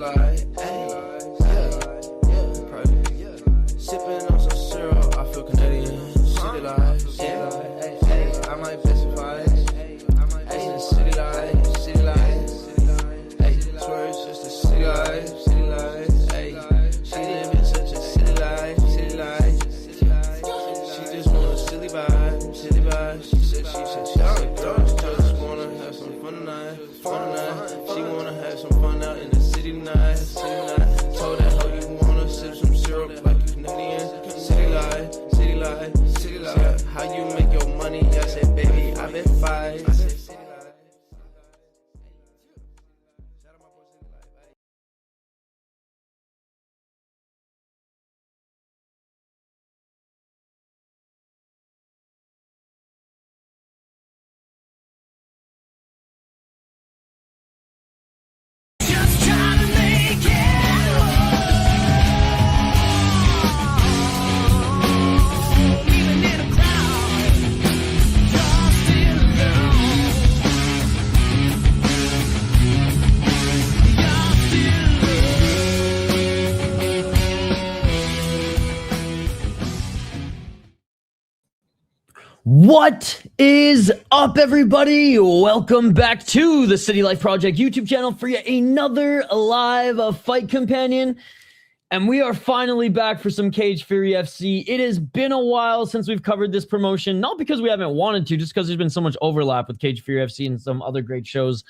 light, sipping on some syrup, I feel Canadian. City light, I might specify. City light, swear it's just a city light, she live in such a city life, she just want a silly vibe, she said just wanna have some fun tonight, she wanna have some fun out in the city tonight, told that hoe you wanna sip some syrup like you Canadian, city light, how you make your money, I said baby, I've been fight. What is up, everybody? Welcome back to the City Life Project YouTube channel for yet another live fight companion. And we are finally back for some Cage Fury FC. It has been a while since we've covered this promotion, not because we haven't wanted to, just because there's been so much overlap with Cage Fury FC and some other great shows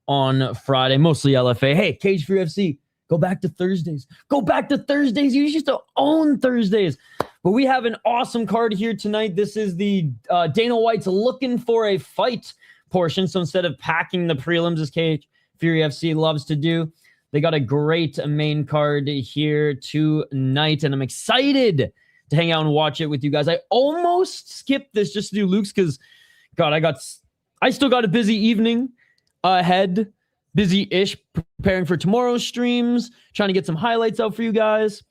on Friday, mostly LFA. Hey, Cage Fury FC, go back to Thursdays. Go back to Thursdays. You used to own Thursdays. But we have an awesome card here tonight. This is the Dana White's looking for a fight portion. So instead of packing the prelims as Cage Fury FC loves to do, they got a great main card here tonight. And I'm excited to hang out and watch it with you guys. I almost skipped this just to do Luke's because, God, I still got a busy evening ahead. Busy-ish preparing for tomorrow's streams. Trying to get some highlights out for you guys.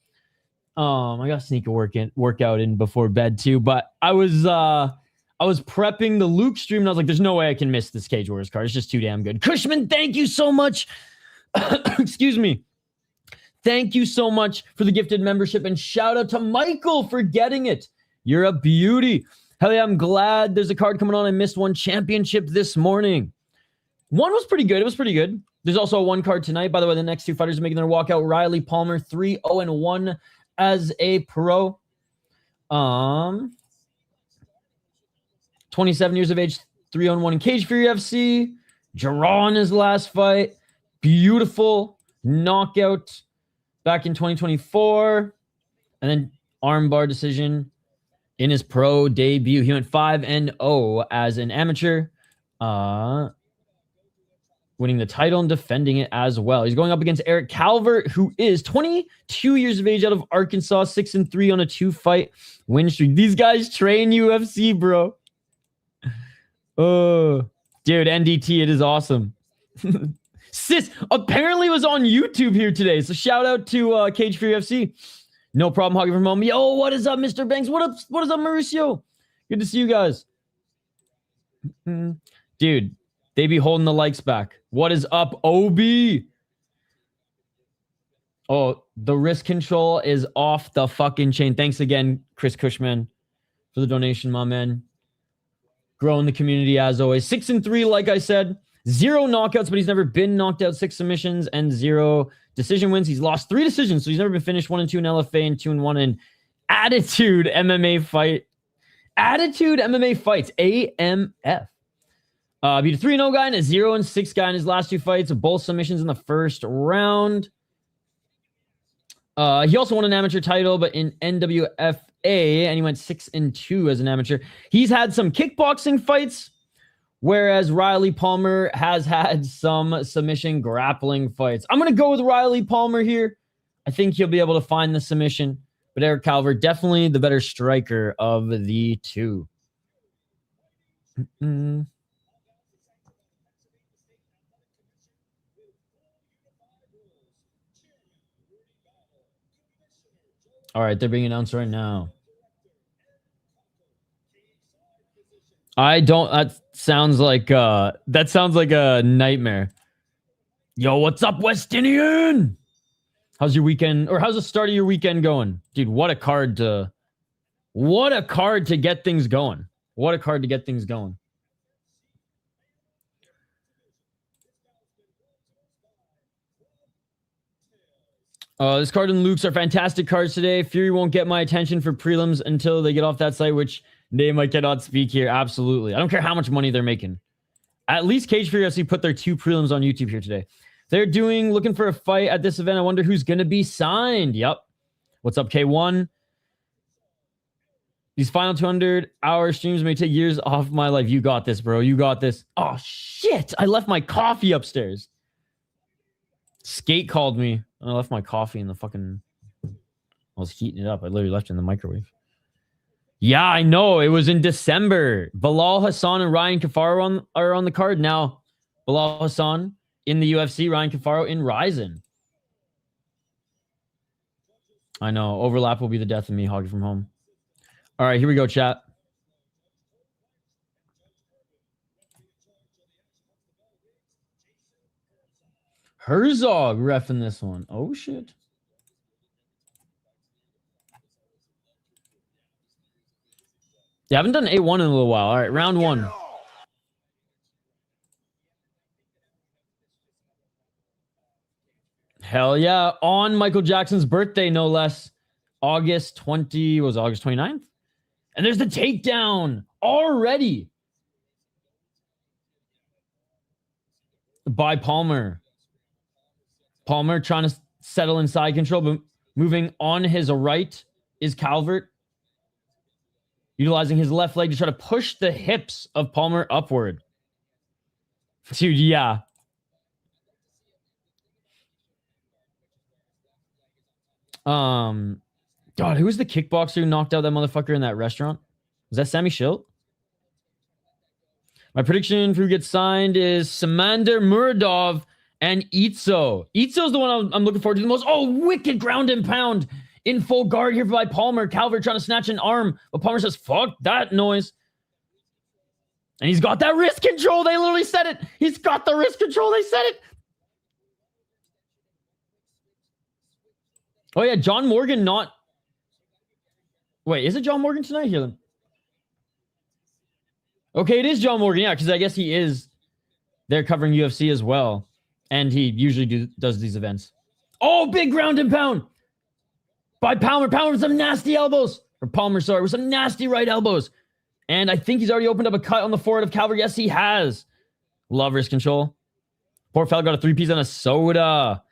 I got to sneak a workout in before bed too, but I was prepping the Luke stream and I was like, there's no way I can miss this Cage Warriors card. It's just too damn good. Cushman, thank you so much. Excuse me. Thank you so much for the gifted membership, and shout out to Michael for getting it. You're a beauty. Hell yeah, I'm glad there's a card coming on. I missed one championship this morning. One was pretty good. It was pretty good. There's also a one card tonight. By the way, the next two fighters are making their walkout. Riley Palmer, 3-0-1. As a pro, 27 years of age, 3-1 in Cage Fury FC. Jarrod in his last fight. Beautiful knockout back in 2024. And then armbar decision in his pro debut. He went 5-0 as an amateur. Winning the title and defending it as well. He's going up against Erik Calvert, who is 22 years of age out of Arkansas, 6-3 on a 2-fight win streak. These guys train UFC, bro. Oh, dude, NDT, it is awesome. Sis apparently was on YouTube here today, so shout out to Cage Fury FC. No problem, hugging from home. Yo, what is up, Mr. Banks? What is up, Mauricio? Good to see you guys. Dude, they be holding the likes back. What is up, OB? Oh, the wrist control is off the fucking chain. Thanks again, Chris Cushman, for the donation, my man. Growing the community as always. 6-3, like I said. 0 knockouts, but he's never been knocked out. 6 submissions and 0 decision wins. He's lost 3 decisions, so he's never been finished 1-2 in LFA and 2-1 in Attitude MMA fight. Attitude MMA fights, AMF. Beat a 3-0 guy and a 0-6 guy in his last 2 fights, both submissions in the first round. He also won an amateur title, but in NWFA, and he went 6-2 as an amateur. He's had some kickboxing fights, whereas Riley Palmer has had some submission grappling fights. I'm going to go with Riley Palmer here. I think he'll be able to find the submission, but Erik Calvert, definitely the better striker of the two. All right, they're being announced right now. I don't. That sounds like a nightmare. Yo, what's up, West Indian? How's your weekend, or how's the start of your weekend going? Dude, what a card to get things going. What a card to get things going. This card and Luke's are fantastic cards today. Fury won't get my attention for prelims until they get off that site, which name I cannot speak here. Absolutely. I don't care how much money they're making. At least Cage Fury FC put their 2 prelims on YouTube here today. They're looking for a fight at this event. I wonder who's going to be signed. Yep. What's up, K1? These final 200-hour streams may take years off my life. You got this, bro. You got this. Oh, shit. I left my coffee upstairs. Skate called me. I left my coffee in the fucking... I was heating it up. I literally left it in the microwave. Yeah, I know. It was in December. Bilal Hassan and Ryan Kafaro are on the card. Now, Bilal Hassan in the UFC. Ryan Kafaro in Ryzen. I know. Overlap will be the death of me, hockey from home. All right, here we go, chat. Herzog reffing this one. Oh, shit. Yeah, I haven't done A1 in a little while. All right, round 1. Hell yeah. On Michael Jackson's birthday, no less. August 29th? And there's the takedown already by Palmer. Palmer trying to settle in side control, but moving on his right is Calvert. Utilizing his left leg to try to push the hips of Palmer upward. Dude, yeah. God, who was the kickboxer who knocked out that motherfucker in that restaurant? Was that Sammy Schilt? My prediction for who gets signed is Samandar, Murodov, and Itso. Itso's the one I'm looking forward to the most. Oh, wicked ground and pound in full guard here by Palmer. Calvert trying to snatch an arm, but Palmer says, fuck that noise. And he's got that wrist control. They literally said it. He's got the wrist control. They said it. Oh, yeah, John Morgan not... Wait, is it John Morgan tonight? Here, then. Okay, it is John Morgan, yeah, because I guess he is there covering UFC as well. And he usually does these events. Oh, big ground and pound by Palmer. Palmer with some nasty elbows. Or Palmer, sorry, with some nasty right elbows. And I think he's already opened up a cut on the forehead of Calvert. Yes, he has. Love wrist control. Poor fella got a 3-piece and a soda.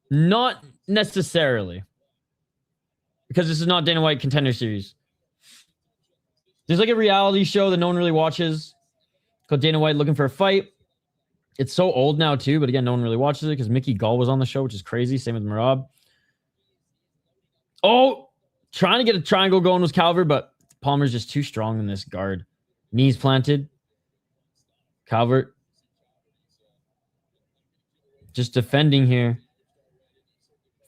Not necessarily. Because this is not Dana White Contender Series. There's like a reality show that no one really watches called Dana White Looking for a Fight. It's so old now too, but again, no one really watches it because Mickey Gall was on the show, which is crazy. Same with Murodov. Oh, trying to get a triangle going was Calvert, but Palmer's just too strong in this guard. Knees planted. Calvert just defending here.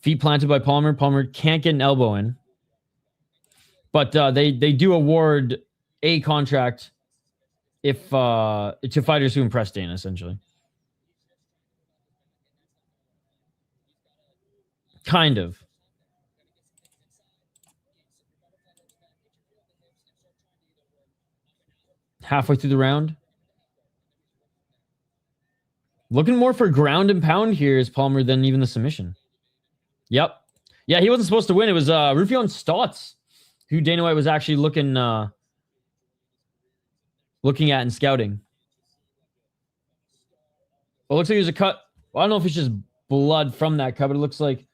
Feet planted by Palmer. Palmer can't get an elbow in. But they do award a contract if to fighters who impress Dana, essentially. Kind of. Halfway through the round. Looking more for ground and pound here is Palmer than even the submission. Yep. Yeah, he wasn't supposed to win. It was Rufion Stotts who Dana White was actually looking at and scouting. Well, it looks like there's a cut. Well, I don't know if it's just blood from that cut, but it looks like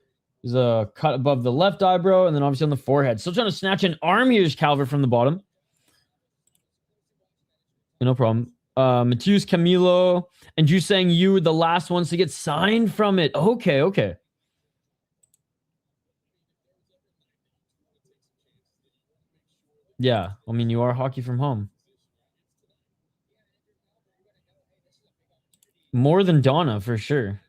there's a cut above the left eyebrow and then obviously on the forehead. Still trying to snatch an arm. Here's Calvert from the bottom. No problem. Mateus Camilo and you saying you were the last ones to get signed from it. Okay. Yeah, I mean, you are hockey from home. More than Donna, for sure.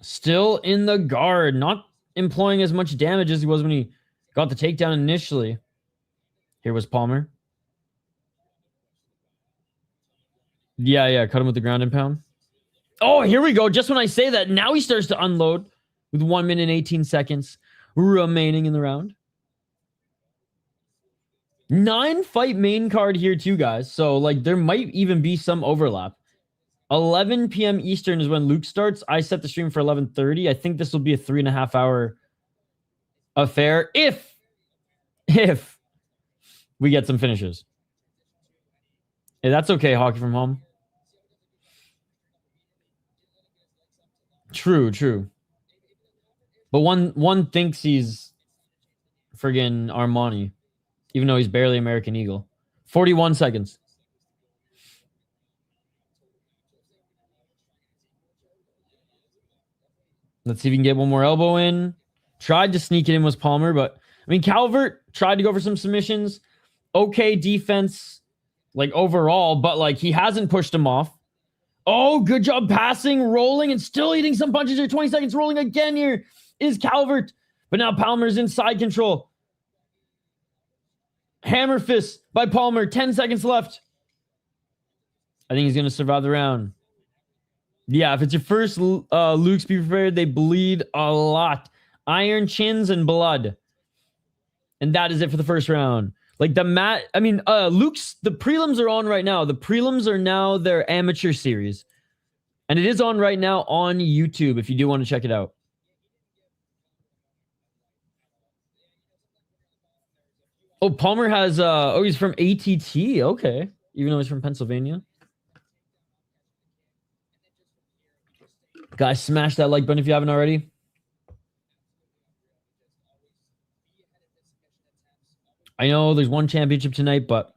Still in the guard. Not employing as much damage as he was when he got the takedown initially. Here was Palmer. Yeah, cut him with the ground and pound. Oh, here we go. Just when I say that, now he starts to unload with 1 minute and 18 seconds remaining in the round. 9-fight main card here too, guys. So, like, there might even be some overlap. 11 p.m. Eastern is when Luke starts. I set the stream for 11:30. I think this will be a 3.5-hour affair if we get some finishes. Hey, that's okay, Hockey from Home. True. But one thinks he's friggin' Armani, even though he's barely American Eagle. 41 seconds. Let's see if we can get one more elbow in. Tried to sneak it in was Palmer, but I mean, Calvert tried to go for some submissions. Okay defense, like overall, but like he hasn't pushed him off. Oh, good job passing, rolling, and still eating some punches here. 20 seconds rolling again here is Calvert. But now Palmer's in side control. Hammer fist by Palmer. 10 seconds left. I think he's going to survive the round. Yeah, if it's your first Luke's, be prepared. They bleed a lot. Iron chins and blood. And that is it for the first round. Like Luke's, the prelims are on right now. The prelims are now their amateur series. And it is on right now on YouTube if you do want to check it out. Oh, Palmer has, he's from ATT. Okay. Even though he's from Pennsylvania. Guys, smash that like button if you haven't already. I know there's one championship tonight, but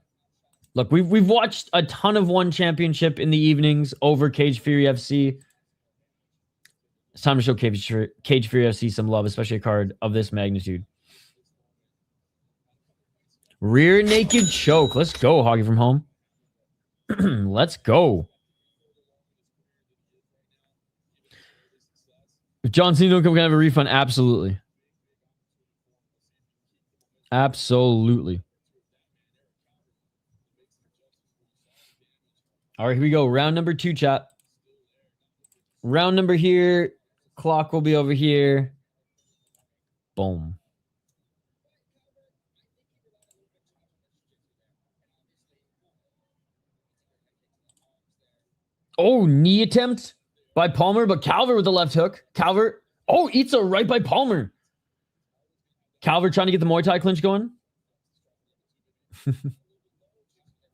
look, we've watched a ton of one championship in the evenings over Cage Fury FC. It's time to show Cage Fury FC some love, especially a card of this magnitude. Rear naked choke. Let's go, Hockey from Home. Let's go. If John Cena don't come, can I have a refund? Absolutely. Absolutely. All right, here we go. Round number 2, chat. Round number here. Clock will be over here. Boom. Oh, knee attempt by Palmer, but Calvert with the left hook. Calvert. Oh, Itso right by Palmer. Calvert trying to get the Muay Thai clinch going.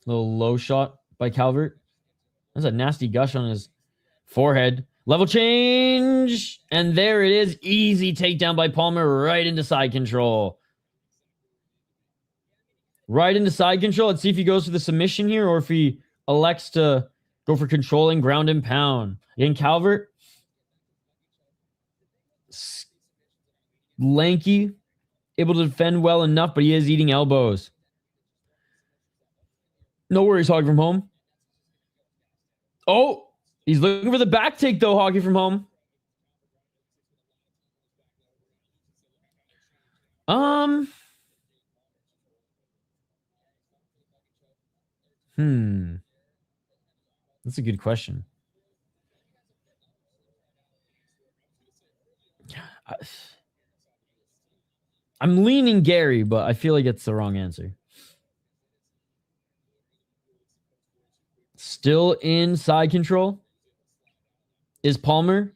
Little low shot by Calvert. That's a nasty gush on his forehead. Level change. And there it is. Easy takedown by Palmer right into side control. Right into side control. Let's see if he goes for the submission here or if he elects to go for controlling ground and pound. Again, Calvert. Lanky. Able to defend well enough, but he is eating elbows. No worries, Hockey from Home. Oh, he's looking for the back take, though, Hockey from Home. That's a good question. I'm leaning Gary, but I feel like it's the wrong answer. Still in side control is Palmer.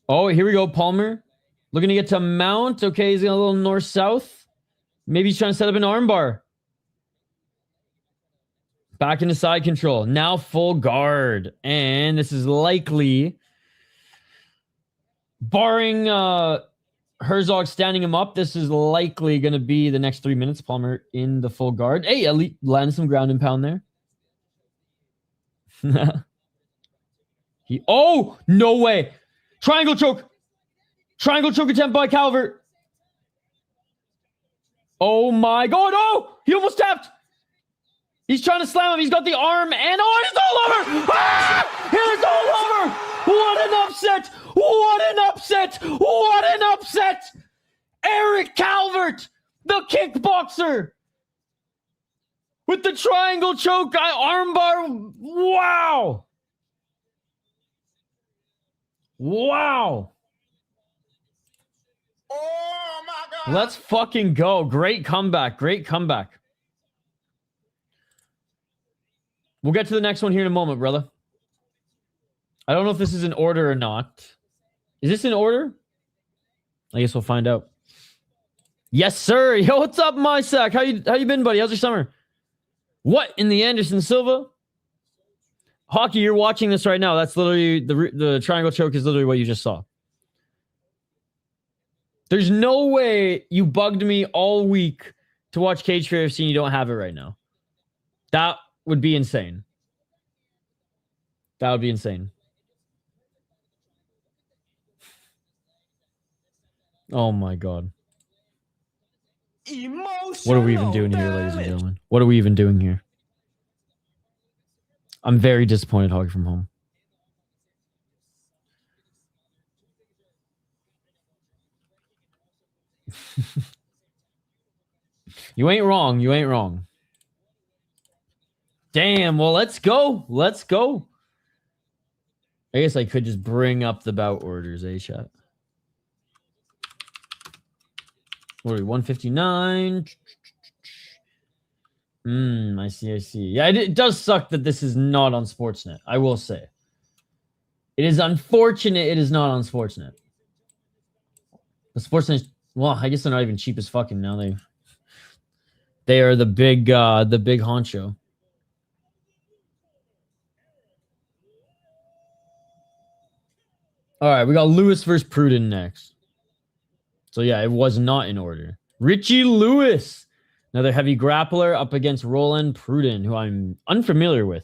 Oh, here we go. Palmer looking to get to mount. Okay, he's going a little north-south. Maybe he's trying to set up an armbar. Back into side control. Now full guard. And this is likely, barring Herzog standing him up, this is likely going to be the next 3 minutes. Palmer in the full guard. Hey, Elite landed some ground and pound there. Oh, no way. Triangle choke. Triangle choke attempt by Calvert. Oh my God. Oh, he almost tapped. He's trying to slam him. He's got the arm and it's all over. Ah! It's all over. What an upset. What an upset. What an upset. Erik Calvert, the kickboxer. With the triangle choke, armbar. Wow. Wow. Oh my God. Let's fucking go. Great comeback. Great comeback. We'll get to the next one here in a moment, brother. I don't know if this is in order or not. Is this in order? I guess we'll find out. Yes, sir. Yo, what's up, my sack? How you been, buddy? How's your summer? What in the Anderson Silva? Hockey, you're watching this right now. That's literally the triangle choke is literally what you just saw. There's no way you bugged me all week to watch Cage Fear FC and you don't have it right now. That would be insane. That would be insane. Oh my God. What are we even doing here, ladies and gentlemen? What are we even doing here? I'm very disappointed hogging from home. You ain't wrong. You ain't wrong. Damn. Well, let's go. Let's go. I guess I could just bring up the bout orders, chat? What are we, 159? I see. Yeah, it does suck that this is not on Sportsnet, I will say. It is unfortunate it is not on Sportsnet. The Sportsnet, well, I guess they're not even cheap as fucking now. They are the big honcho. All right, we got Lewis versus Pruden next. So yeah, it was not in order. Richie Lewis, another heavy grappler up against Roland Pruden, who I'm unfamiliar with.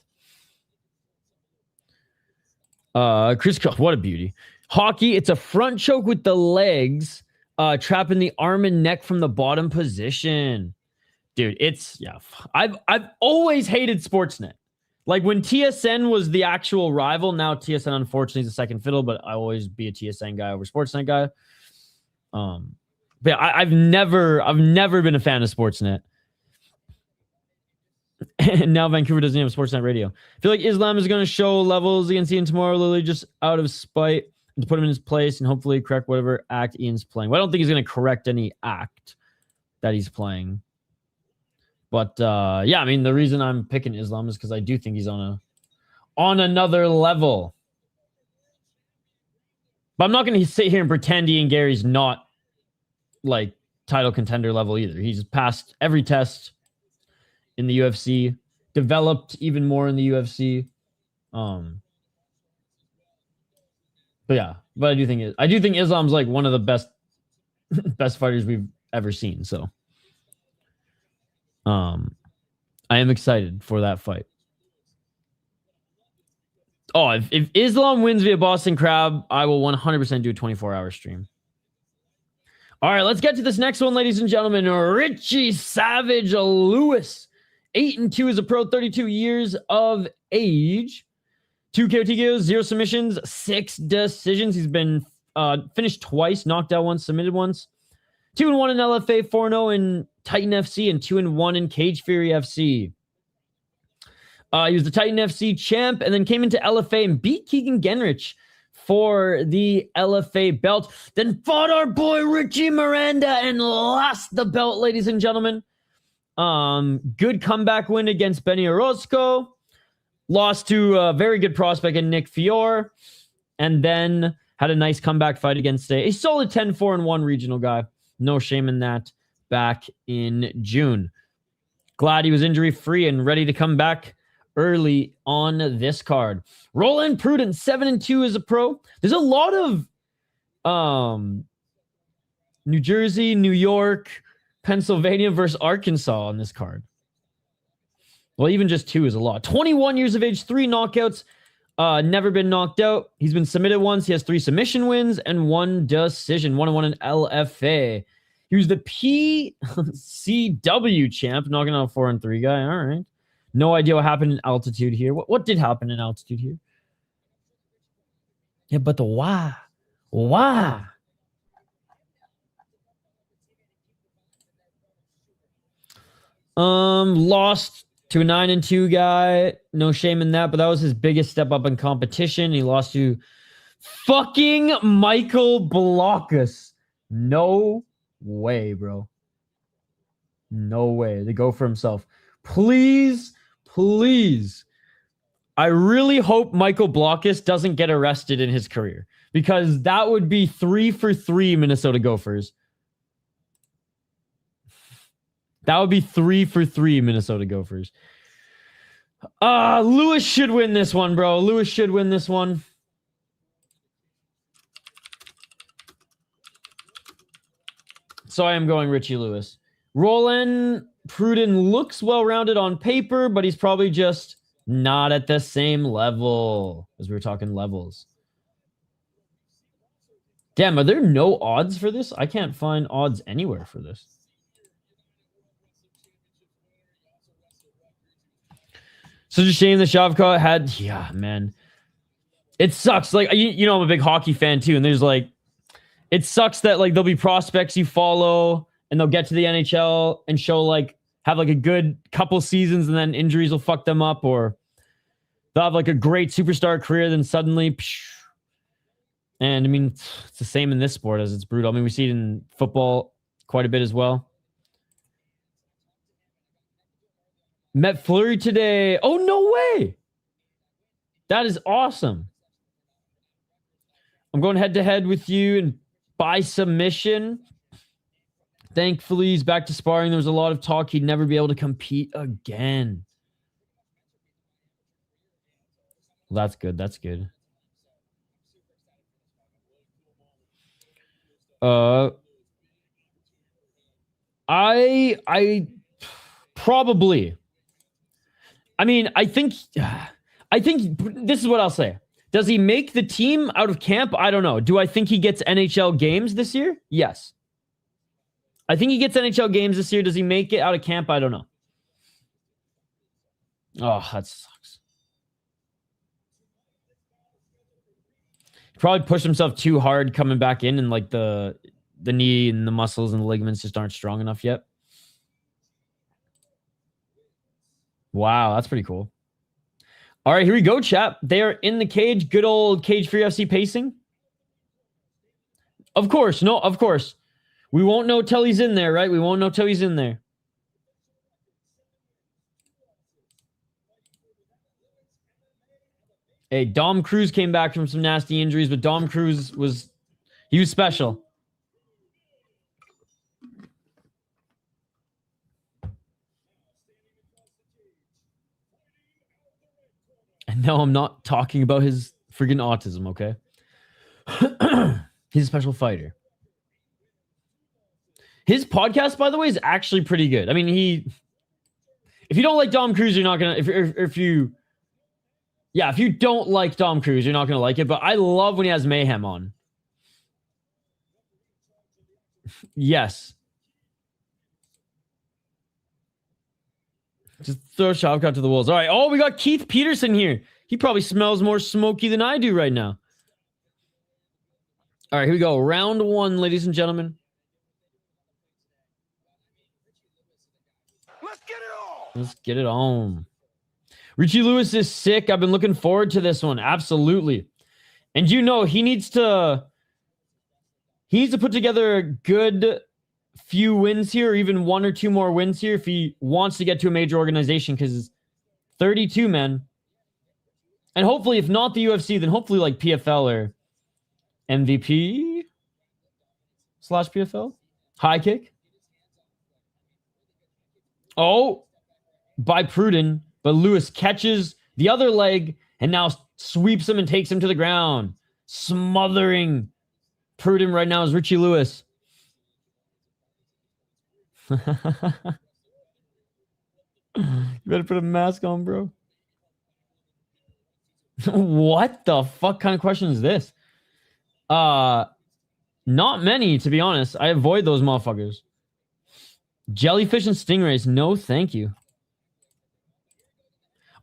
Chris, what a beauty. Hockey, it's a front choke with the legs, trapping the arm and neck from the bottom position. Dude, I've always hated Sportsnet. Like when TSN was the actual rival, now TSN unfortunately is a second fiddle, but I always be a TSN guy over Sportsnet guy. But I've never been a fan of Sportsnet. And now Vancouver doesn't have Sportsnet radio. I feel like Islam is going to show levels against Ian tomorrow, literally just out of spite, and to put him in his place and hopefully correct whatever act Ian's playing. Well, I don't think he's going to correct any act that he's playing. But yeah, I mean, the reason I'm picking Islam is because I do think he's on another level. But I'm not going to sit here and pretend Ian Gary's not like title contender level either. He's passed every test in the UFC, developed even more in the UFC. But yeah, but I do think Islam's like one of the best fighters we've ever seen. So I am excited for that fight. Oh, if Islam wins via Boston Crab, I will 100% do a 24-hour stream. All right, let's get to this next one, ladies and gentlemen. Richie Savage Lewis, 8-2 as a pro, 32 years of age. 2 KO TKOs, 0 submissions, 6 decisions. He's been finished twice, knocked out once, submitted once. 2-1 in LFA, 4-0 in Titan FC, and 2-1 in Cage Fury FC. He was the Titan FC champ and then came into LFA and beat Keegan Genrich for the LFA belt. Then fought our boy Richie Miranda and lost the belt, ladies and gentlemen. Good comeback win against Benny Orozco. Lost to a very good prospect in Nick Fior. And then had a nice comeback fight against a solid 10-4-1 regional guy. No shame in that back in June. Glad he was injury-free and ready to come back early on this card. Roland Pruden, 7-2 as a pro. There's a lot of New Jersey, New York, Pennsylvania versus Arkansas on this card. Well, even just 2 is a lot. 21 years of age, 3 knockouts. Never been knocked out. He's been submitted once. He has 3 submission wins and 1 decision. 1-1 in LFA. He was the PCW champ, knocking out a 4-3 guy. All right. No idea what happened in altitude here. What did happen in altitude here? Yeah, but the why? Why? Lost To a 9-2 guy. No shame in that, but that was his biggest step up in competition. He lost to fucking Michael Blockus. No way, bro. No way. To go for himself. Please, please. I really hope Michael Blockus doesn't get arrested in his career, because that would be 3 for 3 Minnesota Gophers. That would be 3 for 3 Minnesota Gophers. Lewis should win this one, bro. Lewis should win this one. So I am going Richie Lewis. Roland Pruden looks well-rounded on paper, but he's probably just not at the same level, as we were talking levels. Damn, are there no odds for this? I can't find odds anywhere for this. Such a shame that Shavka had... Yeah, man. It sucks. Like, you know, I'm a big hockey fan, too. And there's, like... It sucks that, like, there'll be prospects you follow, and they'll get to the NHL and show, like... Have, like, a good couple seasons, and then injuries will fuck them up, or... They'll have, like, a great superstar career, then suddenly... Psh, and, I mean, it's the same in this sport as it's brutal. I mean, we see it in football quite a bit as well. Met Fleury today. Oh, no way. That is awesome. I'm going head-to-head with you and by submission. Thankfully, he's back to sparring. There was a lot of talk he'd never be able to compete again. Well, that's good. That's good. I probably... I mean, I think this is what I'll say. Does he make the team out of camp? I don't know. Do I think he gets NHL games this year? Yes. I think he gets NHL games this year. Does he make it out of camp? I don't know. Oh, that sucks. He probably pushed himself too hard coming back in, and like the knee and the muscles and the ligaments just aren't strong enough yet. Wow, that's pretty cool. All right, here we go, chap. They are in the cage. Good old cage-free FC pacing. Of course. No, of course. We won't know till he's in there, right? We won't know till he's in there. Hey, Dom Cruz came back from some nasty injuries, but Dom Cruz was special. And no, I'm not talking about his freaking autism, okay? He's a special fighter. His podcast, by the way, is actually pretty good. I mean, if you don't like Dom Cruz, you're not gonna. If you don't like Dom Cruz, you're not gonna like it. But I love when he has Mayhem on. Yes. Just throw Shavkat to the wolves. All right. Oh, we got Keith Peterson here. He probably smells more smoky than I do right now. All right, here we go. Round 1, ladies and gentlemen. Let's get it on. Let's get it on. Richie Lewis is sick. I've been looking forward to this one. Absolutely. And you know, he needs to put together a good few wins here, or even 1 or 2 more wins here if he wants to get to a major organization, because 32, man. And hopefully, if not the UFC, then hopefully like PFL or MVP / PFL. High kick. Oh, by Pruden, but Lewis catches the other leg and now sweeps him and takes him to the ground. Smothering Pruden right now is Richie Lewis. You better put a mask on, bro. What the fuck kind of question is this? Not many, to be honest. I avoid those motherfuckers. Jellyfish and stingrays. No, thank you.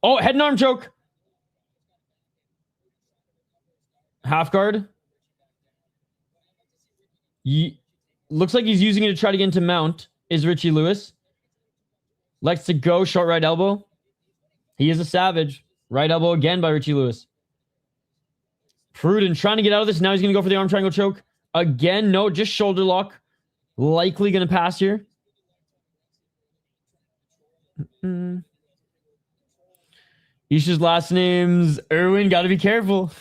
Oh, head and arm choke. Half guard. Looks like he's using it to try to get into mount. Is Richie Lewis. Likes to go short right elbow. He is a savage. Right elbow again by Richie Lewis. Pruden trying to get out of this. Now he's going to go for the arm triangle choke. Again, no, just shoulder lock. Likely going to pass here. Isha's last name's Erwin. Got to be careful.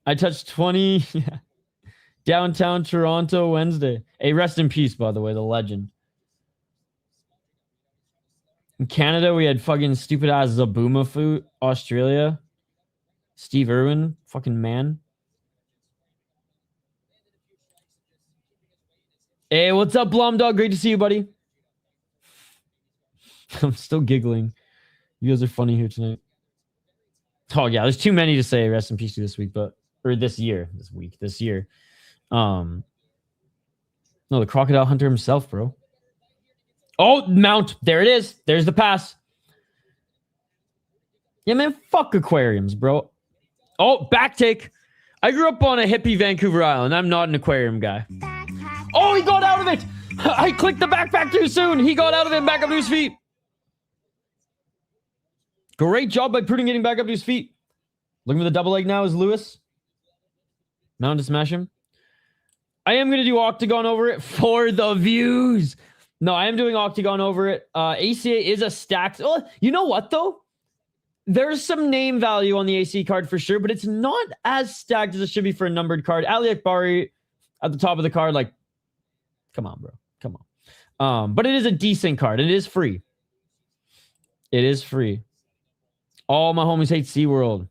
I touched 20. Yeah. Downtown Toronto Wednesday. Hey, rest in peace, by the way, the legend. In Canada, we had fucking stupid ass Zabuma food. Australia. Steve Irwin. Fucking man. Hey, what's up, Blom Dog? Great to see you, buddy. I'm still giggling. You guys are funny here tonight. Oh, yeah, there's too many to say rest in peace to this week, but... Or this year. This year. No, the crocodile hunter himself, bro. Oh, mount. There it is. There's the pass. Yeah, man, fuck aquariums, bro. Oh, back take. I grew up on a hippie Vancouver Island. I'm not an aquarium guy. Oh, he got out of it. I clicked the backpack too soon. He got out of it, back up to his feet. Great job by Pruden getting back up to his feet. Looking for the double leg now is Lewis. Mount to smash him. I am going to do Octagon over it for the views. No, I am doing Octagon over it. ACA is a stacked... Oh, you know what, though? There's some name value on the AC card for sure, but it's not as stacked as it should be for a numbered card. Ali Akbari at the top of the card, like... Come on, bro. Come on. But it is a decent card. It is free. It is free. All my homies hate SeaWorld.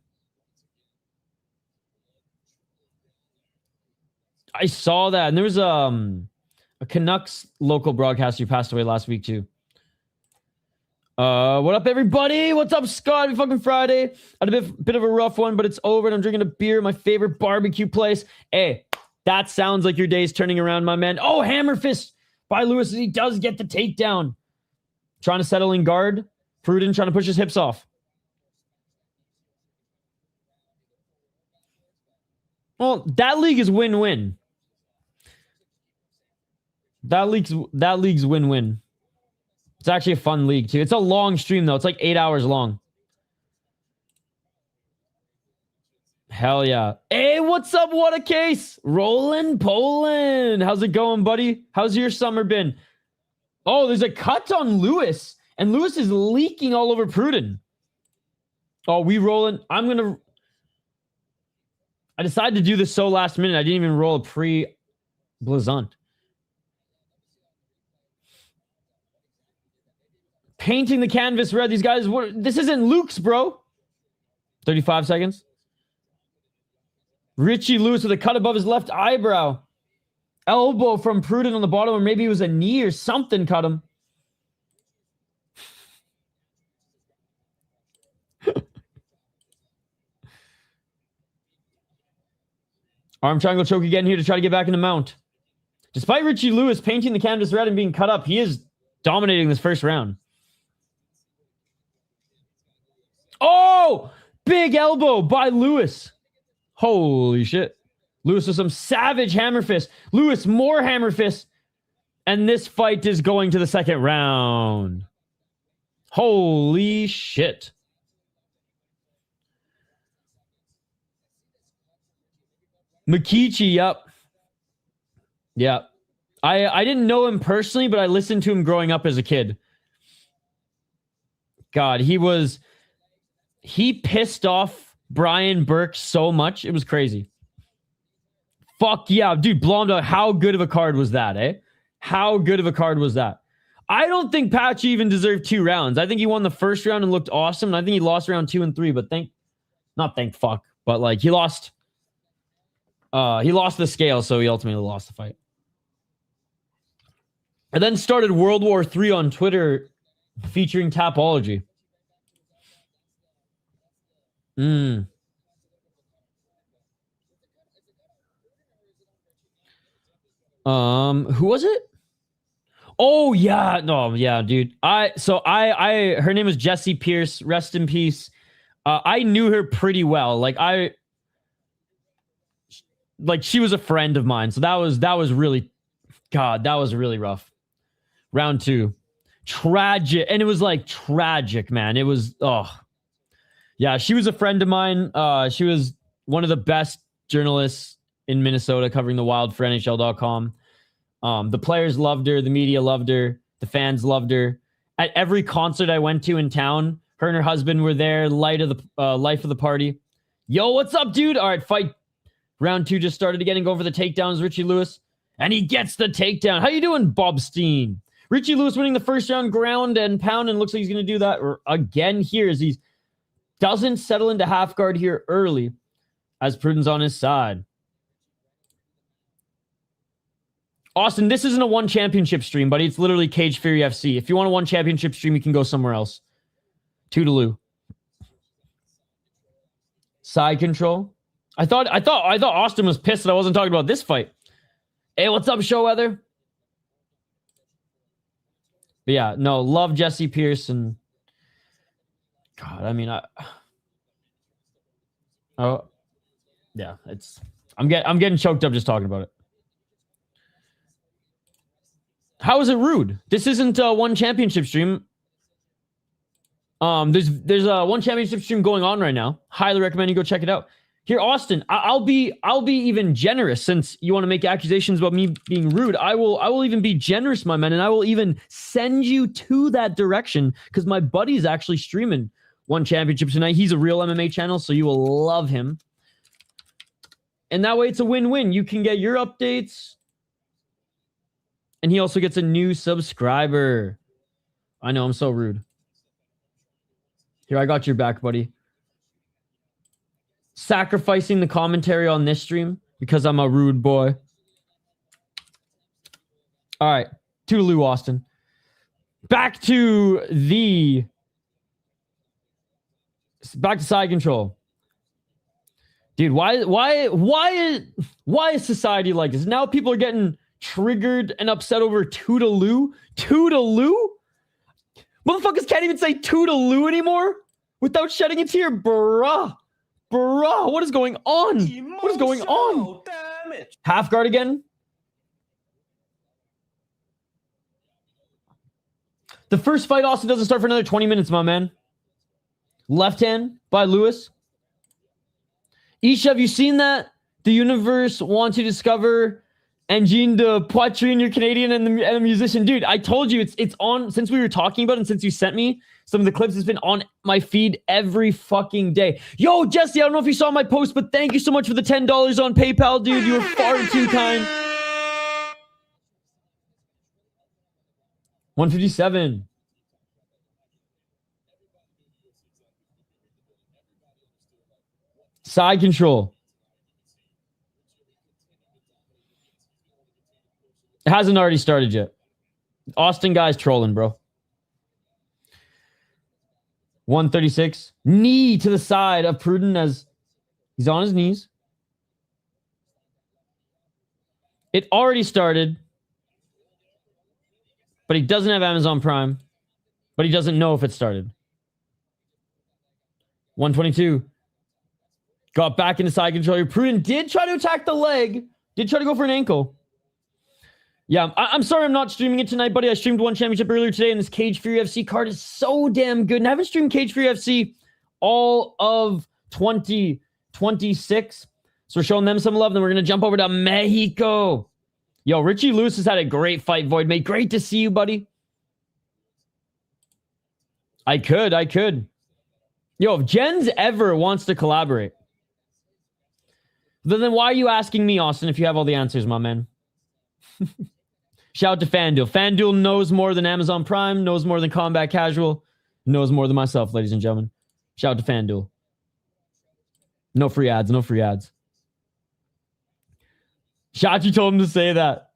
I saw that. And there was a Canucks local broadcaster who passed away last week too. What up, everybody? What's up, Scott? Happy fucking Friday. Had a bit of a rough one, but it's over and I'm drinking a beer at my favorite barbecue place. Hey, that sounds like your day's turning around, my man. Oh, hammer fist by Lewis as he does get the takedown. Trying to settle in guard. Pruden trying to push his hips off. Well, that league is win-win. That league's win-win. It's actually a fun league, too. It's a long stream, though. It's like 8 hours long. Hell yeah. Hey, what's up? What a case. Roland, Poland. How's it going, buddy? How's your summer been? Oh, there's a cut on Lewis. And Lewis is leaking all over Pruden. Oh, we rolling. I decided to do this so last minute. I didn't even roll a pre-Blazant. Painting the canvas red. These guys, this isn't Luke's, bro. 35 seconds. Richie Lewis with a cut above his left eyebrow. Elbow from Pruden on the bottom, or maybe it was a knee or something cut him. Arm triangle choke again here to try to get back in the mount. Despite Richie Lewis painting the canvas red and being cut up, he is dominating this first round. Oh! Big elbow by Lewis. Holy shit. Lewis with some savage hammer fist. Lewis, more hammer fist. And this fight is going to the second round. Holy shit. Mikichi, yep. Yeah. I didn't know him personally, but I listened to him growing up as a kid. God, he pissed off Brian Burke so much. It was crazy. Fuck yeah. Dude, Blonde, how good of a card was that, eh? How good of a card was that? I don't think Patchy even deserved 2 rounds. I think he won the first round and looked awesome. And I think he lost round 2 and 3, but not thank fuck, but like he lost the scale, so he ultimately lost the fight. I then started World War III on Twitter featuring Tapology. Who was it? Oh yeah, no, yeah, dude. Her name was Jessie Pierce. Rest in peace. I knew her pretty well. She was a friend of mine. So that was really, God, that was really rough. Round 2. tragic. And it was like tragic, man. It was, oh. Yeah, she was a friend of mine. She was one of the best journalists in Minnesota covering the Wild for NHL.com. The players loved her. The media loved her. The fans loved her. At every concert I went to in town, her and her husband were there, life of the party. Yo, what's up, dude? All right, fight. Round 2 just started again and go for the takedowns, Richie Lewis. And he gets the takedown. How you doing, Bob Steen? Richie Lewis winning the first round ground and pound, and looks like he's going to do that again here as he doesn't settle into half guard here early as Pruden's on his side. Austin, this isn't a one championship stream, buddy. It's literally Cage Fury FC. If you want a one championship stream, you can go somewhere else. Toodaloo. Side control. I thought Austin was pissed that I wasn't talking about this fight. Hey, what's up, Showweather? But yeah, no, love Jesse Pearson. God, I mean, oh, yeah, I'm getting choked up just talking about it. How is it rude? This isn't one championship stream. There's a one championship stream going on right now. Highly recommend you go check it out. Here, Austin, I'll be even generous since you want to make accusations about me being rude. I will even be generous, my man, and I will even send you to that direction because my buddy's actually streaming one championship tonight. He's a real MMA channel, so you will love him. And that way it's a win-win. You can get your updates. And he also gets a new subscriber. I know, I'm so rude. Here, I got your back, buddy. Sacrificing the commentary on this stream because I'm a rude boy. All right. Toodaloo, Austin. Back to side control. Dude, why is society like this? Now people are getting triggered and upset over Toodaloo? Toodaloo? Motherfuckers can't even say Toodaloo anymore without shedding a tear. Bruh, what is going on? What is going on? Damage. Half guard again? The first fight also doesn't start for another 20 minutes, my man. Left hand by Lewis. Isha, have you seen that? The universe wants to discover Engine de Poitrine, you're Canadian and the musician. Dude, I told you it's on since we were talking about it and since you sent me some of the clips. It's been on my feed every fucking day. Yo, Jesse, I don't know if you saw my post, but thank you so much for the $10 on PayPal, dude. You were far too kind. 157. Side control. It hasn't already started yet. Austin guy's trolling, bro. 136. Knee to the side of Pruden as he's on his knees. It already started. But he doesn't have Amazon Prime. But he doesn't know if it started. 122. Got back into side control. Pruden did try to attack the leg. Did try to go for an ankle. Yeah, I'm sorry I'm not streaming it tonight, buddy. I streamed one championship earlier today, and this Cage Fury FC card is so damn good. And I haven't streamed Cage Fury FC all of 2026. So we're showing them some love. Then we're going to jump over to Mexico. Yo, Richie Lewis has had a great fight, Void Mate. Great to see you, buddy. I could. Yo, if Jens ever wants to collaborate, then why are you asking me, Austin, if you have all the answers, my man? Shout out to FanDuel. FanDuel knows more than Amazon Prime, knows more than Combat Casual, knows more than myself, ladies and gentlemen. Shout out to FanDuel. No free ads, no free ads. Shatri told him to say that.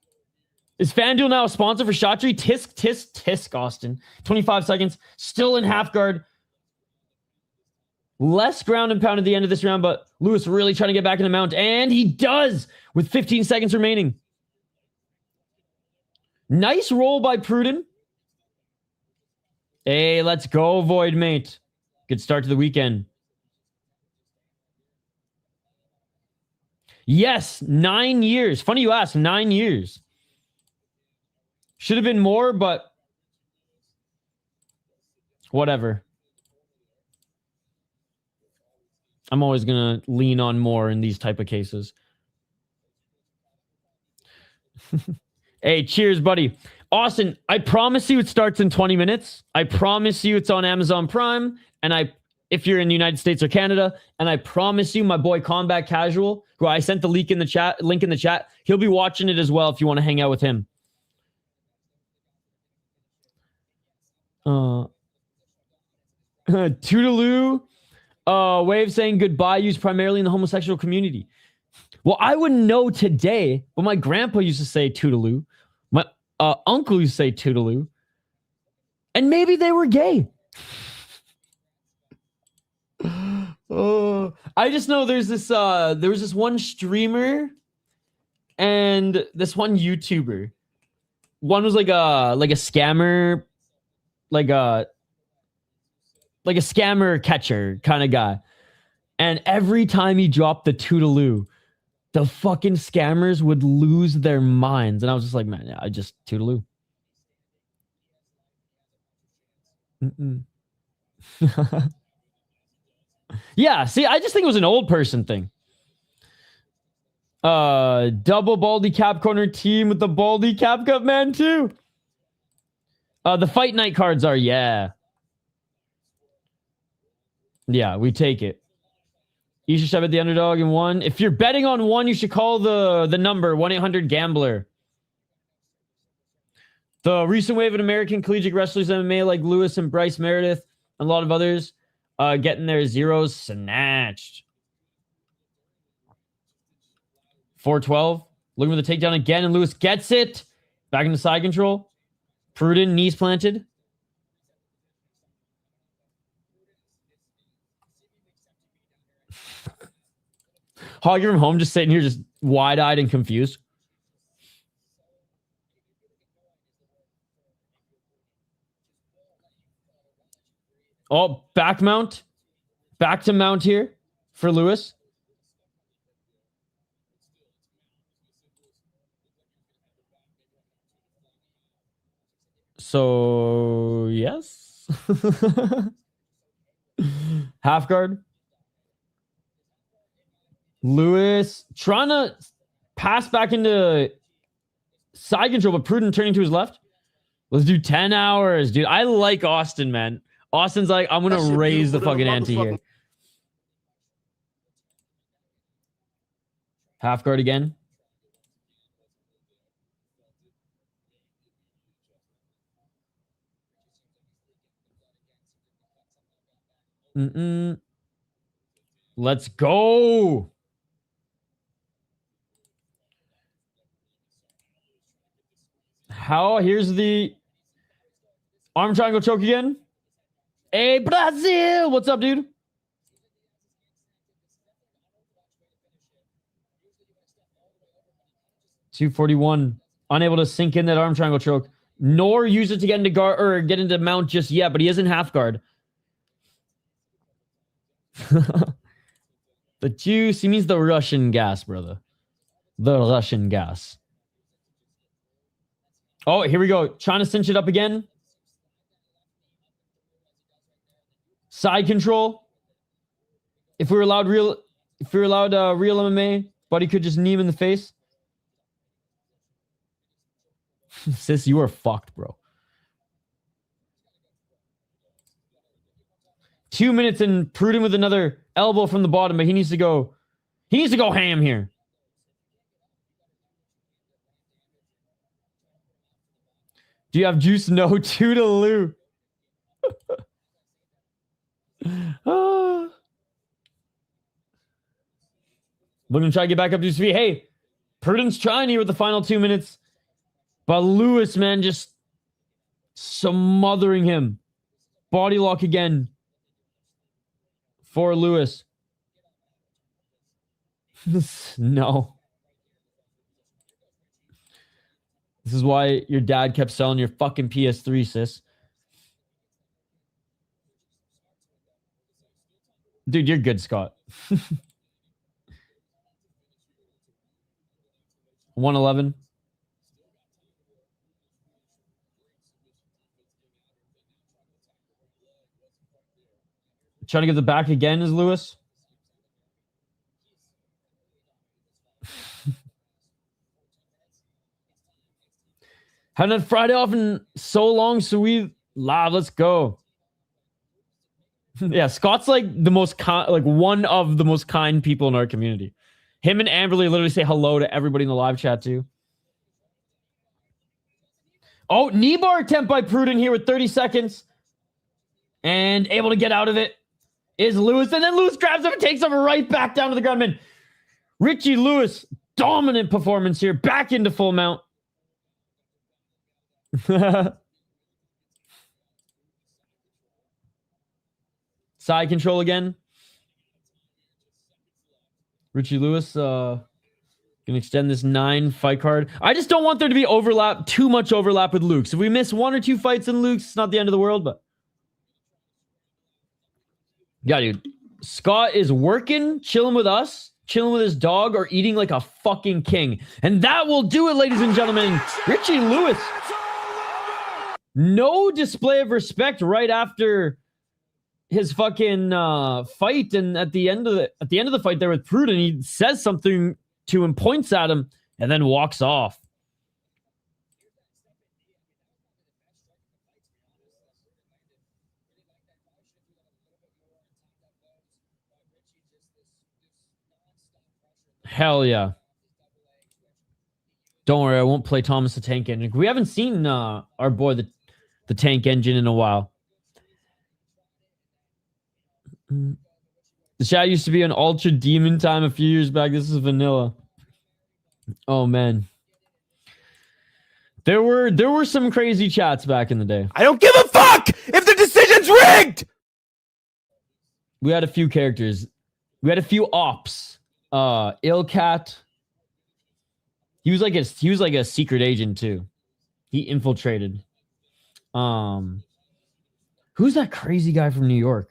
Is FanDuel now a sponsor for Shatri? Tisk, Austin. 25 seconds. Still in half guard. Less ground and pound at the end of this round, but Lewis really trying to get back in the mount. And he does with 15 seconds remaining. Nice roll by Pruden. Hey, let's go, Void Mate. Good start to the weekend. Yes, 9 years. Funny you ask, 9 years. Should have been more, but Whatever. I'm always going to lean on more in these type of cases. Hey, cheers, buddy. Austin, I promise you it starts in 20 minutes. I promise you it's on Amazon Prime. And if you're in the United States or Canada, and I promise you my boy Combat Casual, who I sent the link in the chat, he'll be watching it as well if you want to hang out with him. Toodaloo. Wave saying goodbye used primarily in the homosexual community. Well, I wouldn't know today, but my grandpa used to say toodaloo. My uncle used to say toodaloo. And maybe they were gay. I just know there was this one streamer and this one YouTuber. One was like a scammer, like a scammer catcher kind of guy. And every time he dropped the toodaloo, the fucking scammers would lose their minds. And I was just like, man, yeah, I just toodaloo. Yeah, see, I just think it was an old person thing. Double Baldy Cap Corner team with the Baldy Cap Cup man too. The Fight Night cards are, yeah. Yeah, we take it. You should shove at the underdog in one. If you're betting on one, you should call the number 1-800-GAMBLER. The recent wave of American collegiate wrestlers MMA like Lewis and Bryce Meredith and a lot of others getting their zeros snatched. 412. Looking for the takedown again, and Lewis gets it. Back into side control. Pruden, knees planted. Hoggy from home just sitting here just wide-eyed and confused. Oh, back mount. Back to mount here for Lewis. So, yes. Half guard. Lewis trying to pass back into side control, but Pruden turning to his left. Let's do 10 hours, dude. I like Austin, man. Austin's like, I'm going to raise the fucking ante here. Half guard again. Let's go. Here's the arm triangle choke again. Hey, Brazil. What's up, dude? $241. Unable to sink in that arm triangle choke, nor use it to get into guard or get into mount just yet, but he is in half guard. The juice, he means the Russian gas, brother. The Russian gas. Oh, here we go. Trying to cinch it up again. Side control. If we were allowed real MMA, Buddy could just knee him in the face. Sis, you are fucked, bro. 2 minutes and Pruden with another elbow from the bottom, but he needs to go ham here. Do you have juice? No. Toodaloo. Looking to try to get back up to his feet. Hey, Pruden's trying here with the final 2 minutes. But Lewis, man, just smothering him. Body lock again. For Lewis. No. This is why your dad kept selling your fucking PS3, sis. Dude, you're good, Scott. 111. Trying to get the back again is Lewis. Haven't had Friday off in so long, so we live. Let's go. Yeah, Scott's like the most one of the most kind people in our community. Him and Amberly literally say hello to everybody in the live chat too. Oh, knee bar attempt by Pruden here with 30 seconds. And able to get out of it is Lewis. And then Lewis grabs him and takes him right back down to the ground. Man, Richie Lewis, dominant performance here. Back into full mount. Side control again. Richie Lewis can extend this 9 fight card. I just don't want there to be too much overlap with Luke's. If we miss 1 or 2 fights in Luke's, it's not the end of the world, but yeah, dude. Scott is working, chilling with us, chilling with his dog, or eating like a fucking king. And that will do it, ladies and gentlemen. Richie Lewis. No display of respect right after his fucking fight, and at the end of the fight there with Pruden, he says something to him, points at him, and then walks off. Hell yeah. Don't worry, I won't play Thomas the Tank Engine. We haven't seen our boy the Tank Engine in a while. The chat used to be an Ultra Demon time a few years back. This is vanilla. Oh man. There were some crazy chats back in the day. I don't give a fuck if the decision's rigged. We had a few characters. We had a few ops. Illcat. He was like a secret agent too. He infiltrated. Who's that crazy guy from New York?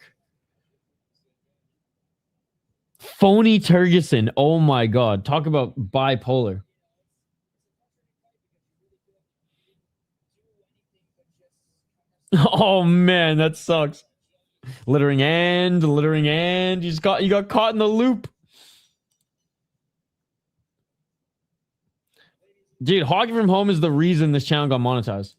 Phony Turgeson. Oh my god. Talk about bipolar. Oh man, that sucks. Littering and you got caught in the loop. Dude, Hockey from Home is the reason this channel got monetized.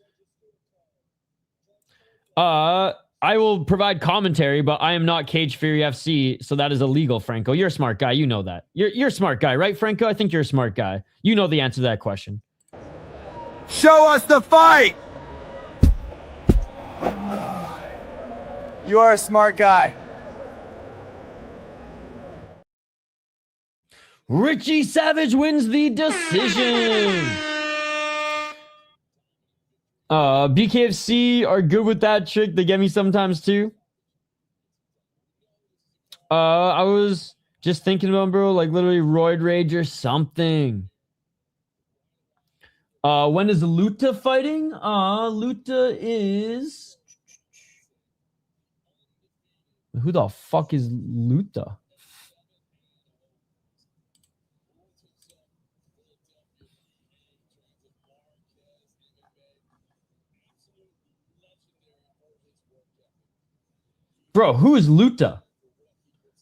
I will provide commentary, but I am not Cage Fury FC, so that is illegal, Franco. You're a smart guy. You know that. You're a smart guy, right, Franco? I think you're a smart guy. You know the answer to that question. Show us the fight. You are a smart guy. Richie Savage wins the decision. BKFC are good with that trick. They get me sometimes too. I was just thinking about, bro, like literally Roid Rage or something. When is Luta fighting? Luta is... Who the fuck is Luta? Bro, who is Luta?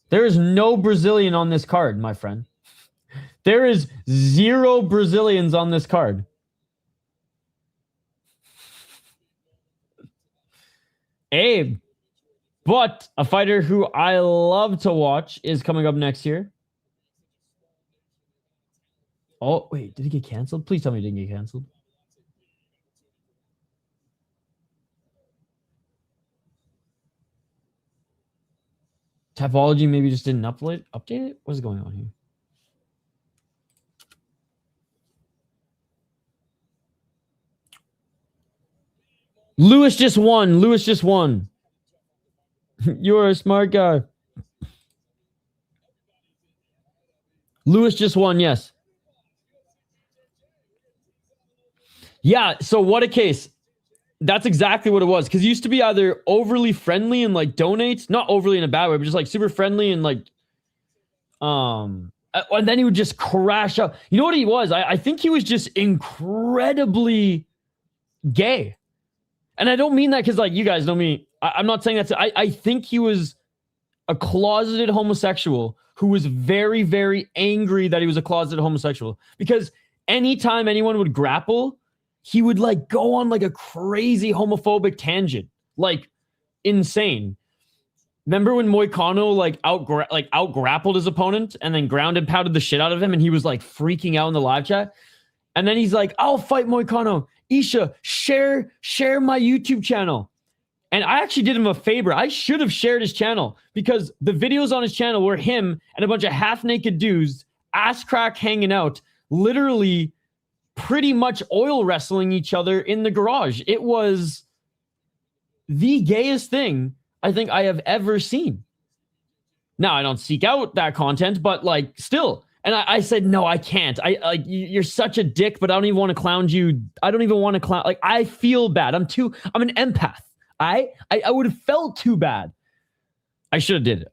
There is no Brazilian on this card, my friend. There is 0 Brazilians on this card. Abe. But a fighter who I love to watch is coming up next year. Oh, wait. Did he get canceled? Please tell me he didn't get canceled. Tapology maybe just didn't update it? What is going on here? Lewis just won. Lewis just won. You're a smart guy. Lewis just won, yes. Yeah, so what a case. That's exactly what it was. Because he used to be either overly friendly and like donates, not overly in a bad way, but just like super friendly and like and then he would just crash up. You know what he was? I think he was just incredibly gay. And I don't mean that because like you guys know me. I'm not saying that. I think he was a closeted homosexual who was very, very angry that he was a closeted homosexual. Because anytime anyone would grapple, he would like go on like a crazy homophobic tangent. Like insane. Remember when Moicano like out grappled his opponent and then ground and pounded the shit out of him and he was like freaking out in the live chat? And then he's like, I'll fight Moicano. Isha, share my YouTube channel. And I actually did him a favor. I should have shared his channel because the videos on his channel were him and a bunch of half-naked dudes, ass crack hanging out, literally pretty much oil wrestling each other in the garage. It was the gayest thing I think I have ever seen. Now, I don't seek out that content, but like still. And I said, no, I can't. You're such a dick, but I don't even want to clown you. I don't even want to clown. Like, I feel bad. I'm an empath. I would have felt too bad. I should have did it.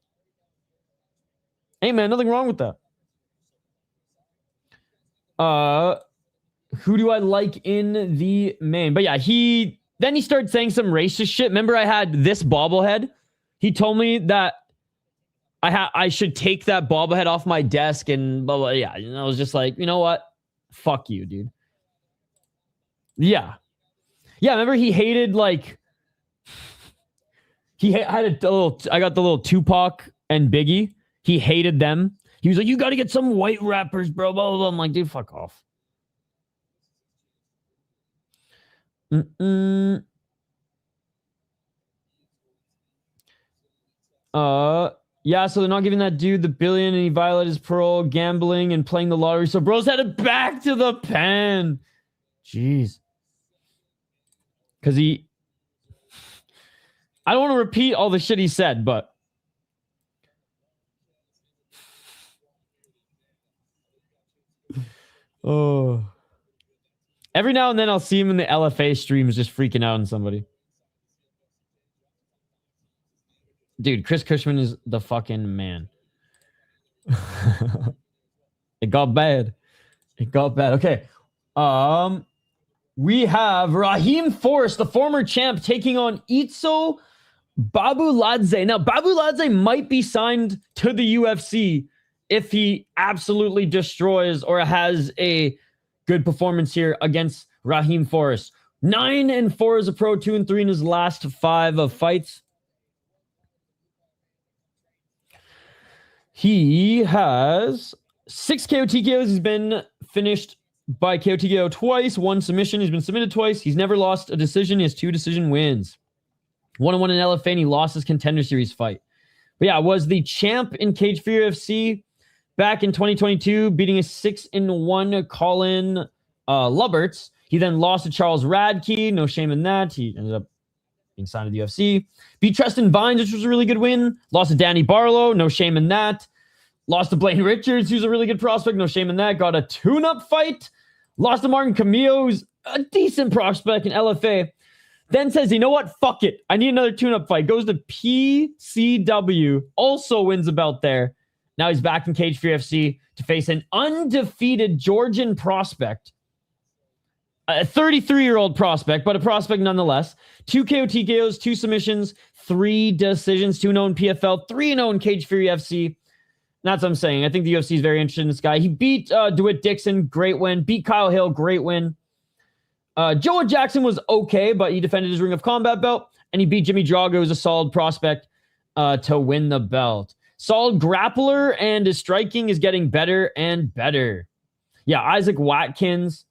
Hey, man, nothing wrong with that. Who do I like in the main? But yeah, then he started saying some racist shit. Remember I had this bobblehead? He told me that I should take that bobblehead off my desk and blah, blah, yeah. And I was just like, you know what? Fuck you, dude. Yeah. Yeah, remember he hated like... I got the little Tupac and Biggie. He hated them. He was like, you got to get some white rappers, bro. Blah, blah, blah. I'm like, dude, fuck off. Yeah, so they're not giving that dude the billion and he violated his parole, gambling and playing the lottery. So bro's headed back to the pen. Jeez. Because I don't want to repeat all the shit he said, but oh, every now and then I'll see him in the LFA streams just freaking out on somebody. Dude, Chris Cushman is the fucking man. It got bad. It got bad. Okay. We have Raheam Forrest, the former champ, taking on Itso Babulaidze. Now, Babulaidze might be signed to the UFC if he absolutely destroys or has a good performance here against Raheam Forrest. 9-4 as a pro, 2-3 in his last 5 of fights. He has 6 KO TKOs. He's been finished by KO TKO twice, 1 submission. He's been submitted twice. He's never lost a decision. He has 2 decision wins. 1-1 in LFA, and he lost his Contender Series fight. But yeah, was the champ in Cage for UFC back in 2022, beating a 6-1 Colin Luberts. He then lost to Charles Radke. No shame in that. He ended up being signed to the UFC. Beat Tristan Vines, which was a really good win. Lost to Danny Barlow. No shame in that. Lost to Blaine Richards, who's a really good prospect. No shame in that. Got a tune-up fight. Lost to Martin Camillo, who's a decent prospect in LFA. Then says, you know what? Fuck it. I need another tune-up fight. Goes to PCW. Also wins a belt there. Now he's back in Cage for UFC to face an undefeated Georgian prospect. A 33-year-old prospect, but a prospect nonetheless. 2 KO TKOs, 2 submissions, 3 decisions, 2-0 in PFL, 3-0 in Cage for UFC. That's what I'm saying. I think the UFC is very interested in this guy. He beat DeWitt Dixon, great win. Beat Kyle Hill, great win. Joe Jackson was okay, but he defended his Ring of Combat belt, and he beat Jimmy Drago, who's a solid prospect, to win the belt. Solid grappler, and his striking is getting better and better. Yeah, Isaac Watkins,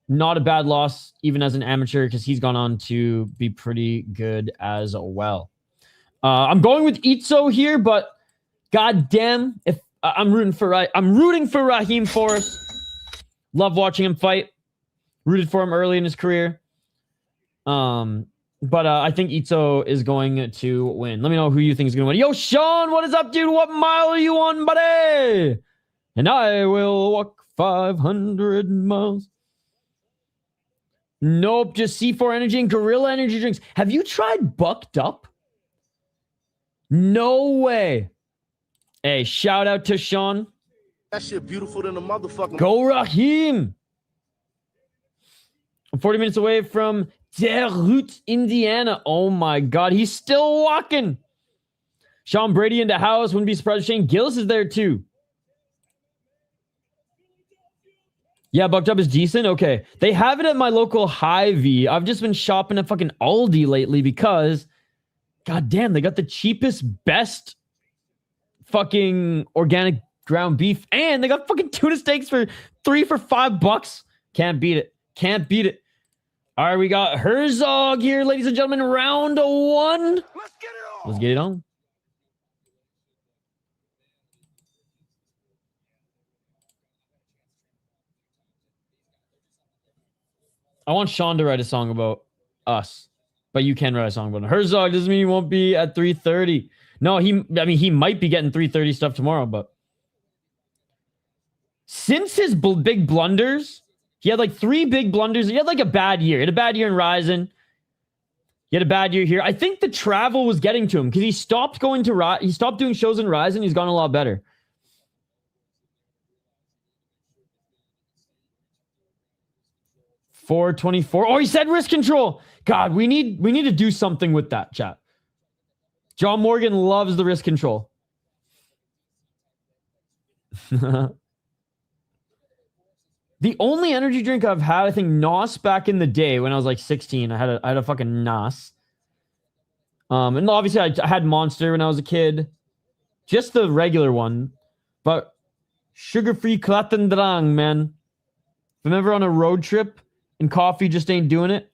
not a bad loss, even as an amateur, because he's gone on to be pretty good as well. I'm going with Itso here, but goddamn, if I'm rooting for Raheam Forrest. Love watching him fight. Rooted for him early in his career. But I think Itso is going to win. Let me know who you think is going to win. Yo, Sean, what is up, dude? What mile are you on, buddy? And I will walk 500 miles. Nope, just C4 Energy and Gorilla Energy drinks. Have you tried Bucked Up? No way. Hey, shout out to Sean. That shit beautiful than a motherfucking... Go Raheam. I'm 40 minutes away from Jarret, Indiana. Oh my God, he's still walking. Sean Brady into house. Wouldn't be surprised if Shane Gillis is there too. Yeah, Bucked Up is decent. Okay. They have it at my local Hy-Vee. I've just been shopping at fucking Aldi lately because, god damn, they got the cheapest, best fucking organic ground beef. And they got fucking tuna steaks for $3 for $5. Can't beat it. Can't beat it. All right, we got Herzog here, ladies and gentlemen. Round 1. Let's get it on. Let's get it on. I want Sean to write a song about us, but you can write a song about him. Herzog doesn't mean he won't be at 3:30. No, he might be getting 3:30 stuff tomorrow, but since his big blunders, he had like 3 big blunders. He had like a bad year. He had a bad year in Ryzen. He had a bad year here. I think the travel was getting to him because he stopped doing shows in Ryzen. He's gone a lot better. $424. Oh, he said wrist control. God, we need to do something with that, chat. John Morgan loves the wrist control. The only energy drink I've had, I think, NOS back in the day when I was like 16. I had a fucking NOS. And obviously I had Monster when I was a kid. Just the regular one. But sugar-free Klatendrang, man. If I'm ever on a road trip and coffee just ain't doing it,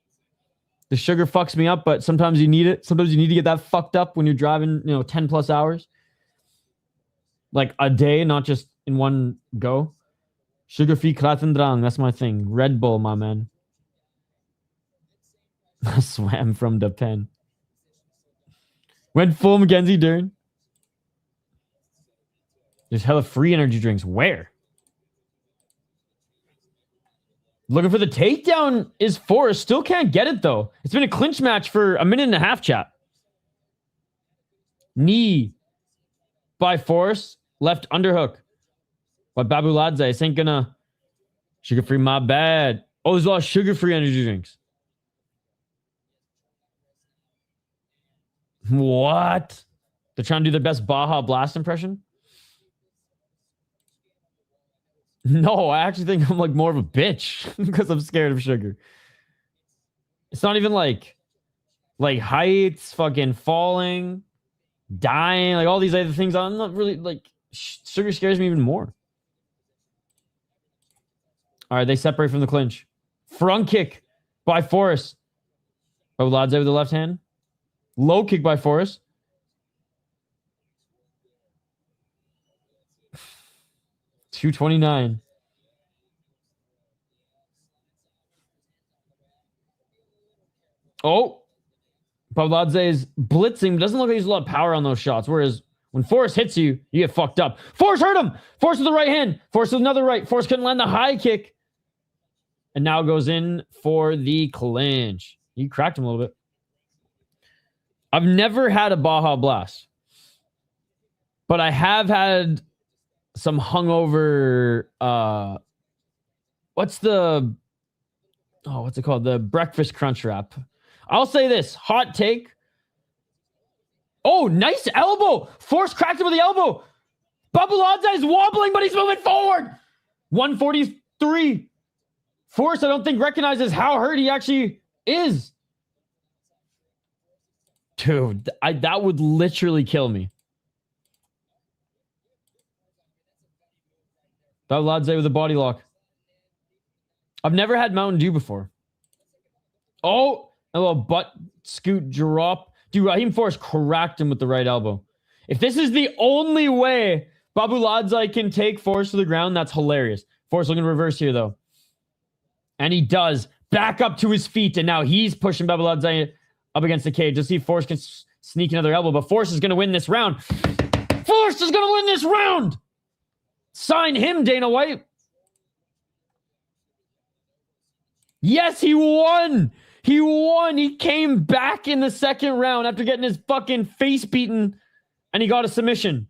the sugar fucks me up, but sometimes you need it. Sometimes you need to get that fucked up when you're driving, 10 plus hours. Like a day, not just in one go. Sugar-free Klatendrang, that's my thing. Red Bull, my man. I swam from the pen. Went full Mackenzie Dern. There's hella free energy drinks. Where? Looking for the takedown is Forrest. Still can't get it, though. It's been a clinch match for a minute and a half, chat. Knee by Forrest. Left underhook by Babulaidze. This ain't gonna... Sugar-free, my bad. Oh, there's a lot of sugar-free energy drinks. What? They're trying to do their best Baja Blast impression? No, I actually think I'm like more of a bitch because I'm scared of sugar. It's not even like heights, fucking falling, dying, like all these other things. I'm not really like sugar scares me even more. All right, they separate from the clinch. Front kick by Forrest. Babulaidze with the left hand. Low kick by Forrest. $229. Oh, Babulaidze is blitzing, but doesn't look like he's a lot of power on those shots. Whereas when Forrest hits you, you get fucked up. Forrest hurt him. Forrest with the right hand. Forrest with another right. Forrest couldn't land the high kick. And now goes in for the clinch. He cracked him a little bit. I've never had a Baja Blast. But I have had some hungover, what's it called? The breakfast crunch wrap. I'll say this, hot take. Oh, nice elbow. Forrest cracked him with the elbow. Babulaidze is wobbling, but he's moving forward. 143. Forrest, I don't think, recognizes how hurt he actually is. Dude, that would literally kill me. Babulaidze with a body lock. I've never had Mountain Dew before. Oh, a little butt scoot drop. Dude, Raheam Forrest cracked him with the right elbow. If this is the only way Babulaidze can take Forrest to the ground, that's hilarious. Forrest looking to reverse here, though. And he does. Back up to his feet, and now he's pushing Babulaidze up against the cage. Let's see if Forrest can sneak another elbow, but Forrest is going to win this round. Forrest is going to win this round! Sign him, Dana White. Yes, he won. He won. He came back in the second round after getting his fucking face beaten, and he got a submission.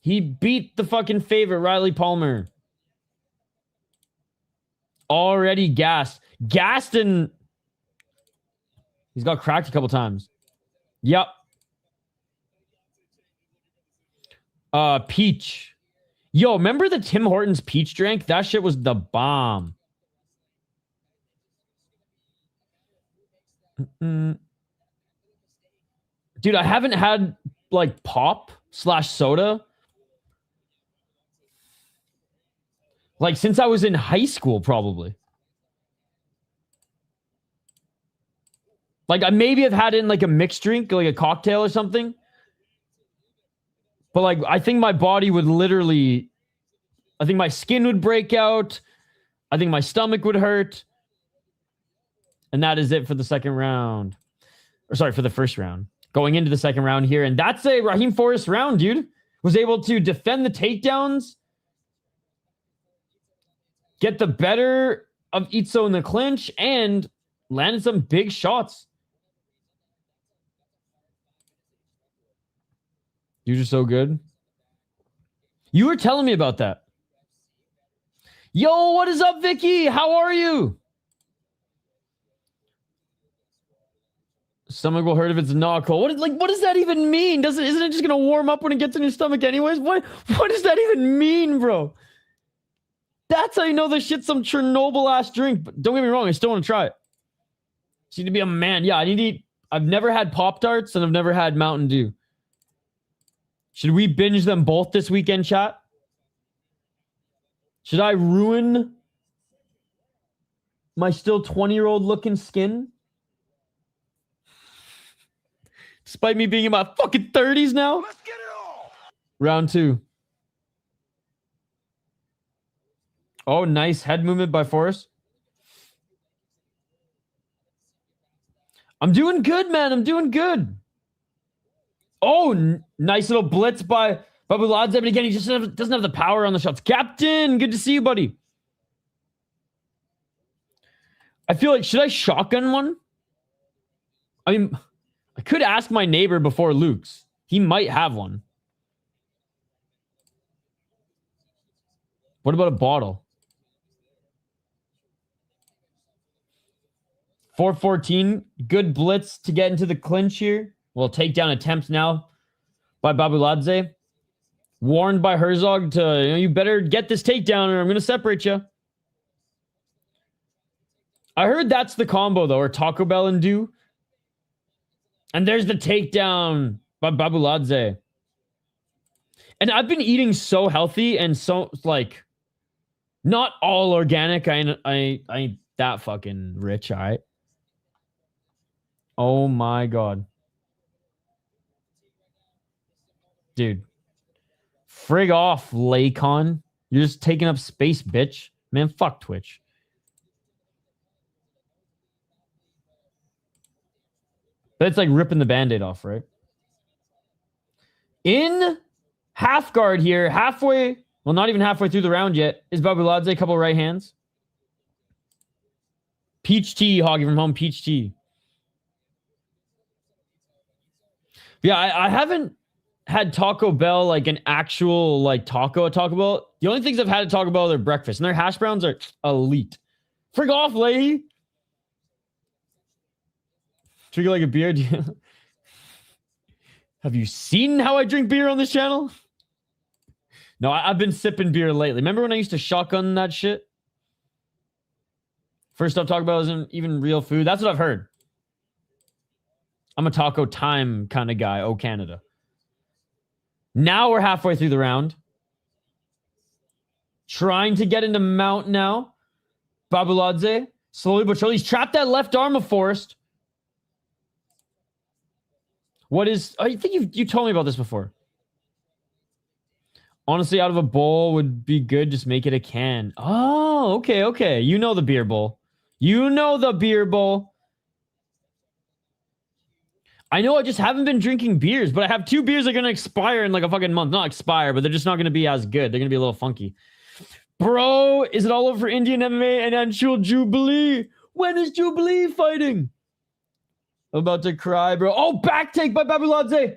He beat the fucking favorite, Riley Palmer. Already gassed. Gassed and... He's got cracked a couple times. Yep. Peach. Yo, remember the Tim Hortons peach drink? That shit was the bomb. Dude, I haven't had like pop / soda like since I was in high school, probably. Like I maybe have had it in like a mixed drink, like a cocktail or something. But like I think my body would literally, I think my skin would break out. I think my stomach would hurt. And that is it for the second round. Or sorry, for the first round. Going into the second round here. And that's a Raheam Forrest round, dude. Was able to defend the takedowns. Get the better of Itso in the clinch. And landed some big shots. You're just so good. You were telling me about that. Yo, what is up, Vicky? How are you? Stomach will hurt if it's not cold. What does that even mean? Isn't it just gonna warm up when it gets in your stomach anyways? What does that even mean, bro? That's how you know this shit's some Chernobyl ass drink. But don't get me wrong, I still want to try it. Just need to be a man. Yeah, I need to eat. I've never had Pop-Tarts and I've never had Mountain Dew. Should we binge them both this weekend, chat? Should I ruin my still 20-year-old looking skin? Despite me being in my fucking 30s now? Let's get it all. Round 2. Oh, nice head movement by Forrest. I'm doing good, man. I'm doing good. Oh, nice little blitz by Babulaidze. But again, he just doesn't have the power on the shots. Captain, good to see you, buddy. I feel like, should I shotgun one? I mean, I could ask my neighbor before Luke's. He might have one. What about a bottle? 414. Good blitz to get into the clinch here. Well, takedown attempts now by Babulaidze. Warned by Herzog to, you better get this takedown or I'm going to separate you. I heard that's the combo, though, or Taco Bell and do. And there's the takedown by Babulaidze. And I've been eating so healthy and so, like, not all organic. I ain't that fucking rich, all right? Oh, my God. Dude. Frig off, Laycon. You're just taking up space, bitch. Man, fuck Twitch. But it's like ripping the Band-Aid off, right? In half guard here, halfway, well, not even halfway through the round yet, is Babulaidze, a couple right hands. Peach tea, Hoggy from home, peach tea. Yeah, I haven't had Taco Bell, like an actual like taco at Taco Bell. The only things I've had at Taco Bell are their breakfast, and their hash browns are elite. Frig off, lady. Drink it like a beer. Have you seen how I drink beer on this channel? No, I've been sipping beer lately. Remember when I used to shotgun that shit? First up, Taco Bell isn't even real food. That's what I've heard. I'm a taco time kind of guy. Oh, Canada. Now we're halfway through the round. Trying to get into mount now. Babulaidze. Slowly but surely. He's trapped that left arm of Forrest. What is... I think you told me about this before. Honestly, out of a bowl would be good. Just make it a can. Oh, okay, okay. You know the beer bowl. You know the beer bowl. I know I just haven't been drinking beers, but I have 2 beers that are going to expire in like a fucking month. Not expire, but they're just not going to be as good. They're going to be a little funky. Bro, is it all over for Indian MMA and actual Jubilee? When is Jubilee fighting? I'm about to cry, bro. Oh, back take by Babulaidze.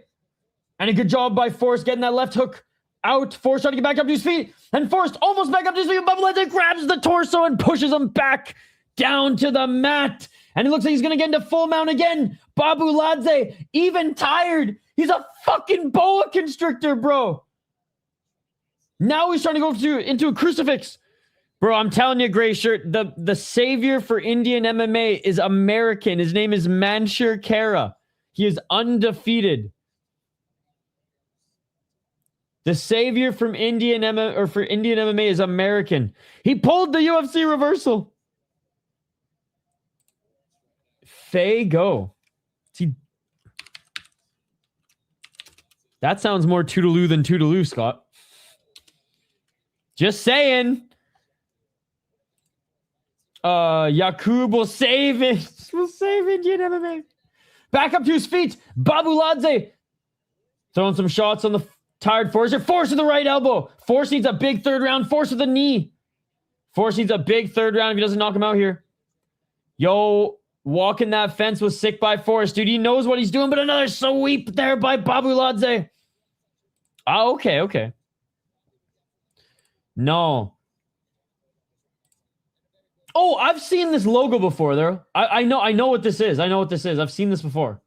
And a good job by Forrest getting that left hook out. Forrest trying to get back up to his feet. And Forrest almost back up to his feet. Babulaidze grabs the torso and pushes him back down to the mat. And it looks like he's going to get into full mount again. Babulaidze, even tired. He's a fucking boa constrictor, bro. Now he's trying to go into a crucifix. Bro, I'm telling you, gray shirt, the savior for Indian MMA is American. His name is Manshur Kara. He is undefeated. The savior from Indian MMA is American. He pulled the UFC reversal. Faye, go. See, that sounds more Toodaloo than Toodaloo, Scott. Just saying. Yakub will save it. Will save Indian MMA. Back up to his feet. Babulaidze throwing some shots on the tired Forcer. Force with the right elbow. Force needs a big third round. Force with the knee. Force needs a big third round if he doesn't knock him out here. Yo, walking that fence was sick by Force, dude. He knows what he's doing, but another sweep there by Babulaidze. Oh, okay. No. Oh, I've seen this logo before there. I know what this is. I've seen this before.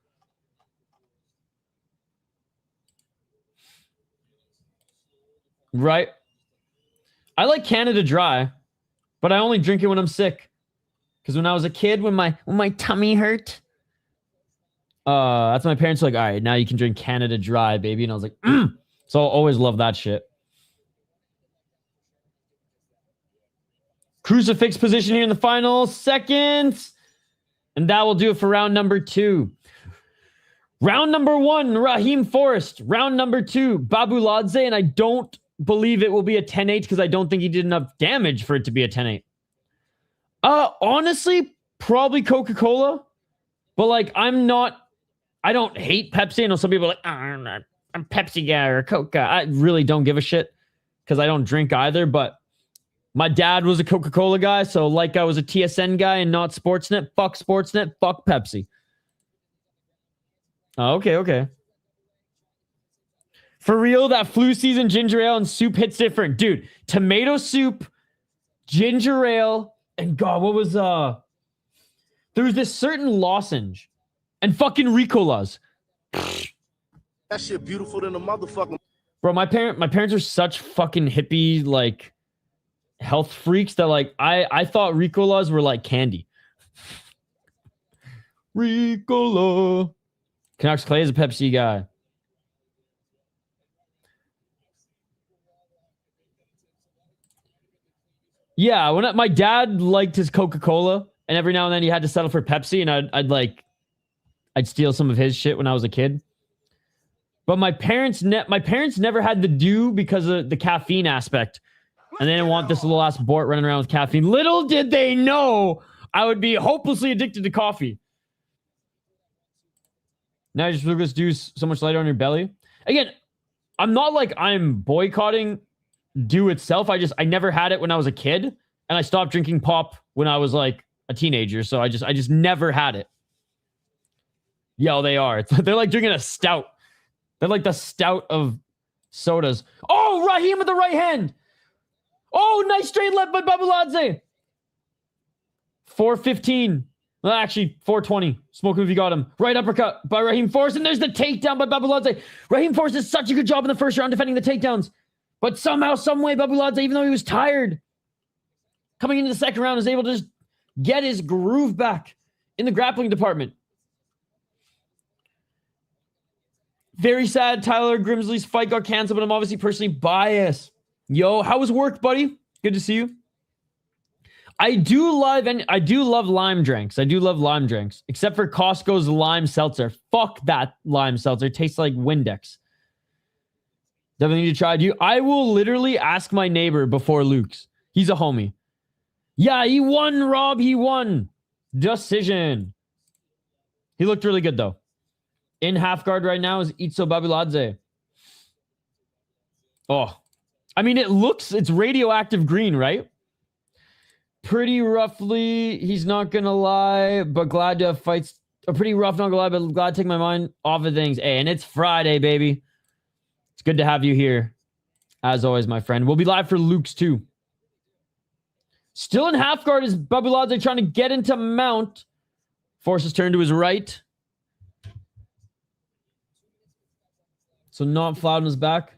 Right. I like Canada Dry, but I only drink it when I'm sick. Because when I was a kid, when my tummy hurt, that's my parents were like, all right, now you can drink Canada Dry, baby. And I was like, So I'll always love that shit. Crucifix position here in the final seconds. And that will do it for round number 2. Round number 1, Raheam Forrest. Round number 2, Babulaidze. And I don't believe it will be a 10-8 because I don't think he did enough damage for it to be a 10-8. Honestly, probably Coca-Cola. But like, I don't hate Pepsi. I know some people are like, I'm a Pepsi guy or Coca. I really don't give a shit because I don't drink either. But my dad was a Coca-Cola guy. So like I was a TSN guy and not Sportsnet. Fuck Sportsnet. Fuck Pepsi. Oh, okay. For real, that flu season ginger ale and soup hits different. Dude, tomato soup, ginger ale, and God, what was there was this certain lozenge and fucking Ricolas. That shit beautiful than a motherfucking. Bro, my parents are such fucking hippie like health freaks that like I thought Ricolas were like candy. Ricola. Canucks Clay is a Pepsi guy. Yeah, when my dad liked his Coca-Cola, and every now and then he had to settle for Pepsi, and I'd steal some of his shit when I was a kid. But my parents never had the do because of the caffeine aspect, and they didn't want this little ass Bort running around with caffeine. Little did they know I would be hopelessly addicted to coffee. Now you just look at this juice so much lighter on your belly. Again, I'm not like I'm boycotting dew itself. I never had it when I was a kid, and I stopped drinking pop when I was like a teenager. So I just never had it. Yo, they are. They're like drinking a stout. They're like the stout of sodas. Oh, Raheam with the right hand. Oh, nice straight left by Babulaidze. 4:15. Well, actually, 4:20. Smoke him if you got him. Right uppercut by Raheam Forrest, and there's the takedown by Babulaidze. Raheam Forrest did such a good job in the first round defending the takedowns. But somehow, someway, Babulaidze, even though he was tired, coming into the second round, is able to just get his groove back in the grappling department. Very sad Tyler Grimsley's fight got canceled, but I'm obviously personally biased. Yo, how was work, buddy? Good to see you. I do love lime drinks. I do love lime drinks, except for Costco's lime seltzer. Fuck that lime seltzer. It tastes like Windex. Definitely need to try. I will literally ask my neighbor before Luke's. He's a homie. Yeah, he won, Rob. He won. Decision. He looked really good, though. In half guard right now is Itso Babulaidze. Oh. I mean, it's radioactive green, right? Pretty roughly, he's not gonna lie, but glad to have fights. Pretty rough, not gonna lie, but glad to take my mind off of things. Hey, and it's Friday, baby. It's good to have you here. As always, my friend. We'll be live for Luke's too. Still in half guard is Babulaidze trying to get into mount. Forces turn to his right. So not flat on his back.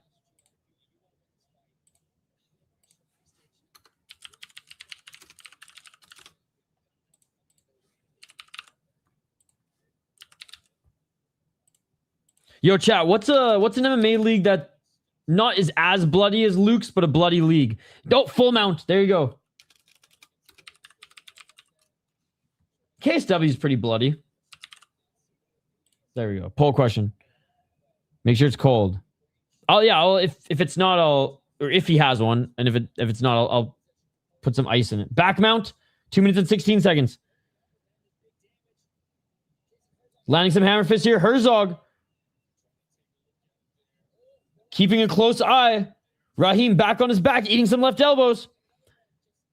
Yo, chat, what's an MMA league that not is as bloody as Luke's, but a bloody league? Don't full mount. There you go. KSW is pretty bloody. There we go. Poll question. Make sure it's cold. If it's not, or if he has one, and if it's not, I'll put some ice in it. Back mount, 2 minutes and 16 seconds. Landing some hammer fists here. Herzog keeping a close eye. Raheam back on his back, eating some left elbows.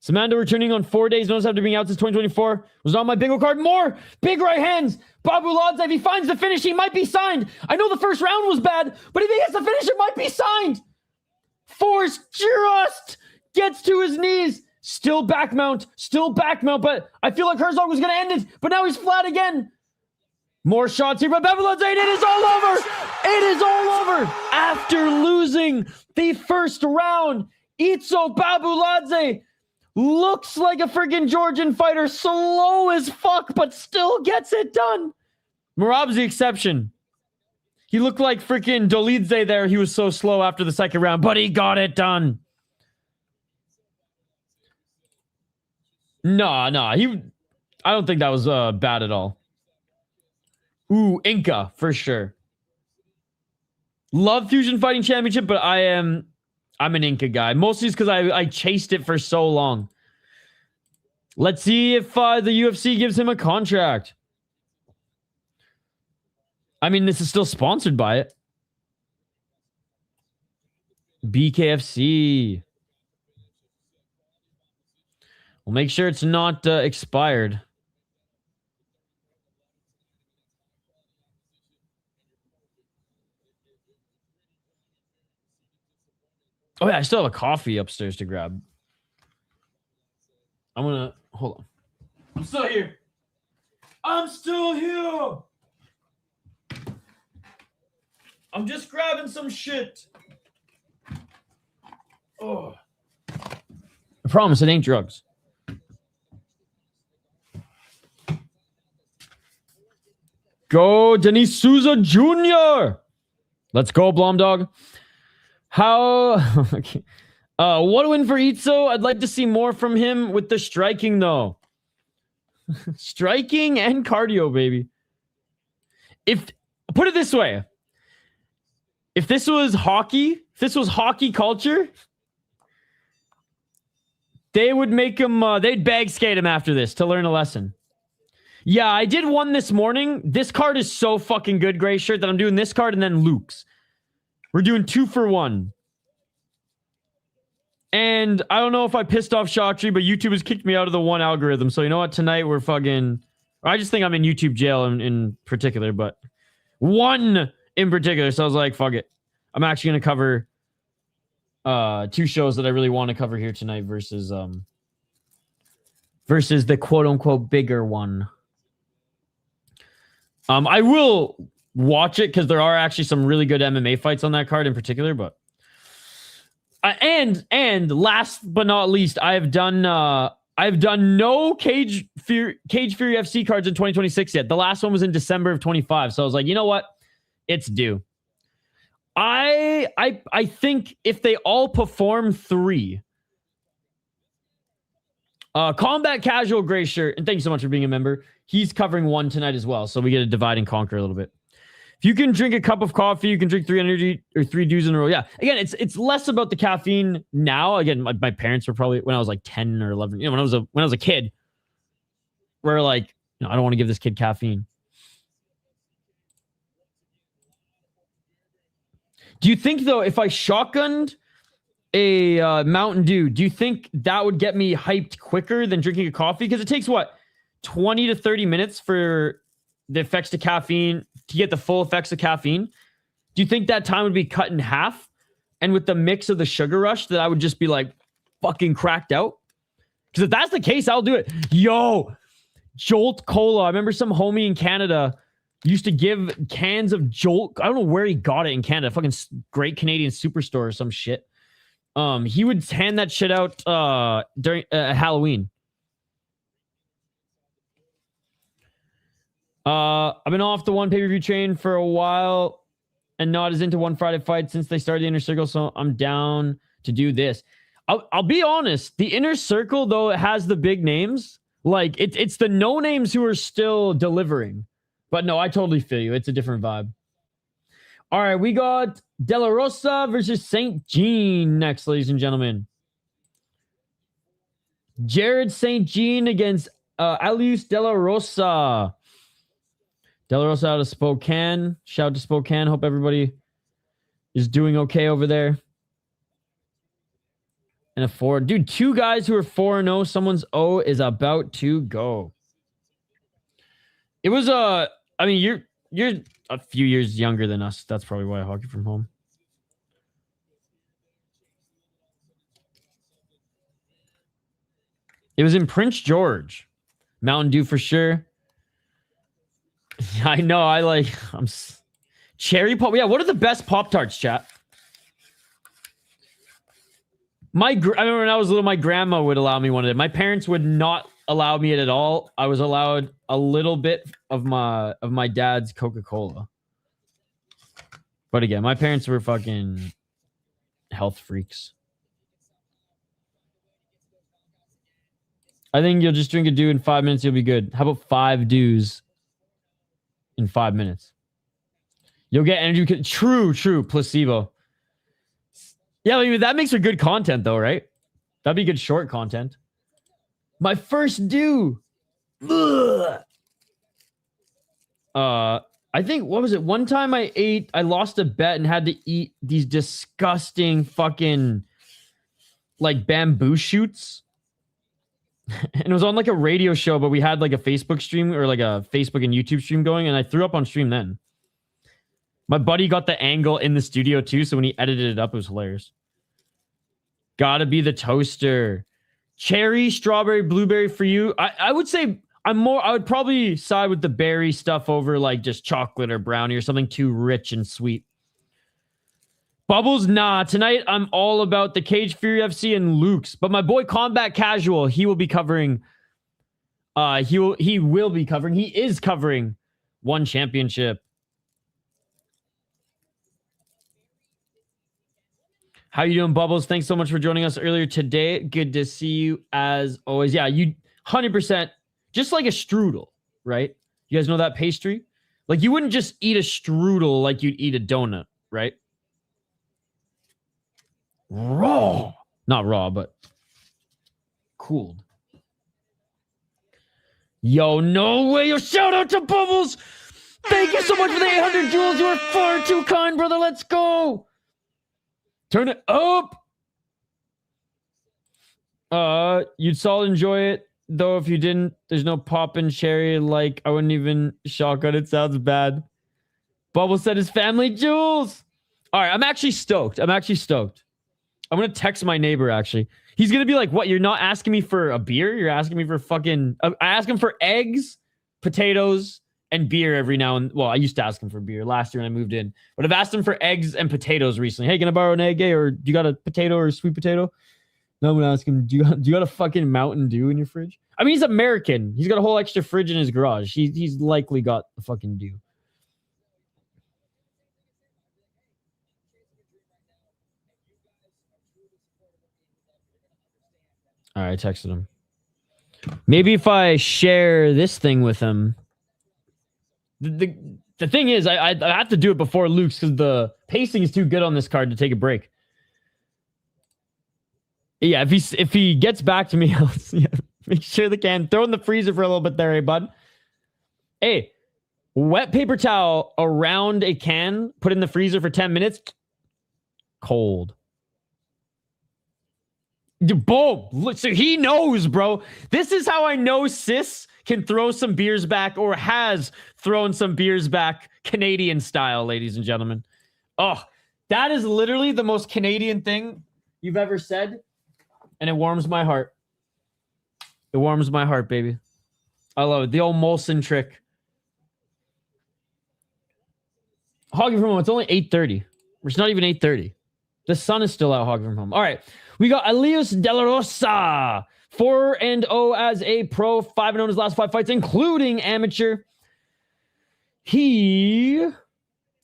Samandar returning on 4 days. Notice after being out since 2024. Was on my bingo card. More big right hands. Babulaidze, if he finds the finish, he might be signed. I know the first round was bad, but if he gets the finish, it might be signed. Force just gets to his knees. Still back mount, but I feel like Herzog was going to end it, but now he's flat again. More shots here, but Babulaidze, it is all over. It is all over. After losing the first round, Itso Babulaidze looks like a freaking Georgian fighter, slow as fuck, but still gets it done. Murodov's the exception. He looked like freaking Dolidze there. He was so slow after the second round, but he got it done. No, I don't think that was bad at all. Ooh, Inca, for sure. Love Fusion Fighting Championship, but I'm an Inca guy. Mostly because I chased it for so long. Let's see if the UFC gives him a contract. I mean, this is still sponsored by it. BKFC. We'll make sure it's not expired. Oh, yeah, I still have a coffee upstairs to grab. I'm going to... Hold on. I'm still here. I'm still here. I'm just grabbing some shit. Oh. I promise it ain't drugs. Go, Denis Souza Jr. Let's go, Blom Dog. How... Okay. What a win for Itso. I'd like to see more from him with the striking, though. Striking and cardio, baby. Put it this way. If this was hockey culture, they would make him, they'd bag skate him after this to learn a lesson. Yeah, I did one this morning. This card is so fucking good, Gray Shirt, that I'm doing this card and then Luke's. We're doing 2 for 1. And I don't know if I pissed off Shotri, but YouTube has kicked me out of the one algorithm. So you know what? Tonight we're fucking... I just think I'm in YouTube jail in particular, but one in particular. So I was like, fuck it. I'm actually going to cover 2 shows that I really want to cover here tonight versus the quote-unquote bigger one. I will watch it because there are actually some really good MMA fights on that card in particular, but... And last but not least, I've done no Cage Fury FC cards in 2026 yet. The last one was in December of 25. So I was like, you know what? It's due. I think if they all perform 3. Combat Casual Gray Shirt, and thank you so much for being a member. He's covering 1 tonight as well. So we get to divide and conquer a little bit. If you can drink a cup of coffee, you can drink 3 energy or 3 dews in a row. Yeah. Again, it's less about the caffeine now. Again, my parents were probably when I was like 10 or 11. You know, when I was a kid, where like, you know, I don't want to give this kid caffeine. Do you think though, if I shotgunned a Mountain Dew, do you think that would get me hyped quicker than drinking a coffee? Because it takes what, 20 to 30 minutes for the effects to caffeine to get the full effects of caffeine. Do you think that time would be cut in half? And with the mix of the sugar rush that I would just be like fucking cracked out? Because if that's the case, I'll do it. Yo, Jolt Cola. I remember some homie in Canada used to give cans of Jolt. I don't know where he got it in Canada. Fucking great Canadian superstore or some shit. He would hand that shit out during Halloween. I've been off the one pay-per-view train for a while and not as into one Friday fight since they started the Inner Circle, so I'm down to do this. I'll be honest. The Inner Circle, though, it has the big names. Like, it's the no-names who are still delivering. But no, I totally feel you. It's a different vibe. All right, we got Delarosa versus St. Jean next, ladies and gentlemen. Jarred St. Jean against Alius Delarosa. Delarosa out of Spokane. Shout out to Spokane. Hope everybody is doing okay over there. And a 4. Dude, 2 guys who are 4-0. Someone's O is about to go. It was I mean, you're a few years younger than us. That's probably why I hockey from home. It was in Prince George. Mountain Dew for sure. I know. I'm cherry pop. Yeah, what are the best Pop-Tarts, chat? I remember when I was little, my grandma would allow me one of them. My parents would not allow me it at all. I was allowed a little bit of my dad's Coca-Cola. But again, my parents were fucking health freaks. I think you'll just drink a dew in 5 minutes. You'll be good. How about 5 dews in 5 minutes? You'll get energy. True. Placebo. Yeah, I mean, that makes for good content, though, right? That'd be good short content. My first dew. Ugh. I think, what was it? One time I lost a bet and had to eat these disgusting fucking, like, bamboo shoots. And it was on, like, a radio show, but we had, like, a Facebook stream or, like, a Facebook and YouTube stream going, and I threw up on stream then. My buddy got the angle in the studio, too, so when he edited it up, it was hilarious. Gotta be the toaster. Cherry, strawberry, blueberry for you. I would say I would probably side with the berry stuff over like just chocolate or brownie or something too rich and sweet. Bubbles, nah. Tonight I'm all about the Cage Fury FC and Luke's. But my boy Combat Casual, he will be covering. He is covering one championship. How you doing, Bubbles? Thanks so much for joining us earlier today. Good to see you as always. Yeah, you 100%, just like a strudel, right? You guys know that pastry? Like you wouldn't just eat a strudel like you'd eat a donut, right? Raw. Not raw, but cooled. Yo, no way. Yo, shout out to Bubbles. Thank you so much for the 800 jewels. You are far too kind, brother. Let's go. Turn it up. You'd solid enjoy it, though if you didn't. There's no pop and cherry, like I wouldn't even shotgun. It sounds bad. Bubble said his family jewels. All right, I'm actually stoked. I'm gonna text my neighbor, actually. He's gonna be like, what, you're not asking me for a beer? You're asking me for fucking... I ask him for eggs, potatoes, and beer every now and... Well, I used to ask him for beer last year when I moved in. But I've asked him for eggs and potatoes recently. Hey, can I borrow an egg, or do you got a potato or a sweet potato? No, I'm gonna ask him, do you got a fucking Mountain Dew in your fridge? I mean, he's American. He's got a whole extra fridge in his garage. He's likely got a fucking Dew. All right, I texted him. Maybe if I share this thing with him. The thing is, I have to do it before Luke's because the pacing is too good on this card to take a break. Yeah, if he gets back to me, make sure the can. Throw in the freezer for a little bit there, hey, bud. Hey, wet paper towel around a can, put in the freezer for 10 minutes. Cold. Boom. Look, so he knows, bro. This is how I know Sis can throw some beers back, or has thrown some beers back Canadian style, ladies and gentlemen. Oh, that is literally the most Canadian thing you've ever said, and it warms my heart. It warms my heart, baby. I love it. The old Molson trick. Hockey from home. It's only 8:30. It's not even 8:30. The sun is still out. Hockey from home. All right. We got Alius Delarosa. 4-0 as a pro. 5-0 in his last 5 fights, including amateur. He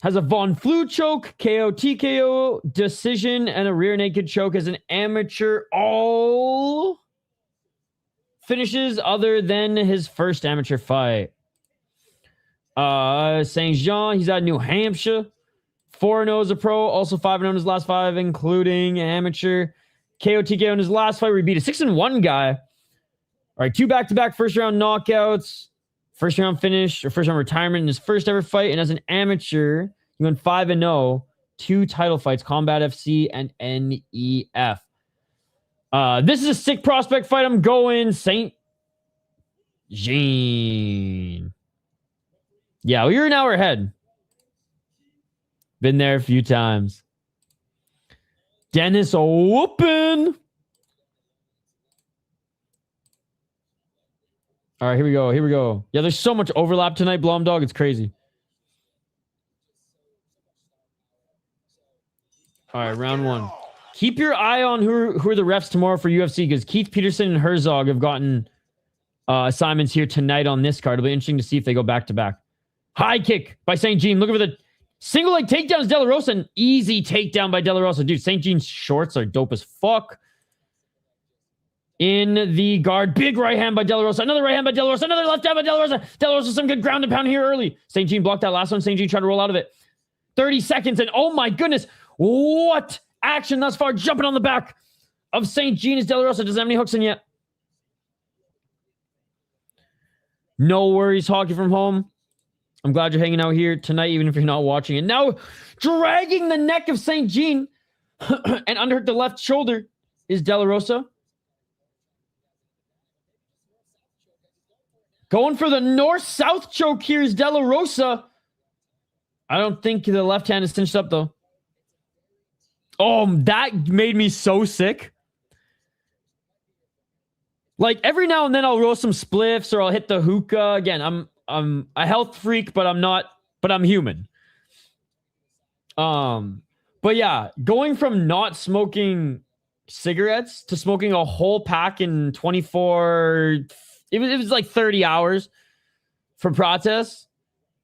has a Von Flue choke, KO, TKO, decision, and a rear naked choke as an amateur. All finishes other than his first amateur fight. St. Jean, he's out of New Hampshire. 4-0 as a pro, also 5-0 in his last 5, including amateur. KO, TKO in his last fight, where he beat a 6-1 guy. All right, 2 back-to-back first-round knockouts. First round finish, or first round retirement in his first ever fight. And as an amateur, he went 5-0, 2 title fights, Combat FC and NEF. This is a sick prospect fight. I'm going St. Jean. Yeah, well, you're an hour ahead. Been there a few times. Dennis Open. All right, here we go. Yeah, there's so much overlap tonight, Blom Dog. It's crazy. All right, round 1. Keep your eye on who are the refs tomorrow for UFC, because Keith Peterson and Herzog have gotten assignments here tonight on this card. It'll be interesting to see if they go back-to-back. High kick by St. Jean. Looking for the single leg takedowns. Delarosa, an easy takedown by Delarosa. Dude, St. Jean's shorts are dope as fuck. In the guard, big right hand by Delarosa. Another right hand by Delarosa. Another left hand by Delarosa. Delarosa, some good ground and pound here early. St. Jean blocked that last one. St. Jean tried to roll out of it. 30 seconds, and oh my goodness, what action thus far. Jumping on the back of St. Jean as Delarosa doesn't have any hooks in yet. No worries, hockey from home. I'm glad you're hanging out here tonight, even if you're not watching it. Now, dragging the neck of St. Jean and under the left shoulder is Delarosa. Going for the north-south choke here is Delarosa. I don't think the left hand is cinched up, though. Oh, that made me so sick. Like, every now and then I'll roll some spliffs or I'll hit the hookah. Again, I'm a health freak, but I'm human. But yeah, going from not smoking cigarettes to smoking a whole pack in 24... It was like 30 hours for protest.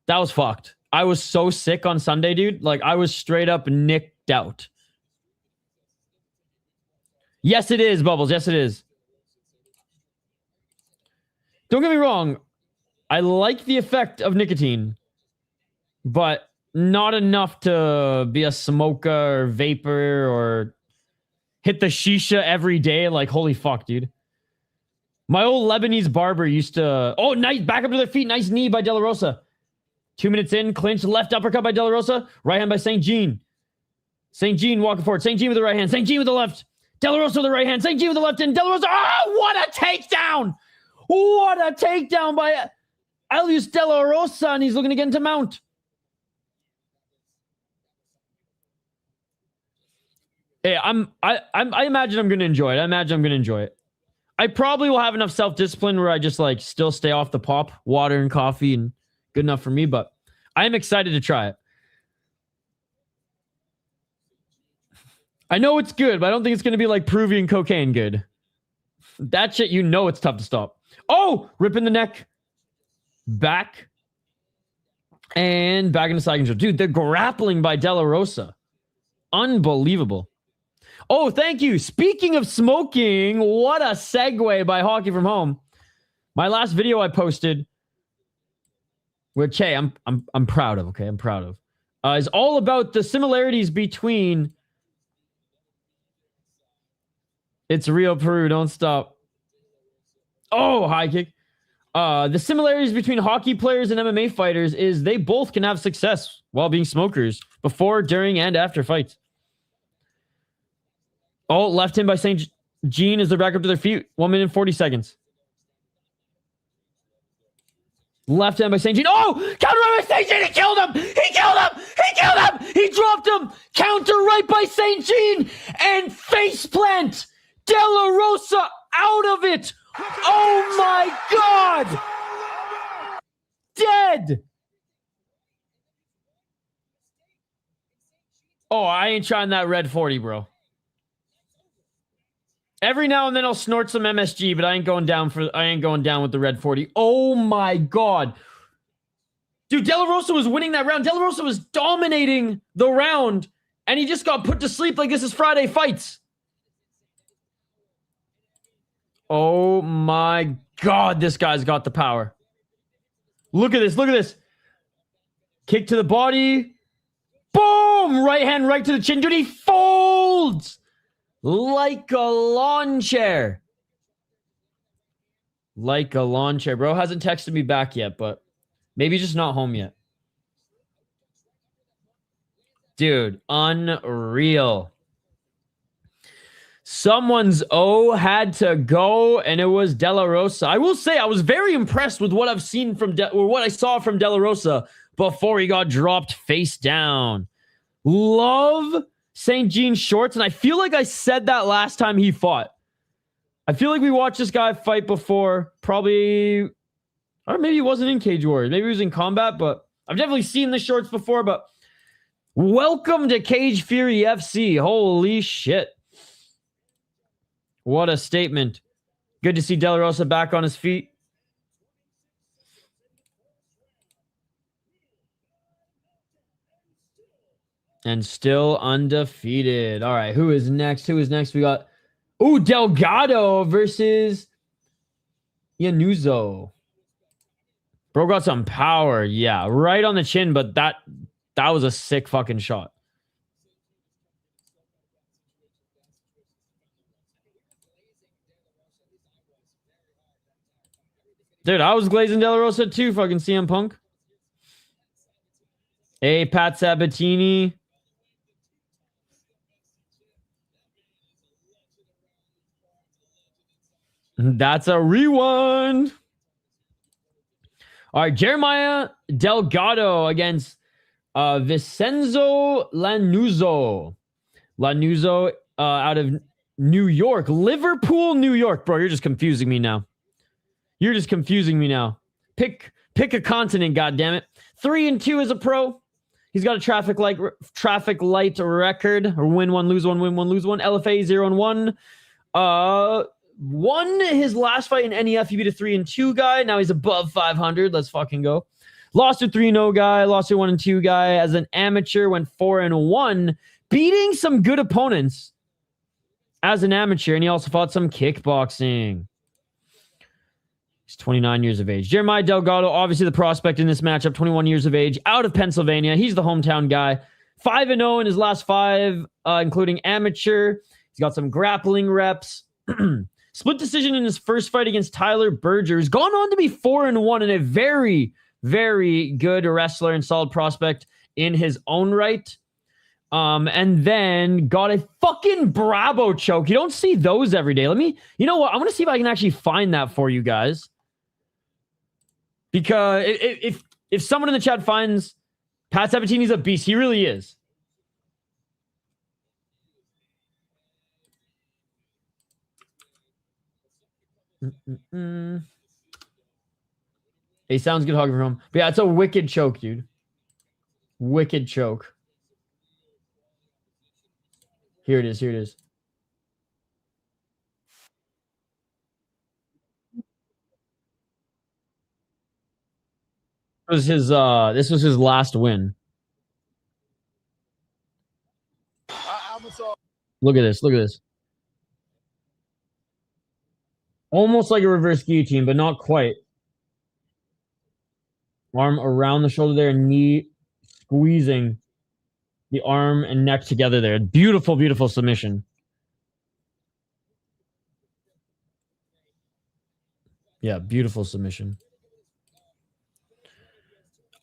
That was fucked. I was so sick on Sunday, dude. Like, I was straight up nicked out. Yes, it is, Bubbles. Yes, it is. Don't get me wrong. I like the effect of nicotine, but not enough to be a smoker or vapor or hit the shisha every day. Like, holy fuck, dude. My old Lebanese barber used to... Oh, nice. Back up to their feet. Nice knee by Delarosa. 2 minutes in. Clinch. Left uppercut by Delarosa. Right hand by St. Jean. St. Jean walking forward. St. Jean with the right hand. St. Jean with the left. Delarosa with the right hand. St. Jean with the left hand. Delarosa. Oh, what a takedown. What a takedown by Alius Delarosa. And he's looking to get into mount. Hey, I imagine I'm going to enjoy it. I probably will have enough self-discipline where I just like still stay off the pop, water and coffee, and good enough for me, but I am excited to try it. I know it's good, but I don't think it's going to be like Peruvian cocaine good. That shit, you know it's tough to stop. Oh, ripping the neck. Back. And back into side control. Dude, the grappling by Delarosa. Unbelievable. Oh, thank you. Speaking of smoking, what a segue by Hockey from Home. My last video I posted, which, hey, I'm proud of, okay? I'm proud of. Is all about the similarities between... It's real, Peru. Don't stop. Oh, high kick. The similarities between hockey players and MMA fighters is they both can have success while being smokers before, during, and after fights. Oh, left hand by St. Jean as they're back up to their feet. 1 minute and 40 seconds. Left hand by St. Jean. Oh, counter right by St. Jean. He killed him. He killed him. He killed him. He dropped him. Counter right by St. Jean. And faceplant. Delarosa out of it. Oh my God! Dead! Oh, I ain't trying that red 40, bro. Every now and then I'll snort some MSG, but I ain't going down with the red 40. Oh my God. Dude, Delarosa was winning that round. Delarosa was dominating the round, and he just got put to sleep like this is Friday Fights. Oh my God, this guy's got the power. Look at this, look at this. Kick to the body. Boom! Right hand right to the chin. Dude, he folds like a lawn chair. Like a lawn chair. Bro hasn't texted me back yet, but maybe just not home yet. Dude, unreal. Someone's O had to go, and it was Delarosa. I will say I was very impressed with what I've seen from what I saw from Delarosa before he got dropped face down. Love St. Jean shorts, and I feel like I said that last time he fought. I feel like we watched this guy fight before, probably, or maybe he wasn't in Cage Warriors. Maybe he was in combat, but I've definitely seen the shorts before. But welcome to Cage Fury FC. Holy shit. What a statement. Good to see Delarosa back on his feet. And still undefeated. All right, who is next? Who is next? We got, Delgado versus Iannuzzo. Bro got some power. Yeah, right on the chin, but that was a sick fucking shot. Dude, I was glazing Delarosa too, fucking CM Punk. Hey, Pat Sabatini. That's a rewind. All right, Jeremiah Delgado against Vincenzo Iannuzzo. Iannuzzo out of New York. Liverpool, New York. Bro, you're just confusing me now. You're just confusing me now. Pick a continent, goddammit. 3-2 as a pro. He's got a traffic light record. Or win one, lose one, win one, lose one. LFA 0-1. Won his last fight in NEF. He beat a 3-2 guy. Now he's above 500. Let's fucking go. Lost a 3-0 guy. Lost a 1-2 guy. As an amateur, went 4-1. Beating some good opponents as an amateur. And he also fought some kickboxing. He's 29 years of age. Jeremiah Delgado, obviously the prospect in this matchup, 21 years of age, out of Pennsylvania. He's the hometown guy. 5-0 in his last 5, including amateur. He's got some grappling reps. Split decision in his first fight against Tyler Berger. He's gone on to be 4-1 and a very, very good wrestler and solid prospect in his own right. And then got a fucking Bravo choke. You don't see those every day. You know what? I'm going to see if I can actually find that for you guys. Because if someone in the chat finds Pat Sabatini's a beast, he really is. Hey, sounds good hugging from home. But yeah, it's a wicked choke, dude. Wicked choke. Here it is. Here it is. This was his last win. Look at this. Look at this. Almost like a reverse guillotine, but not quite. Arm around the shoulder there, knee squeezing the arm and neck together there. Beautiful, beautiful submission. Yeah, beautiful submission.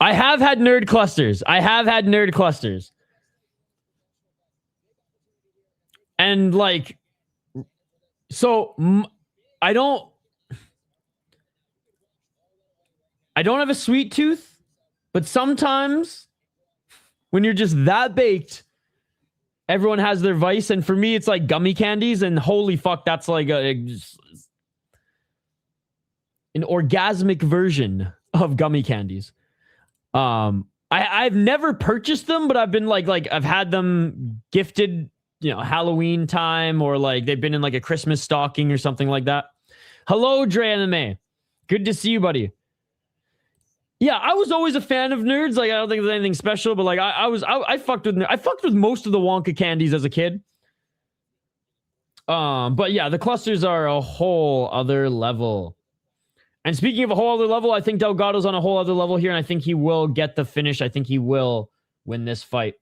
I have had nerd clusters. And like, so I don't have a sweet tooth, but sometimes when you're just that baked, everyone has their vice. And for me, it's like gummy candies, and holy fuck, that's like an orgasmic version of gummy candies. I've never purchased them, but I've been like I've had them gifted, Halloween time, or like they've been in like a Christmas stocking or something like that. Hello, Dre MMA. Good to see you, buddy. Yeah, I was always a fan of nerds. Like, I don't think there's anything special, but like I fucked with most of the Wonka candies as a kid. But yeah, the clusters are a whole other level. And speaking of a whole other level, I think Delgado's on a whole other level here, and I think he will get the finish. I think he will win this fight.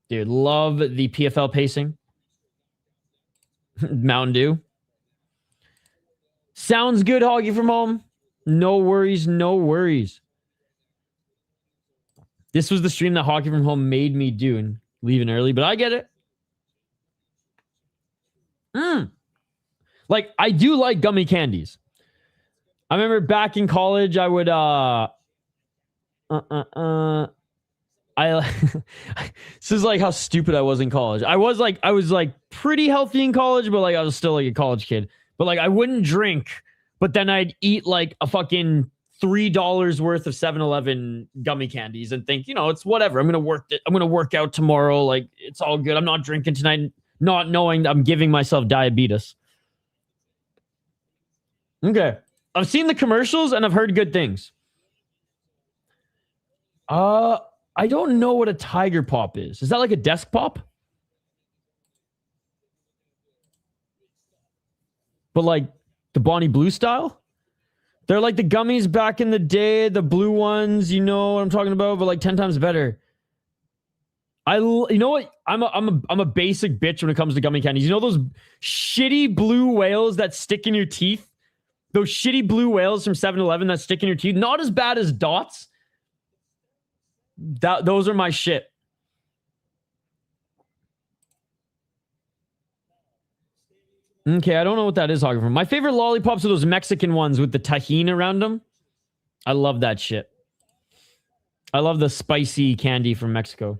Dude, love the PFL pacing. Mountain Dew. Sounds good, Hoggy from home. No worries, no worries. This was the stream that Hockey from Home made me do, and leaving early, but I get it. Like, I do like gummy candies. I remember back in college, I would this is like how stupid I was in college. I was like pretty healthy in college, but like I was still like a college kid. But like I wouldn't drink, but then I'd eat like a fucking $3 worth of 7-Eleven gummy candies and think, it's whatever. I'm gonna work out tomorrow. Like, it's all good. I'm not drinking tonight, not knowing that I'm giving myself diabetes. Okay. I've seen the commercials and I've heard good things. I don't know what a Tiger Pop is. Is that like a desk pop? But like the Bonnie Blue style? They're like the gummies back in the day, the blue ones, you know what I'm talking about, but like 10 times better. You know what? I'm a basic bitch when it comes to gummy candies. You know those shitty blue whales that stick in your teeth? Those shitty blue whales from 7-Eleven that stick in your teeth? Not as bad as Dots. Those are my shit. Okay, I don't know what that is, Hogger. From my favorite lollipops are those Mexican ones with the tahini around them. I love that shit. I love the spicy candy from Mexico.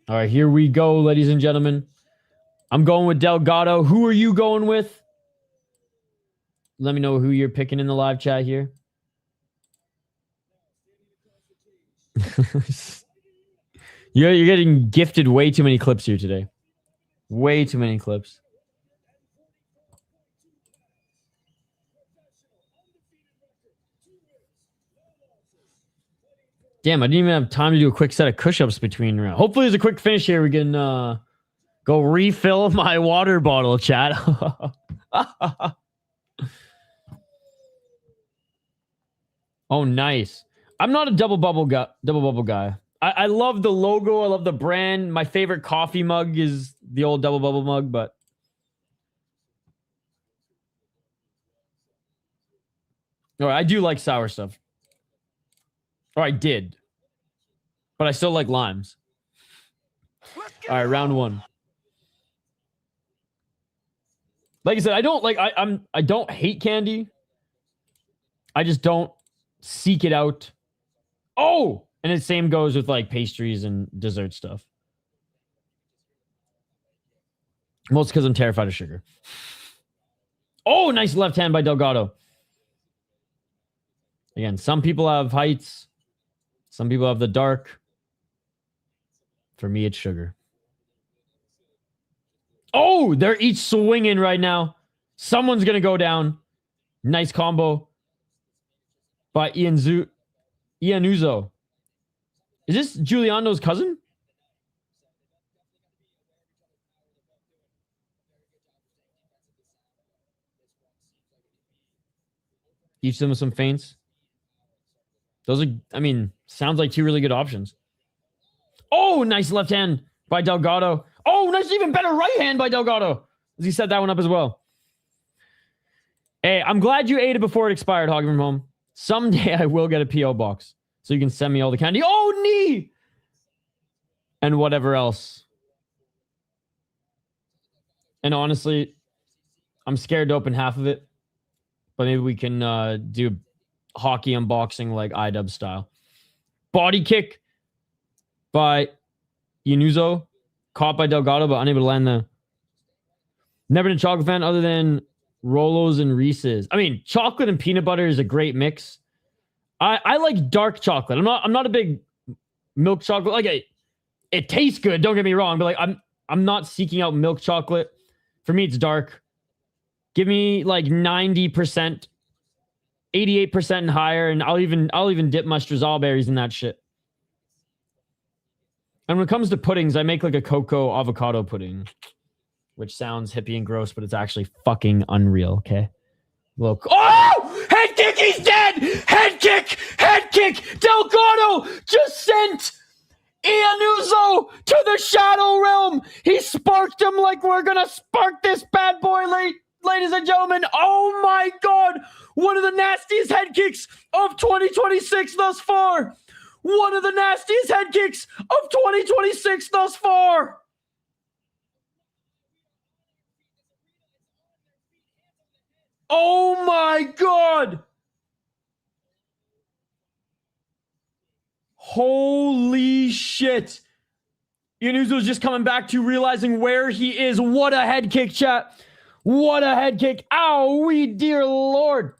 All right, here we go, ladies and gentlemen. I'm going with Delgado. Who are you going with? Let me know who you're picking in the live chat here. You're getting gifted way too many clips here today. Way too many clips. Damn, I didn't even have time to do a quick set of push-ups between rounds. Hopefully there's a quick finish here. We can go refill my water bottle, chat. Oh, nice. I'm not a double bubble guy. I love the logo. I love the brand. My favorite coffee mug is the old double bubble mug, but all right, I do like sour stuff. Or I did. But I still like limes. All right, round one. Like I said, I don't hate candy. I just don't seek it out. Oh! And the same goes with like pastries and dessert stuff. Mostly because I'm terrified of sugar. Oh, nice left hand by Delgado. Again, some people have heights. Some people have the dark. For me, it's sugar. Oh, they're each swinging right now. Someone's going to go down. Nice combo by Iannuzzo. Is this Giuliano's cousin? Each of them with some feints. Those are, sounds like two really good options. Oh, nice left hand by Delgado. Oh, nice, even better right hand by Delgado. As he set that one up as well. Hey, I'm glad you ate it before it expired, Hoggy from home. Someday I will get a P.O. box. So you can send me all the candy. Oh, knee! And whatever else. And honestly, I'm scared to open half of it. But maybe we can do hockey unboxing like IDub style. Body kick by Iannuzzo. Caught by Delgado, but unable to land the... Never been a chocolate fan other than Rolos and Reese's. I mean, chocolate and peanut butter is a great mix. I like dark chocolate. I'm not a big milk chocolate. Like, it tastes good, don't get me wrong, but like I'm not seeking out milk chocolate. For me, it's dark. Give me like 90%, 88% and higher, and I'll even dip my strawberries in that shit. And when it comes to puddings, I make like a cocoa avocado pudding, which sounds hippie and gross, but it's actually fucking unreal, okay? Look. Oh! Head kick, he's dead! Head kick! Head kick! Delgado just sent Iannuzzo to the Shadow Realm! He sparked him like we're gonna spark this bad boy, ladies and gentlemen. Oh my god! One of the nastiest head kicks of 2026 thus far! One of the nastiest head kicks of 2026 thus far! Oh my god! Holy shit! Iannuzzo's just coming back to realizing where he is. What a head kick, chat. What a head kick. Ow, we dear lord.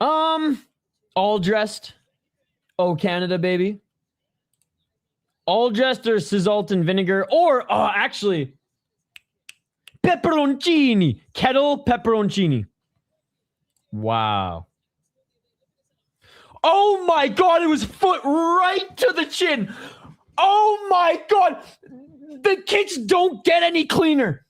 All dressed. Oh, Canada, baby. All dressed or salt and vinegar. Or, actually, pepperoncini. Kettle pepperoncini. Wow. Oh my god, it was foot right to the chin. Oh my god. The kicks don't get any cleaner.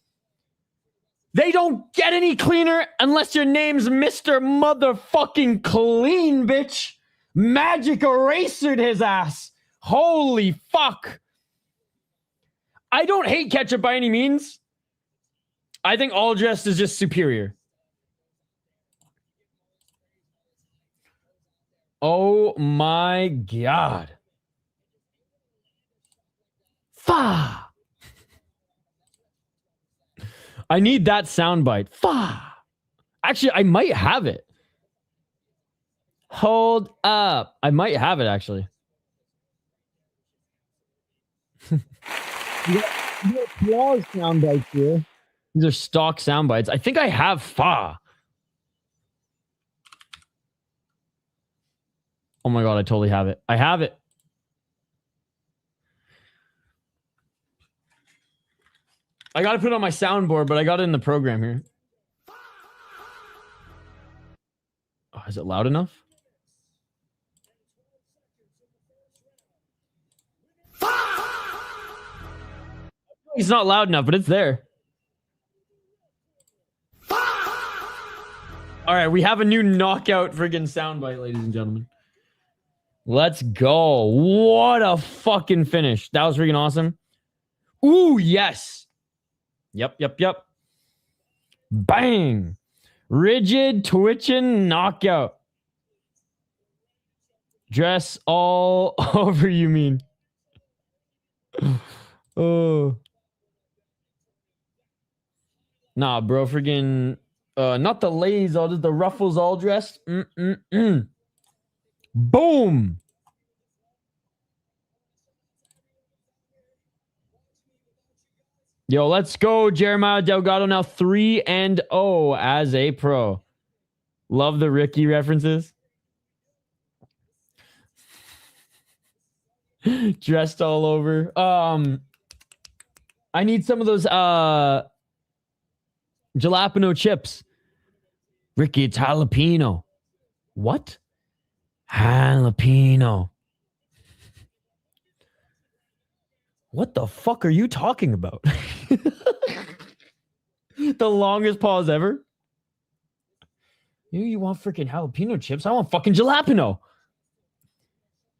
They don't get any cleaner unless your name's Mr. Motherfucking Clean, bitch. Magic erasered his ass. Holy fuck. I don't hate ketchup by any means. I think all dressed is just superior. Oh my god. Fa. I need that soundbite. Fa. Actually, I might have it. Hold up. I might have it, actually. You got applause sound bites here. These are stock sound bites. I think I have fa. Oh my god, I totally have it. I have it. I got to put it on my soundboard, but I got it in the program here. Oh, is it loud enough? It's not loud enough, but it's there. All right, we have a new knockout friggin' soundbite, ladies and gentlemen. Let's go. What a fucking finish. That was freaking awesome. Ooh, yes. Yep. Bang. Rigid, twitching, knockout. Dress all over, you mean. Oh. Nah, bro, friggin'... not the lays, all just the ruffles all dressed. Boom. Yo, let's go. Jeremiah Delgado now 3-0 as a pro. Love the Ricky references. Dressed all over. I need some of those jalapeno chips. Ricky, it's jalapeno. What? Jalapeno. What the fuck are you talking about? The longest pause ever. You want freaking jalapeno chips? I want fucking jalapeno.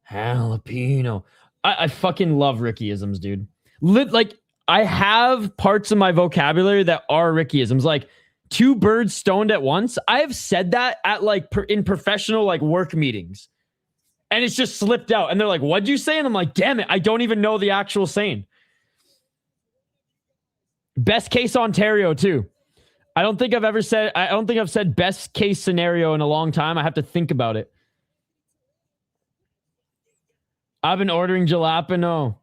Jalapeno. I fucking love Rickyisms, dude. Like, I have parts of my vocabulary that are Rickyisms. Like, two birds stoned at once. I have said that at like in professional like work meetings. And it's just slipped out. And they're like, what'd you say? And I'm like, damn it, I don't even know the actual saying. Best case Ontario, too. I don't think I've said best case scenario in a long time. I have to think about it. I've been ordering jalapeno.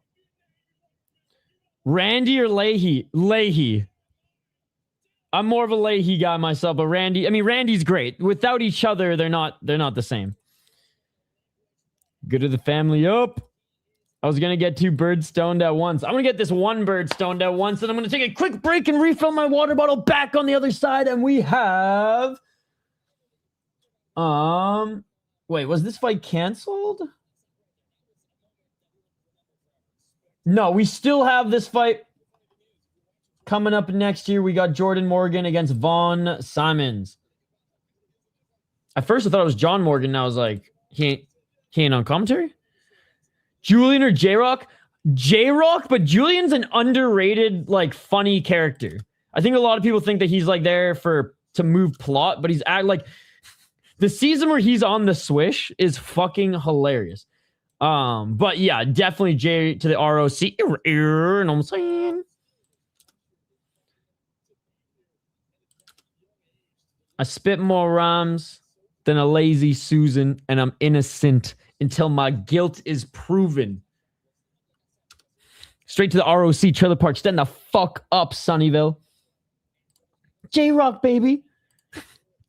Randy or Leahy? Leahy. I'm more of a Leahy guy myself, but Randy's great. Without each other, they're not the same. Good to the family up. I was going to get 2 birds stoned at once. I'm going to get this 1 bird stoned at once, and I'm going to take a quick break and refill my water bottle back on the other side, and we have... Wait, was this fight canceled? No, we still have this fight coming up next year. We got Jordan Morgan against Vaughn Simons. At first, I thought it was John Morgan, and I was like, he ain't on commentary? Julian or J-Rock? J-Rock, but Julian's an underrated, like, funny character. I think a lot of people think that he's, like, there to move plot, but he's like... The season where he's on the swish is fucking hilarious. But yeah, definitely J to the ROC. And I'm saying... I spit more rhymes than a lazy Susan, and I'm innocent until my guilt is proven. Straight to the ROC trailer park. Stand the fuck up, Sunnyvale. J-Rock, baby.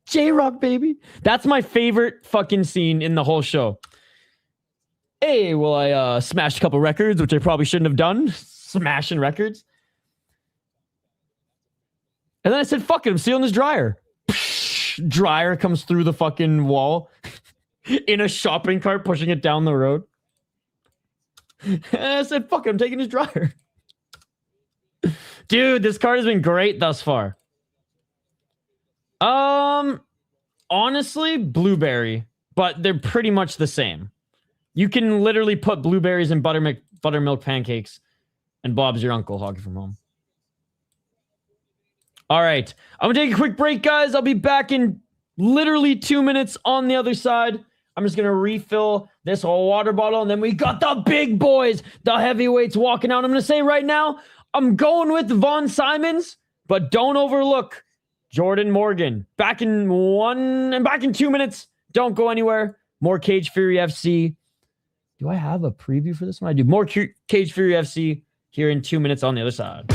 J-Rock, baby. That's my favorite fucking scene in the whole show. Hey, well, I smashed a couple records, which I probably shouldn't have done. Smashing records. And then I said, fuck it, I'm stealing this dryer. Dryer comes through the fucking wall in a shopping cart, pushing it down the road. And I said, fuck it, I'm taking his dryer. Dude, this card has been great thus far. Honestly, blueberry, but they're pretty much the same. You can literally put blueberries in buttermilk pancakes, and Bob's your uncle, hockey from home. All right, I'm gonna take a quick break, guys. I'll be back in literally 2 minutes on the other side. I'm just gonna refill this whole water bottle, and then we got the big boys, the heavyweights walking out. I'm gonna say right now, I'm going with Vaughn Simons, but don't overlook Jordan Morgan. Back in 2 minutes. Don't go anywhere. More Cage Fury FC. Do I have a preview for this one? I do. More Cage Fury FC here in 2 minutes on the other side.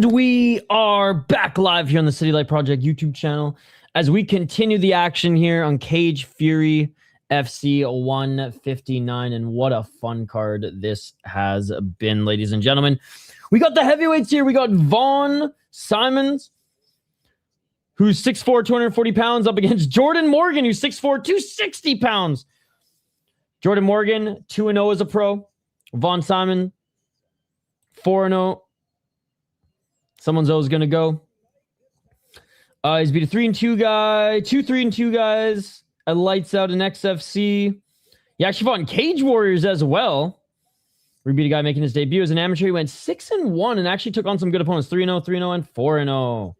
And we are back live here on the City Light Project YouTube channel as we continue the action here on Cage Fury FC 159. And what a fun card this has been, ladies and gentlemen. We got the heavyweights here. We got Vaughn Simons, who's 6'4", 240 pounds, up against Jordan Morgan, who's 6'4", 260 pounds. Jordan Morgan, 2-0 as a pro. Vaughn Simon, 4-0. Someone's always going to go. He's beat a 3-2 guy, 2 3-2 guys at Lights Out in XFC. He actually fought in Cage Warriors as well. We beat a guy making his debut as an amateur. He went 6-1 and actually took on some good opponents. 3-0, 3-0, and 4-0.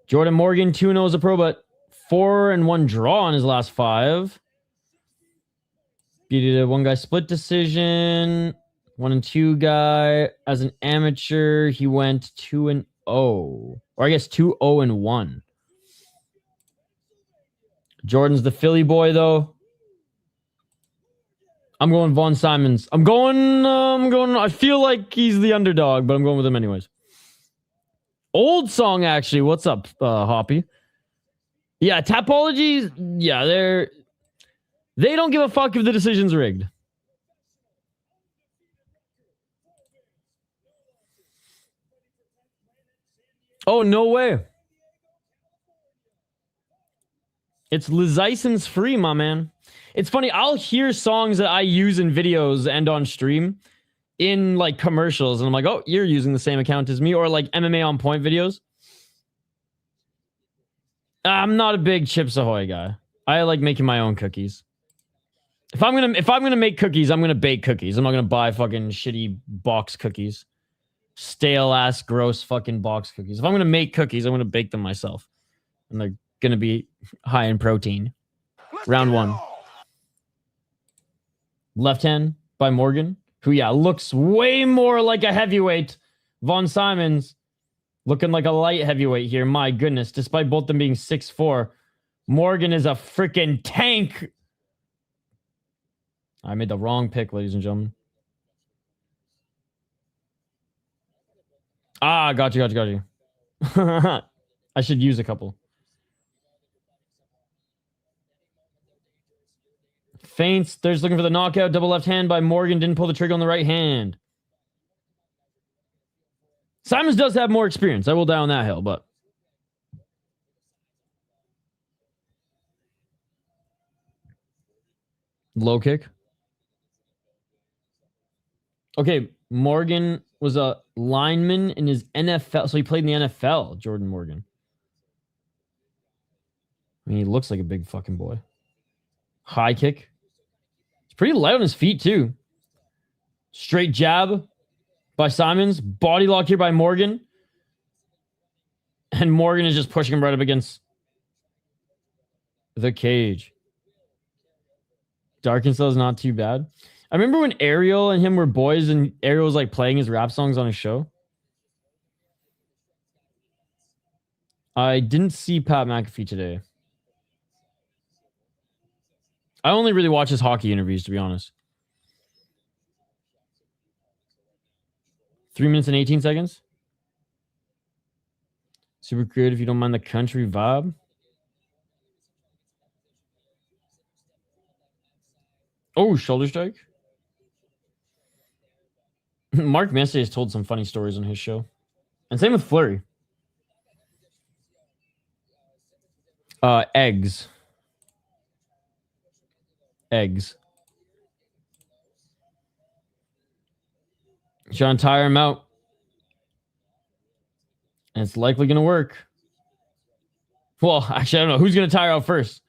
Jordan Morgan, 2-0 as a pro, but 4-1 draw on his last 5. Beat a one guy split decision. 1-2 guy. As an amateur, he went 2-0. Or I guess 2-0-1. Jordan's the Philly boy, though. I'm going Vaughn Simons. I'm going, I feel like he's the underdog, but I'm going with him anyways. Old song, actually. What's up, Hoppy? Yeah, Tapology, yeah, they don't give a fuck if the decision's rigged. Oh, no way. It's license free, my man. It's funny, I'll hear songs that I use in videos and on stream in like commercials, and I'm like, oh, you're using the same account as me, or like MMA on point videos. I'm not a big Chips Ahoy guy. I like making my own cookies. If I'm gonna make cookies, I'm gonna bake cookies. I'm not gonna buy fucking shitty box cookies. Stale ass gross fucking box cookies. If I'm gonna make cookies, I'm gonna bake them myself. And they're gonna be high in protein. Round 1. Left hand by Morgan, who looks way more like a heavyweight. Vaughn Simons looking like a light heavyweight here. My goodness, despite both them being 6'4", Morgan is a freaking tank. I made the wrong pick, ladies and gentlemen. Ah, got you. I should use a couple. Feints. There's looking for the knockout. Double left hand by Morgan. Didn't pull the trigger on the right hand. Simons does have more experience. I will die on that hill, but... Low kick. Okay, Morgan was a lineman in his NFL. So he played in the NFL, Jordan Morgan. I mean, he looks like a big fucking boy. High kick. He's pretty light on his feet, too. Straight jab by Simons. Body lock here by Morgan. And Morgan is just pushing him right up against the cage. Darkenstall is not too bad. I remember when Ariel and him were boys and Ariel was like playing his rap songs on his show. I didn't see Pat McAfee today. I only really watch his hockey interviews, to be honest. 3 minutes and 18 seconds. Super good if you don't mind the country vibe. Oh, shoulder strike. Mark Messier has told some funny stories on his show. And same with Fleury. Eggs. Eggs. Trying to tire him out. And it's likely going to work. Well, actually, I don't know. Who's going to tire out first?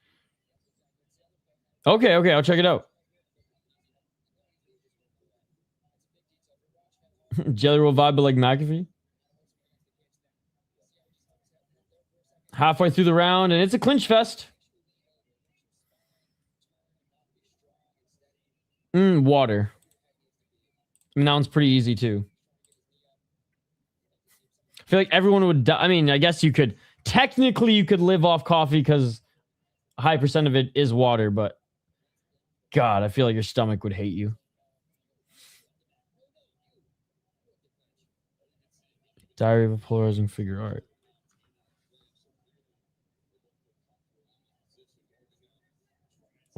Okay, I'll check it out. Jelly roll vibe, but like McAfee. Halfway through the round, and it's a clinch fest. Water. I mean, that one's pretty easy, too. I feel like everyone would die. I mean, I guess you could... Technically, you could live off coffee because a high percent of it is water, but... God, I feel like your stomach would hate you. Diary of a Polarizing Figure Art.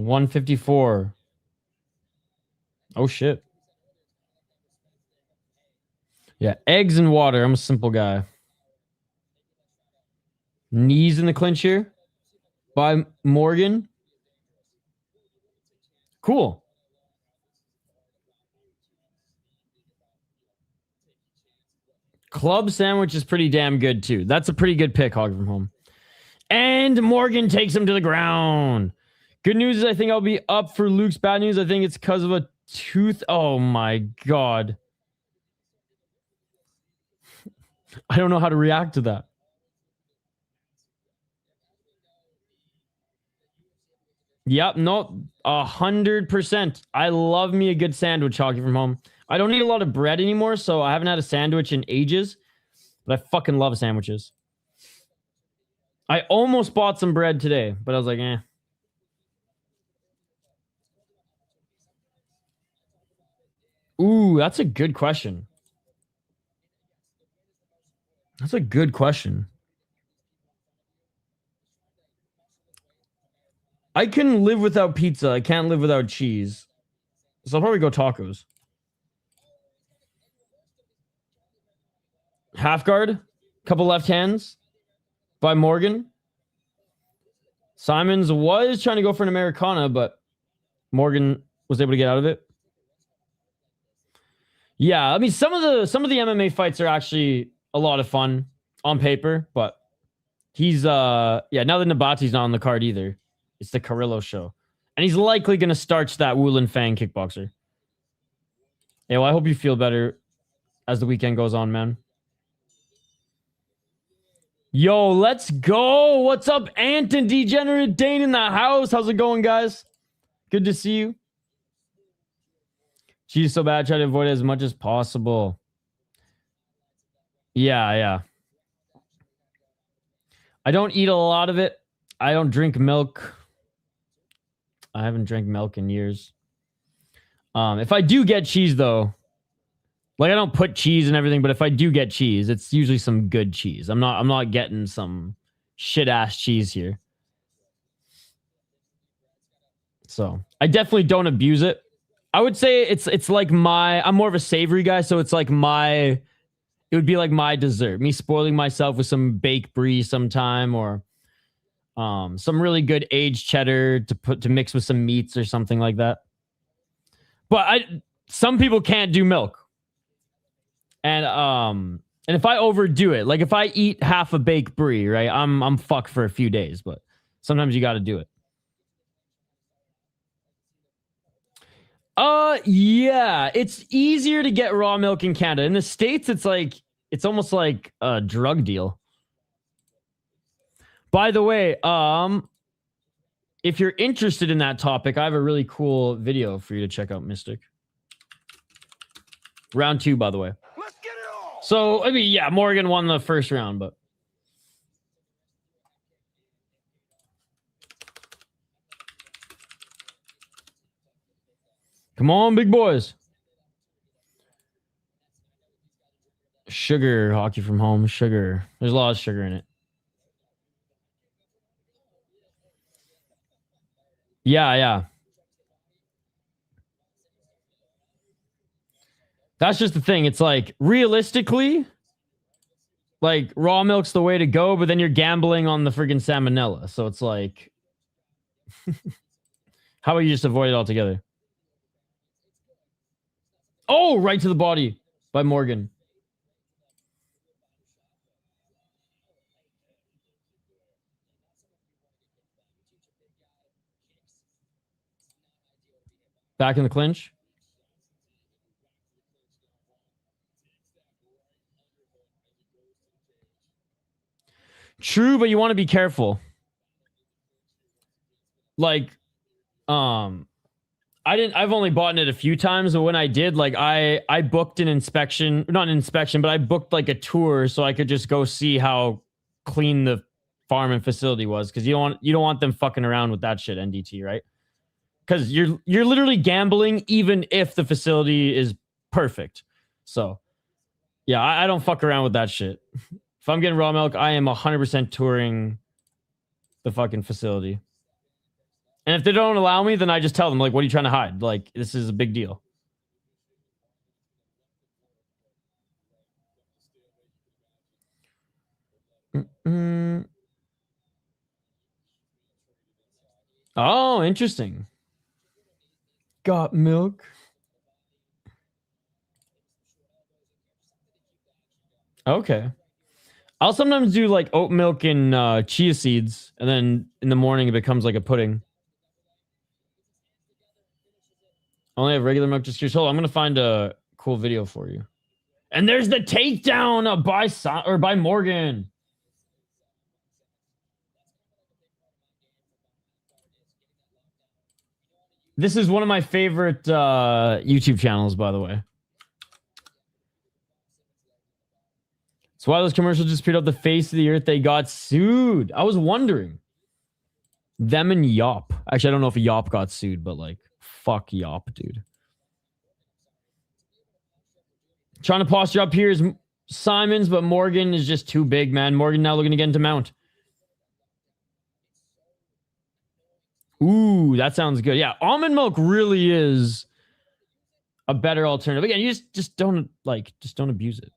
$154. Oh shit. Yeah, eggs and water. I'm a simple guy. Knees in the clinch here by Morgan. Cool. Club sandwich is pretty damn good too. That's a pretty good pick, Hog from Home. And Morgan takes him to the ground. Good news is I think I'll be up for Luke's. Bad news, I think it's because of a tooth. Oh my God. I don't know how to react to that. Yep, no, 100%. I love me a good sandwich, Hockey from Home. I don't eat a lot of bread anymore, so I haven't had a sandwich in ages. But I fucking love sandwiches. I almost bought some bread today, but I was like, eh. Ooh, that's a good question. That's a good question. I can live without pizza. I can't live without cheese. So I'll probably go tacos. Half guard. Couple left hands. By Morgan. Simons was trying to go for an Americana, but Morgan was able to get out of it. Yeah, I mean, some of the MMA fights are actually a lot of fun on paper, but he's yeah, now that Nabati's not on the card either. It's the Carrillo show. And he's likely going to starch that Wulin Fang kickboxer. Yeah, well, I hope you feel better as the weekend goes on, man. Yo, let's go. What's up, Ant and Degenerate Dane in the house? How's it going, guys? Good to see you. Cheese so bad, try to avoid it as much as possible. Yeah. I don't eat a lot of it. I don't drink milk. I haven't drank milk in years. If I do get cheese, though, like I don't put cheese and everything, but if I do get cheese, it's usually some good cheese. I'm not getting some shit ass cheese here. So I definitely don't abuse it. I would say it's like I'm more of a savory guy, so it's like it would be like my dessert. Me spoiling myself with some baked brie sometime, or some really good aged cheddar to mix with some meats or something like that. But some people can't do milk. And if I overdo it, like if I eat half a baked brie, right, I'm fucked for a few days, but sometimes you got to do it. Yeah, it's easier to get raw milk in Canada. In the States, it's almost like a drug deal. By the way, if you're interested in that topic, I have a really cool video for you to check out, Mystic. Round 2, by the way. Let's get it on. So, I mean, yeah, Morgan won the first round, but come on, big boys. Sugar, Hockey from Home, sugar. There's a lot of sugar in it. Yeah. That's just the thing. It's like, realistically, like, raw milk's the way to go, but then you're gambling on the friggin' salmonella. So it's like, how about you just avoid it altogether? Oh, right to the body by Morgan. Back in the clinch. True, but you want to be careful. Like, I've only bought it a few times, but when I did, like, I booked an inspection, not an inspection, but I booked like a tour so I could just go see how clean the farm and facility was, because you don't want them fucking around with that shit, NDT, right? Because you're literally gambling even if the facility is perfect. So Yeah, I don't fuck around with that shit. If I'm getting raw milk, I am 100% touring the fucking facility. And if they don't allow me, then I just tell them, like, what are you trying to hide? Like, this is a big deal. Mm-mm. Oh, interesting. Got milk. Okay. I'll sometimes do like oat milk and chia seeds, and then in the morning it becomes like a pudding. Only have regular milk, just curious. Hold on, I'm gonna find a cool video for you. And there's the takedown by Morgan. This is one of my favorite YouTube channels, by the way. That's why those commercials just appeared off the face of the earth. They got sued. I was wondering. Them and Yop. Actually, I don't know if Yop got sued, but like, fuck Yop, dude. Trying to posture up here is Simons, but Morgan is just too big, man. Morgan now looking to get into mount. Ooh, that sounds good. Yeah, almond milk really is a better alternative. Again, you just don't abuse it.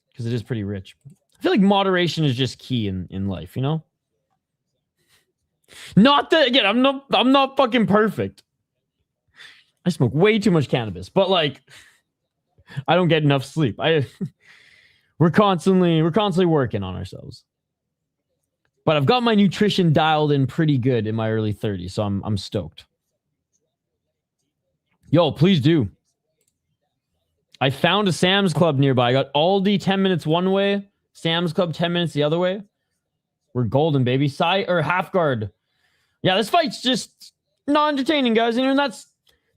Because it is pretty rich. I feel like moderation is just key in life, you know? Not that, again, I'm not fucking perfect. I smoke way too much cannabis, but like, I don't get enough sleep. We're constantly working on ourselves. But I've got my nutrition dialed in pretty good in my early 30s, so I'm stoked. Yo, please do. I found a Sam's Club nearby. I got Aldi 10 minutes one way, Sam's Club 10 minutes the other way. We're golden, baby. Half guard. Yeah, this fight's just not entertaining, guys. And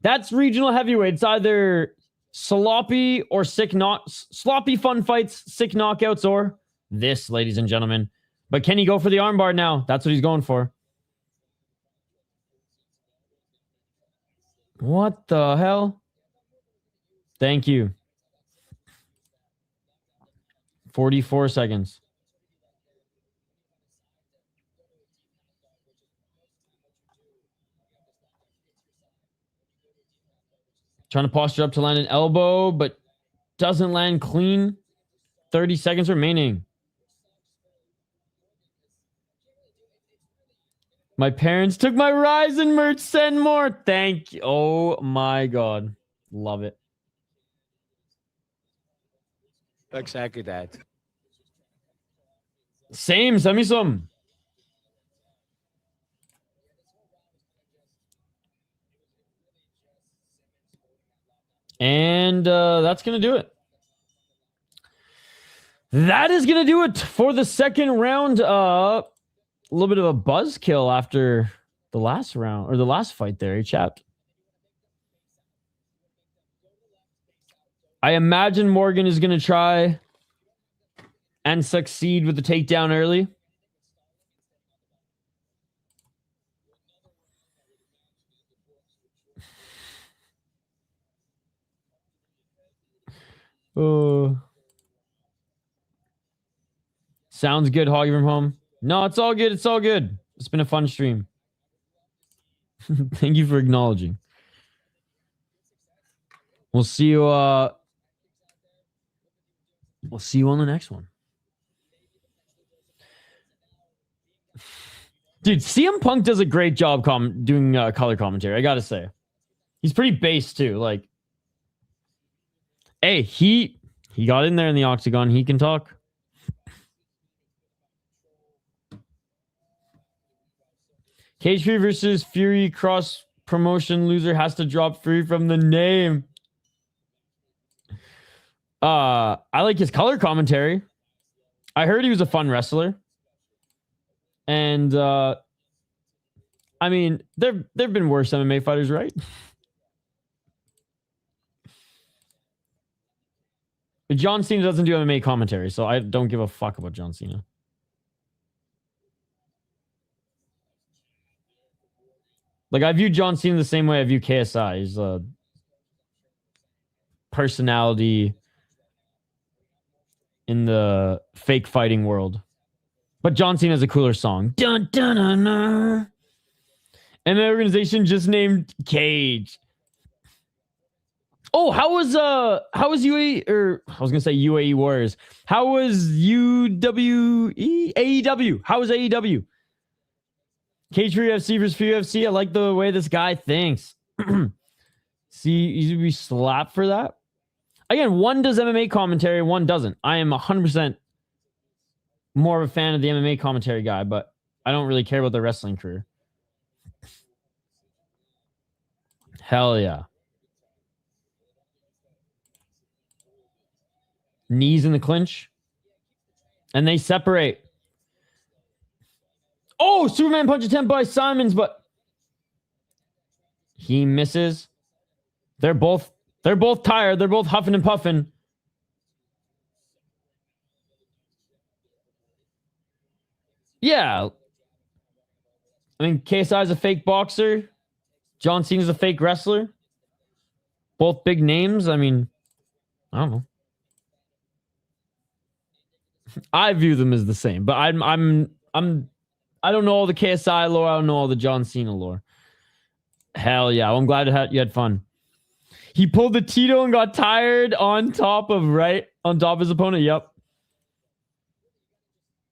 that's regional heavyweight. It's either sloppy or sloppy fun fights, sick knockouts, or this, ladies and gentlemen. But can he go for the armbar now? That's what he's going for. What the hell? Thank you. 44 seconds. Trying to posture up to land an elbow, but doesn't land clean. 30 seconds remaining. My parents took my Ryzen merch. Send more. Thank you. Oh my God. Love it. Exactly that. Same. Send me some. And that's going to do it. That is going to do it for the second round. A little bit of a buzzkill after the last round, or the last fight there, chapped. I imagine Morgan is going to try and succeed with the takedown early. Oh. Sounds good, Hoggy from home. No, it's all good. It's all good. It's been a fun stream. Thank you for acknowledging. We'll see you. We'll see you on the next one. Dude, CM Punk does a great job doing color commentary. I gotta say, he's pretty base too. Like, hey, he got in there in the octagon. He can talk. Cage Fury versus Fury cross promotion loser has to drop Fury from the name. I like his color commentary. I heard he was a fun wrestler. And I mean, there've been worse MMA fighters, right? But John Cena doesn't do MMA commentary, so I don't give a fuck about John Cena. Like, I view John Cena the same way I view KSI. He's a personality in the fake fighting world. But John Cena has a cooler song. Dun, dun, dun, dun. And the organization just named Cage. Oh, how was UAE, or I was gonna say UAE Warriors? How was UWE AEW? How was AEW? Cage for UFC versus for UFC. I like the way this guy thinks. See, you should be slapped for that. Again, one does MMA commentary, one doesn't. I am 100% more of a fan of the MMA commentary guy, but I don't really care about the wrestling career. Hell yeah. Knees in the clinch. And they separate. Oh, Superman punch attempt by Simons, but he misses. They're both tired. They're both huffing and puffing. Yeah. I mean, KSI is a fake boxer. John Cena's a fake wrestler. Both big names. I mean, I don't know. I view them as the same, but I don't know all the KSI lore. I don't know all the John Cena lore. Hell yeah. Well, I'm glad you had fun. He pulled the Tito and got tired on top of his opponent. Yep.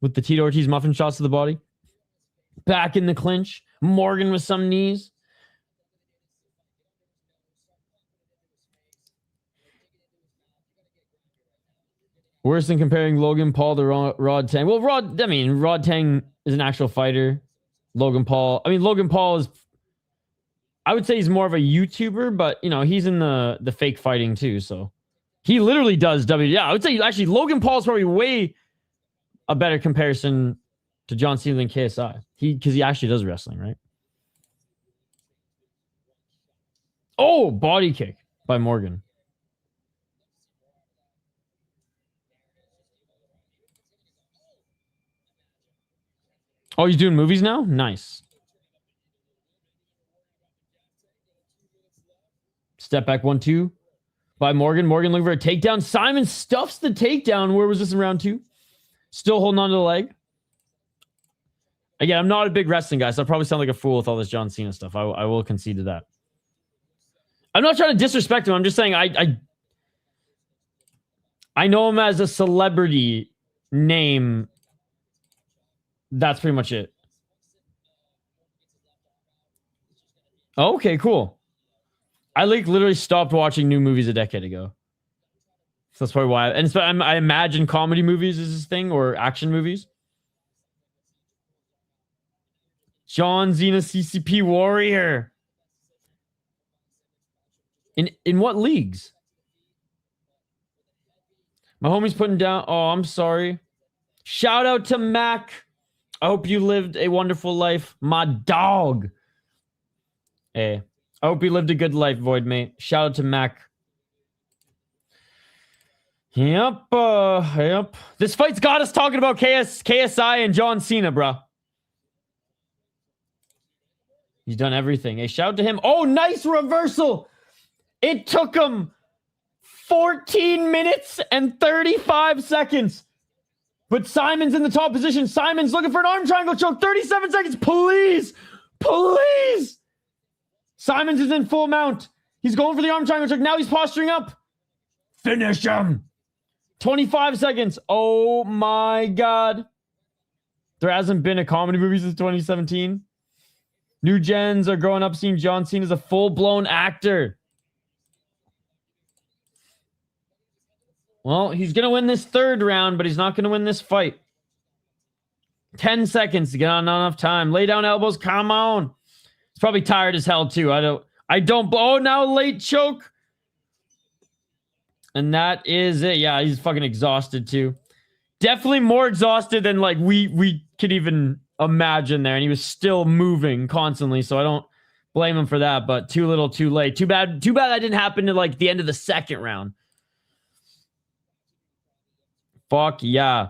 With the Tito Ortiz muffin shots to the body. Back in the clinch. Morgan with some knees. Worse than comparing Logan Paul to Rod Tang. Well, Rod Tang is an actual fighter. Logan Paul is, I would say he's more of a YouTuber, but he's in the fake fighting too. So he literally does Yeah, I would say actually Logan Paul is probably way a better comparison to John Cena than KSI. Because he actually does wrestling, right? Oh, body kick by Morgan. Oh, he's doing movies now? Nice. Step back 1-2 by Morgan. Morgan looking for a takedown. Simon stuffs the takedown. Where was this in round 2? Still holding on to the leg. Again, I'm not a big wrestling guy, so I probably sound like a fool with all this John Cena stuff. I will concede to that. I'm not trying to disrespect him. I'm just saying I know him as a celebrity name. That's pretty much it. Okay, cool. I literally stopped watching new movies a decade ago. So that's probably why. I imagine comedy movies is his thing, or action movies. John Cena CCP Warrior. In what leagues? My homie's putting down. Oh, I'm sorry. Shout out to Mac. I hope you lived a wonderful life. My dog. Hey, I hope you lived a good life, Void Mate. Shout out to Mac. Yep. This fight's got us talking about KSI and John Cena, bro. He's done everything. Hey, shout out to him. Oh, nice reversal. It took him 14 minutes and 35 seconds. But Simon's in the top position. Simon's looking for an arm triangle choke. 37 seconds. Please. Please. Simon's is in full mount. He's going for the arm triangle choke. Now he's posturing up. Finish him. 25 seconds. Oh my God. There hasn't been a comedy movie since 2017. New gens are growing up seeing John Cena as a full-blown actor. Well, he's going to win this third round, but he's not going to win this fight. 10 seconds to get on, not enough time. Lay down elbows. Come on. He's probably tired as hell, too. I don't. Oh, now late choke. And that is it. Yeah, he's fucking exhausted, too. Definitely more exhausted than, like, we could even imagine there. And he was still moving constantly, so I don't blame him for that. But too little, too late. Too bad that didn't happen to, like, the end of the second round. Fuck yeah.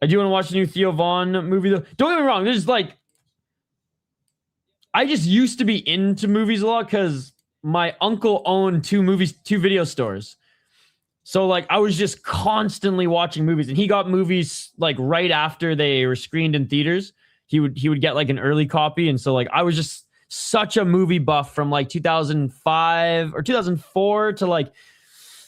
I do want to watch the new Theo Von movie, though. Don't get me wrong. There's like, I just used to be into movies a lot because my uncle owned two video stores. So like I was just constantly watching movies, and he got movies like right after they were screened in theaters. He would get like an early copy, and so like I was just such a movie buff from like 2005 or 2004 to like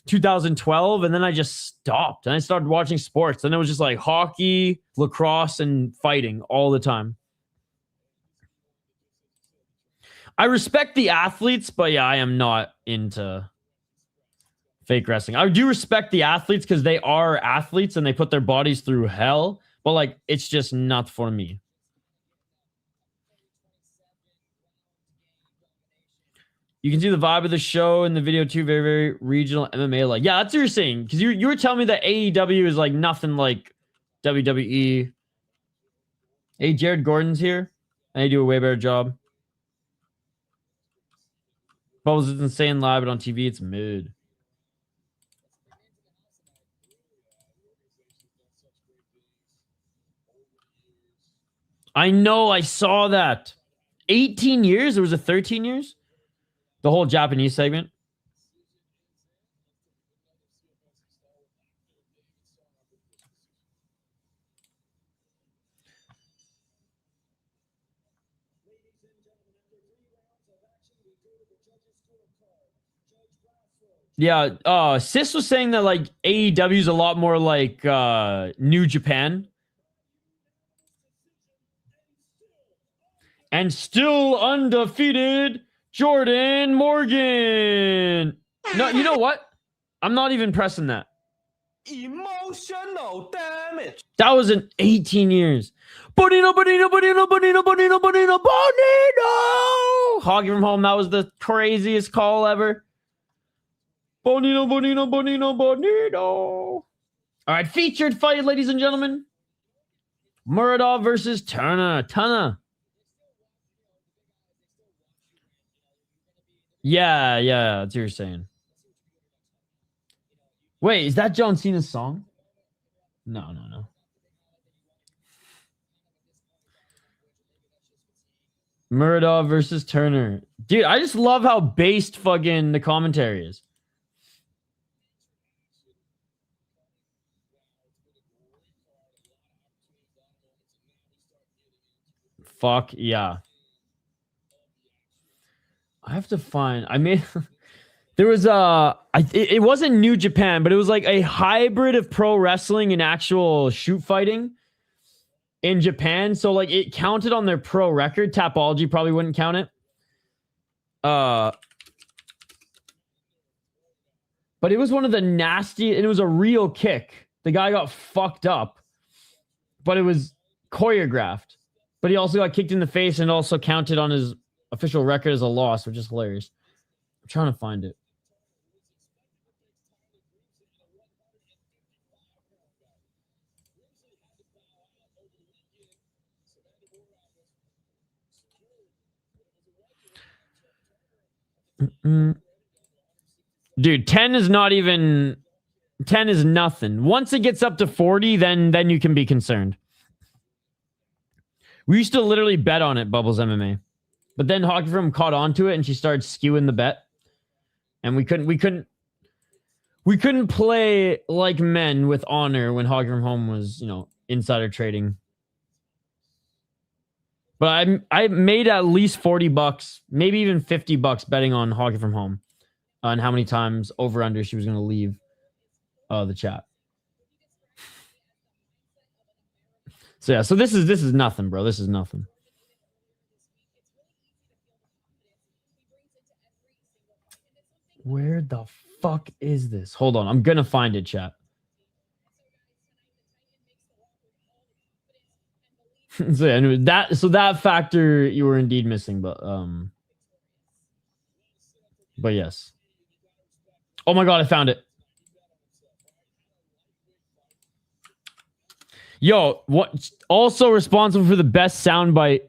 2012, and then I just stopped and I started watching sports. And it was just like hockey, lacrosse, and fighting all the time. I respect the athletes, but yeah, I am not into fake wrestling. I do respect the athletes because they are athletes and they put their bodies through hell, but like it's just not for me. You can see the vibe of the show in the video too. Very, very regional MMA. Like, yeah, that's what you're saying. Because you were telling me that AEW is like nothing like WWE. Hey, Jared Gordon's here. And they do a way better job. Bubbles isn't saying live, but on TV it's mid. I know, I saw that. 18 years? There was a 13 years? The whole Japanese segment? Yeah, Sis was saying that like AEW is a lot more like New Japan. And still undefeated, Jordan Morgan. No, you know what? I'm not even pressing that. Emotional damage. That was in 18 years. Bonino. Hoggy from home. That was the craziest call ever. Bonino. All right, featured fight, ladies and gentlemen. Murodov versus Turner. Yeah, that's what you're saying. Wait, is that John Cena's song? No. Murodov versus Turner. Dude, I just love how based fucking the commentary is. Fuck yeah. I have to find. I made. There was it wasn't New Japan, but it was like a hybrid of pro wrestling and actual shoot fighting in Japan. So like it counted on their pro record. Tapology probably wouldn't count it. But it was one of the nasty, and it was a real kick. The guy got fucked up, but it was choreographed. But he also got kicked in the face and also counted on his official record as a loss, which is hilarious. I'm trying to find it. Dude, 10 is not even... 10 is nothing. Once it gets up to 40, then you can be concerned. We used to literally bet on it, Bubbles MMA. But then Hockey From caught on to it and she started skewing the bet. And we couldn't play like men with honor when Hockey From Home was, insider trading. But I made at least $40, maybe even $50 betting on Hockey From Home on how many times over under she was going to leave the chat. So yeah, so this is nothing, bro. This is nothing. Where the fuck is this? Hold on, I'm gonna find it, chat. So yeah, anyway, that factor you were indeed missing, but yes. Oh my god, I found it. Yo, what? Also responsible for the best soundbite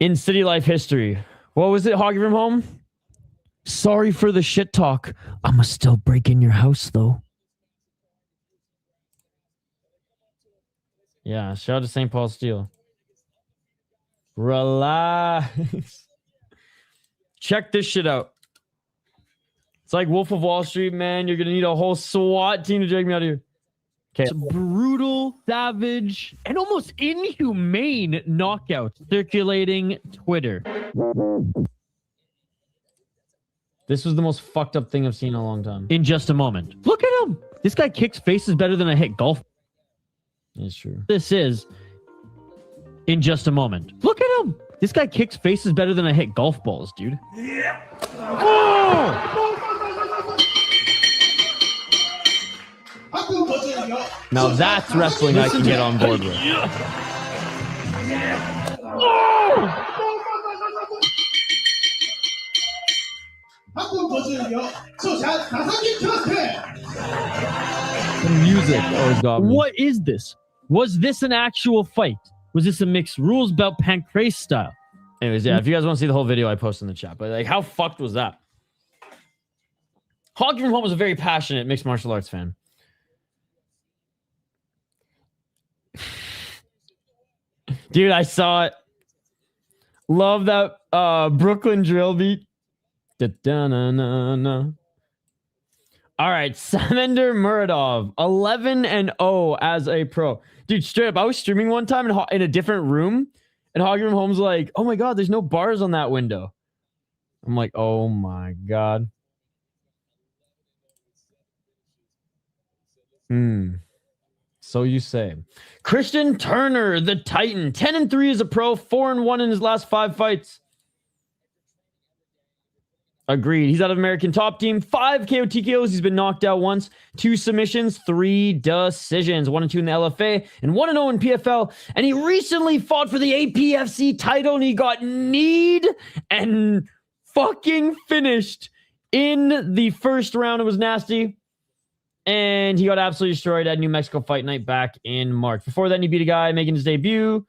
in City Life history. What was it, Hockey From Home? Sorry for the shit talk. I'ma still break in your house, though. Yeah, shout out to St. Paul Steel. Relax. Check this shit out. It's like Wolf of Wall Street, man. You're going to need a whole SWAT team to drag me out of here. Okay. It's brutal, savage, and almost inhumane knockout circulating Twitter. This was the most fucked up thing I've seen in a long time. In just a moment. Look at him. This guy kicks faces better than I hit golf. It's true. This is in just a moment. Look at him. This guy kicks faces better than I hit golf balls, dude. Yeah. Oh! Now that's wrestling I can get on board with. The music always got me. What is this? Was this an actual fight? Was this a mixed rules bout pancrase style? Anyways, yeah, if you guys want to see the whole video, I post in the chat. But like, how fucked was that? Hockey from Home was a very passionate mixed martial arts fan. Dude, I saw it. Love that Brooklyn drill beat. Da-da-na-na-na. All right, Samandar Murodov, 11-0 as a pro. Dude, straight up, I was streaming one time in a different room, and Hockey from Home's like, oh my God, there's no bars on that window. I'm like, oh my God. So you say. Christian Turner, the Titan, 10-3 as a pro, 4-1 in his last 5 fights. Agreed. He's out of American Top Team. 5 KO TKOs. He's been knocked out once. 2 submissions, 3 decisions. 1-2 in the LFA and 1-0 in PFL. And he recently fought for the APFC title and he got kneed and fucking finished in the first round. It was nasty. And he got absolutely destroyed at New Mexico Fight Night back in March. Before then, he beat a guy making his debut.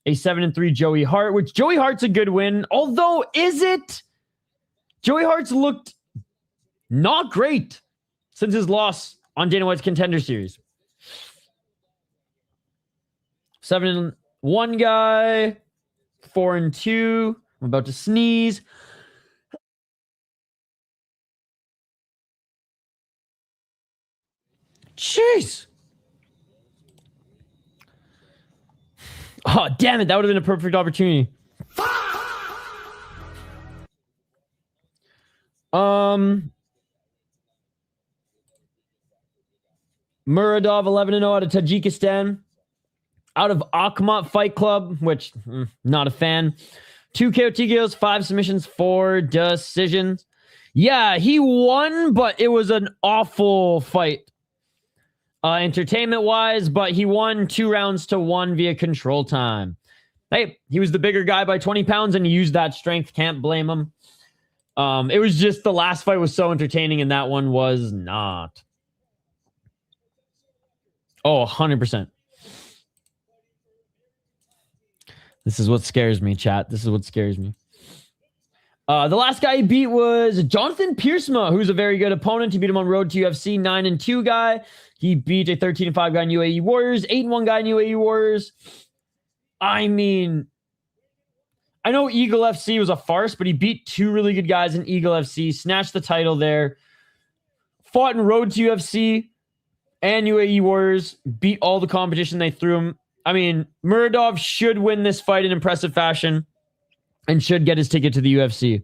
A 7-3 Joey Hart, which Joey Hart's a good win. Although, is it? Joey Hart's looked not great since his loss on Dana White's Contender Series. 7-1 guy. 4-2. I'm about to sneeze. Jeez. Oh, damn it. That would have been a perfect opportunity. Murodov, 11-0 out of Tajikistan. Out of Akhmat Fight Club, which, not a fan. 2 KO TKOs, 5 submissions, 4 decisions. Yeah, he won, but it was an awful fight. Entertainment-wise, but he won 2 rounds to 1 via control time. Hey, he was the bigger guy by 20 pounds, and he used that strength. Can't blame him. It was just the last fight was so entertaining, and that one was not. Oh, 100%. This is what scares me, chat. This is what scares me. The last guy he beat was Jonathan Piersma, who's a very good opponent. He beat him on road to UFC, 9-2 guy. He beat a 13-5 guy in UAE Warriors, 8-1 guy in UAE Warriors. I mean, I know Eagle FC was a farce, but he beat 2 really good guys in Eagle FC, snatched the title there, fought in road to UFC and UAE Warriors, beat all the competition they threw him. I mean, Murodov should win this fight in impressive fashion and should get his ticket to the UFC.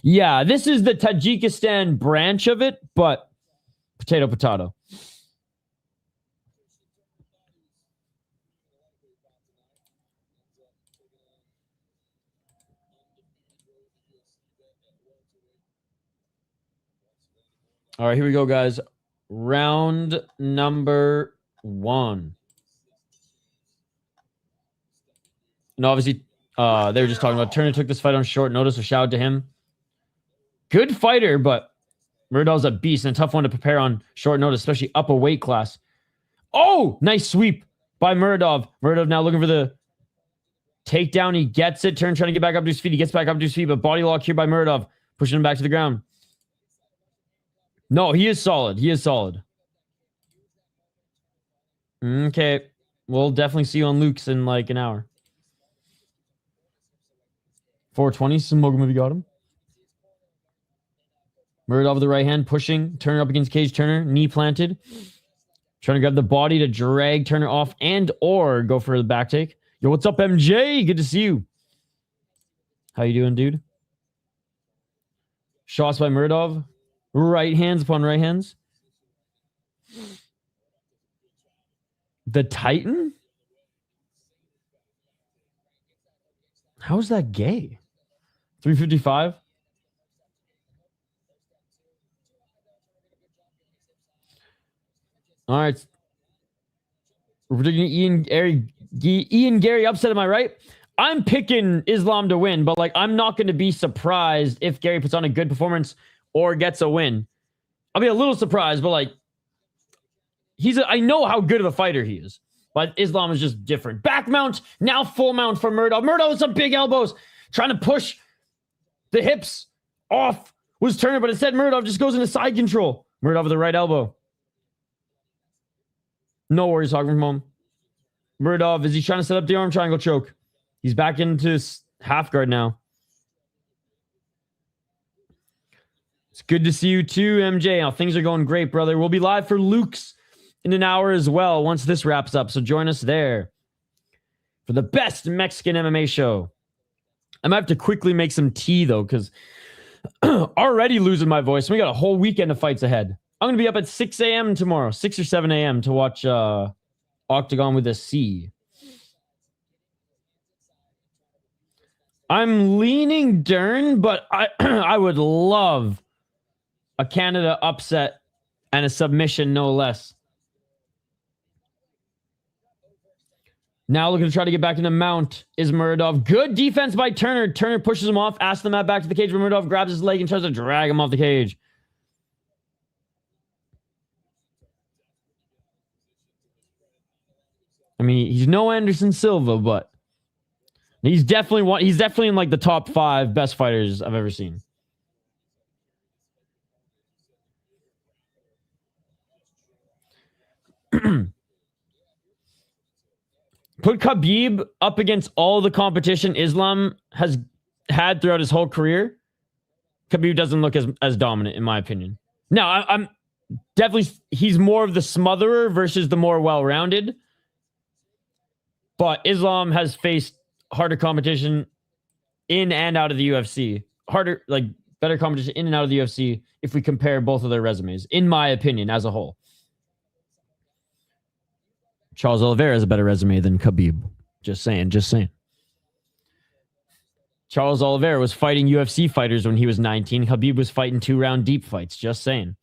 Yeah, this is the Tajikistan branch of it, but potato, potato. All right, here we go, guys. Round number 1. And obviously, they were just talking about Turner took this fight on short notice, so shout out to him. Good fighter, but Murodov's a beast and a tough one to prepare on short notice, especially up a weight class. Oh, nice sweep by Murodov. Murodov now looking for the takedown. He gets it. Turner trying to get back up to his feet. He gets back up to his feet, but body lock here by Murodov, pushing him back to the ground. No, he is solid. He is solid. Okay. We'll definitely see you on Luke's in like an hour. 420. Smoke him if you got him. Murodov with the right hand, pushing. Turner up against cage. Turner, knee planted. Trying to grab the body to drag Turner off and or go for the back take. Yo, what's up, MJ? Good to see you. How you doing, dude? Shots by Murodov. Right hands upon right hands. The Titan? How is that gay? 355? All right. We're predicting Ian Gary upset, am I right? I'm picking Islam to win, but like I'm not going to be surprised if Gary puts on a good performance or gets a win. I'll be a little surprised, but like I know how good of a fighter he is. But Islam is just different. Back mount, now full mount for Murodov. Murodov with some big elbows, trying to push the hips off was Turner, but instead Murodov just goes into side control. Murodov with the right elbow. No worries, talking from home. Murodov, is he trying to set up the arm triangle choke? He's back into half guard now. It's good to see you too, MJ. Now, things are going great, brother. We'll be live for Luke's in an hour as well once this wraps up, so join us there for the best Mexican MMA show. I might have to quickly make some tea, though, because already losing my voice. We got a whole weekend of fights ahead. I'm going to be up at 6 a.m. tomorrow, 6 or 7 a.m. to watch Octagon with a C. I'm leaning Dern, but I would love a Canada upset and a submission, no less. Now looking to try to get back into mount is Murodov. Good defense by Turner. Turner pushes him off, asks the mat back to the cage, but Murodov grabs his leg and tries to drag him off the cage. I mean, he's no Anderson Silva, but he's definitely in like the top 5 best fighters I've ever seen. Put Khabib up against all the competition Islam has had throughout his whole career. Khabib doesn't look as dominant, in my opinion. Now, I'm definitely, he's more of the smotherer versus the more well-rounded. But Islam has faced harder competition in and out of the UFC. Better competition in and out of the UFC if we compare both of their resumes, in my opinion, as a whole. Charles Oliveira has a better resume than Khabib. Just saying. Charles Oliveira was fighting UFC fighters when he was 19. Khabib was fighting 2-round deep fights. Just saying.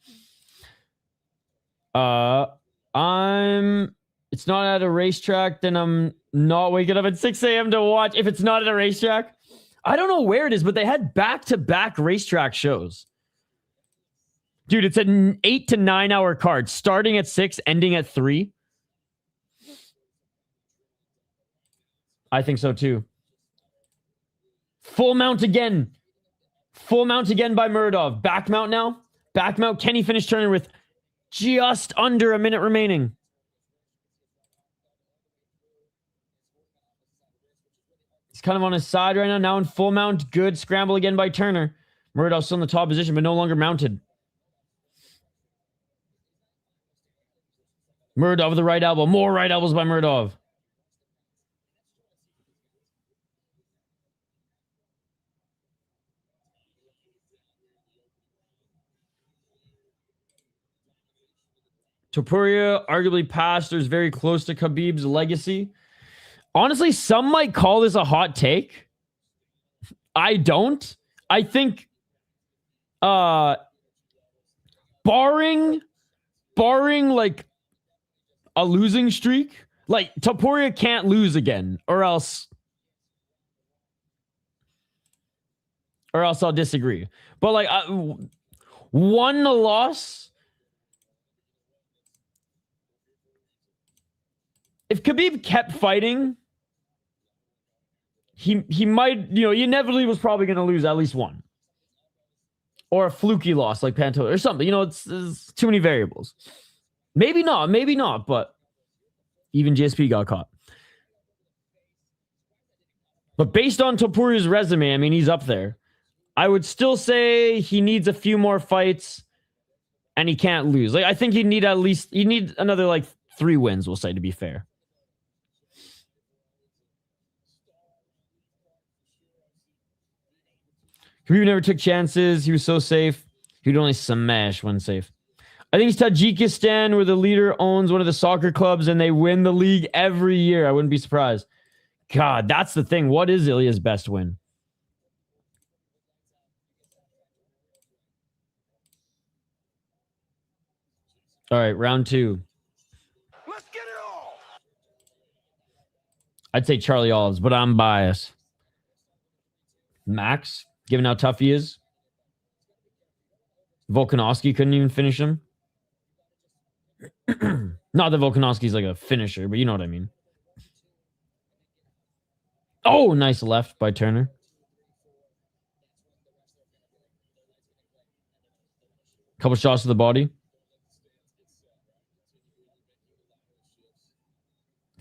It's not at a racetrack, then I'm not waking up at 6 a.m. to watch. If it's not at a racetrack, I don't know where it is, but they had back-to-back racetrack shows. Dude, it's an 8 to 9 hour card, starting at 6, ending at 3. I think so too. Full mount again. Full mount again by Murodov. Back mount now. Back mount. Can he finish Turner with just under a minute remaining? He's kind of on his side right now. Now in full mount. Good scramble again by Turner. Murodov still in the top position, but no longer mounted. Murodov with the right elbow. More right elbows by Murodov. Topuria arguably passed or is very close to Khabib's legacy. Honestly, some might call this a hot take. I don't. I think barring like a losing streak, like Topuria can't lose again, or else I'll disagree. But like one loss. If Khabib kept fighting, he might, he inevitably was probably going to lose at least one. Or a fluky loss like Pantoja or something. It's too many variables. Maybe not, but even GSP got caught. But based on Topuria's resume, I mean, he's up there. I would still say he needs a few more fights and he can't lose. Like, I think he'd need another like 3 wins, we'll say, to be fair. Khabib never took chances. He was so safe. He'd only smash when safe. I think it's Tajikistan, where the leader owns one of the soccer clubs and they win the league every year. I wouldn't be surprised. God, that's the thing. What is Ilya's best win? All right, round 2. Let's get it all. I'd say Charlie Olives, but I'm biased. Max, given how tough he is. Volkanovski couldn't even finish him. Not that Volkanovski's like a finisher, but you know what I mean. Oh, nice left by Turner. Couple shots to the body.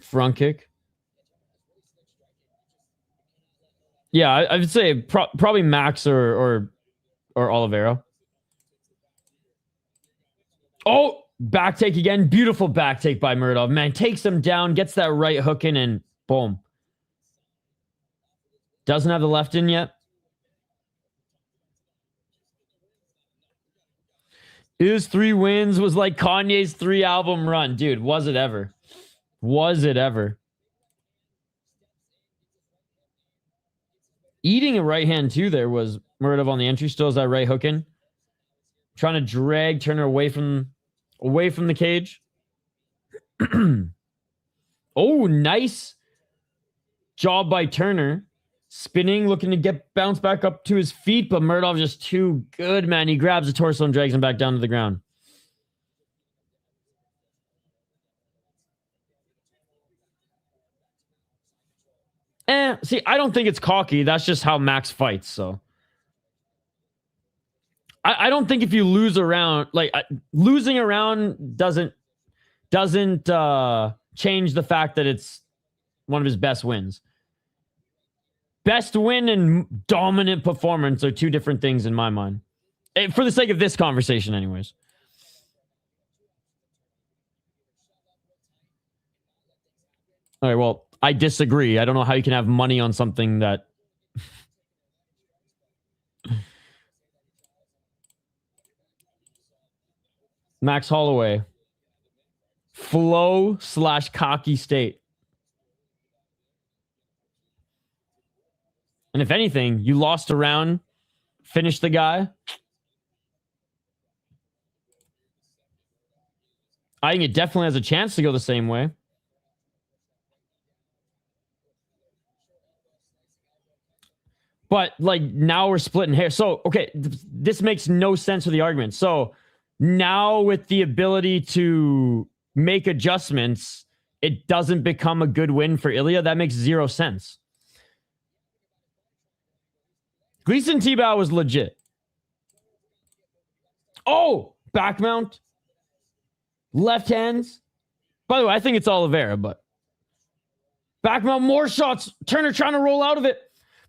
Front kick. Yeah, I would say probably Max or Oliveira. Oh, back take again. Beautiful back take by Murodov. Man, takes him down, gets that right hook in, and boom. Doesn't have the left in yet. His 3 wins was like Kanye's 3-album run. Dude, was it ever? Was it ever? Eating a right hand too there was Murodov on the entry. Still has that right hook in. Trying to drag Turner away from the cage. Oh, nice job by Turner. Spinning, looking to bounce back up to his feet, but Murodov just too good, man. He grabs the torso and drags him back down to the ground. See, I don't think it's cocky. That's just how Max fights, so. I don't think if you lose a round, like, losing a round doesn't change the fact that it's one of his best wins. Best win and dominant performance are 2 different things in my mind. For the sake of this conversation, anyways. All right, well, I disagree. I don't know how you can have money on something that... Max Holloway. Flow/cocky state. And if anything, you lost a round, finished the guy. I think it definitely has a chance to go the same way. But, like, now we're splitting hairs. So, okay, this makes no sense for the argument. So, now with the ability to make adjustments, it doesn't become a good win for Ilya. That makes 0 sense. Gleason Tebow was legit. Oh, back mount. Left hands. By the way, I think it's Oliveira, but back mount, more shots. Turner trying to roll out of it.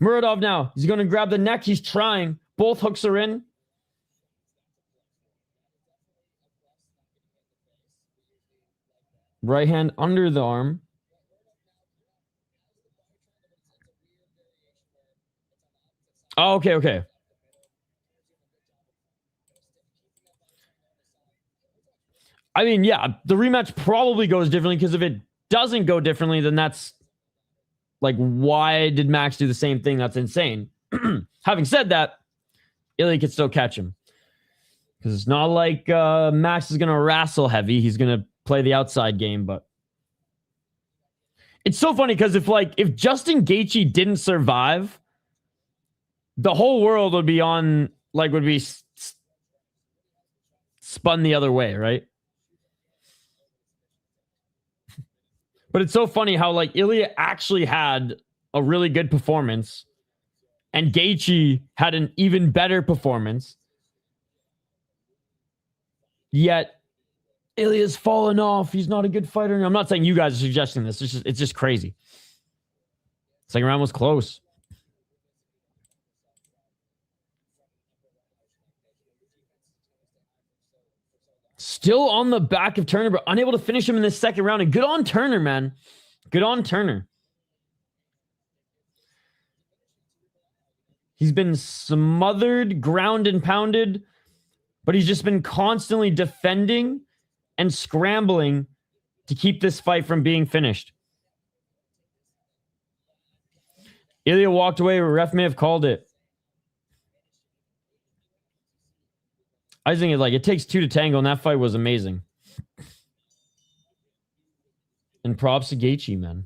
Murodov now. He's going to grab the neck. He's trying. Both hooks are in. Right hand under the arm. Oh, okay. I mean, yeah, the rematch probably goes differently, because if it doesn't go differently, then that's like, why did Max do the same thing? That's insane. Having said that, Ilya could still catch him, because it's not like Max is going to wrestle heavy. He's going to play the outside game, but it's so funny because if Justin Gaethje didn't survive, the whole world would be spun the other way, right? But it's so funny how Ilya actually had a really good performance and Gaethje had an even better performance. Yet Ilya's fallen off. He's not a good fighter. I'm not saying you guys are suggesting this. It's just crazy. Second round was close. Still on the back of Turner, but unable to finish him in the second round. And good on Turner, man. Good on Turner. He's been smothered, ground and pounded, but he's just been constantly defending and scrambling to keep this fight from being finished. Ilya walked away. Ref may have called it. I think it takes two to tango, and that fight was amazing. And props to Gaethje, man.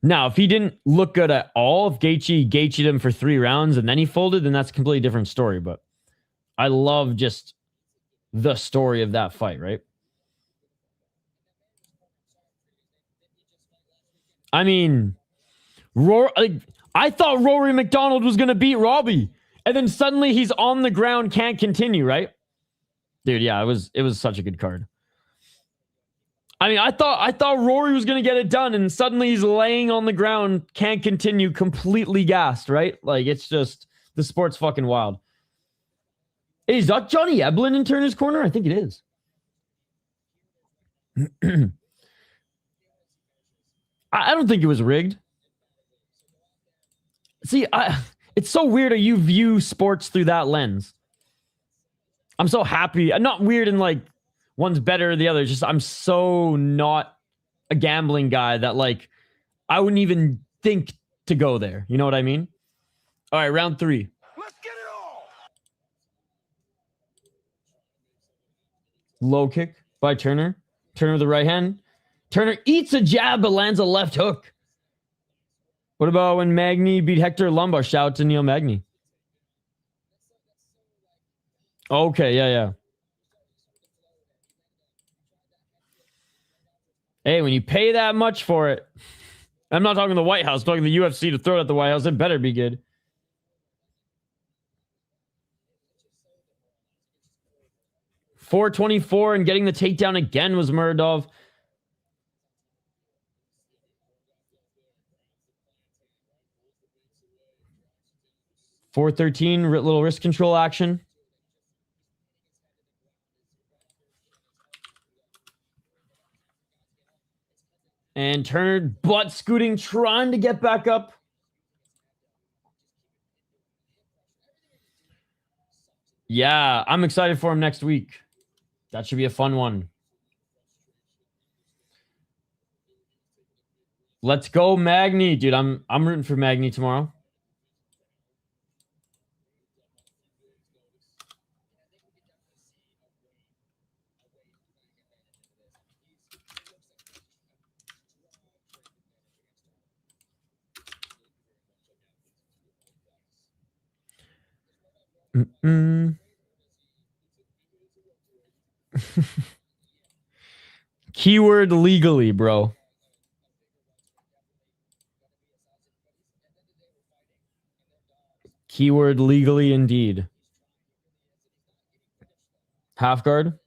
Now, if he didn't look good at all, if Gaethje'd him for 3 rounds and then he folded, then that's a completely different story. But I love just the story of that fight, right? I mean, I thought Rory McDonald was going to beat Robbie. And then suddenly he's on the ground, can't continue, right? Dude, yeah, it was such a good card. I mean, I thought Rory was going to get it done, and suddenly he's laying on the ground, can't continue, completely gassed, right? Like, it's just, the sport's fucking wild. Hey, is that Johnny Eblin in Turner's corner? I think it is. I don't think it was rigged. See, it's so weird how you view sports through that lens. I'm so happy. I'm not weird in like one's better or the other. It's just I'm so not a gambling guy that like I wouldn't even think to go there. You know what I mean? All right, round 3. Let's get it all. Low kick by Turner. Turner with the right hand. Turner eats a jab but lands a left hook. What about when Magny beat Hector Lombard? Shout out to Neil Magny. Okay, yeah. Hey, when you pay that much for it, I'm not talking the White House, I'm talking the UFC to throw it at the White House, it better be good. .424 and getting the takedown again was Murodov. .413, little wrist control action. And Turner butt scooting, trying to get back up. Yeah, I'm excited for him next week. That should be a fun one. Let's go, Magny. Dude, I'm rooting for Magny tomorrow. Keyword legally, bro. Keyword legally indeed. Half guard.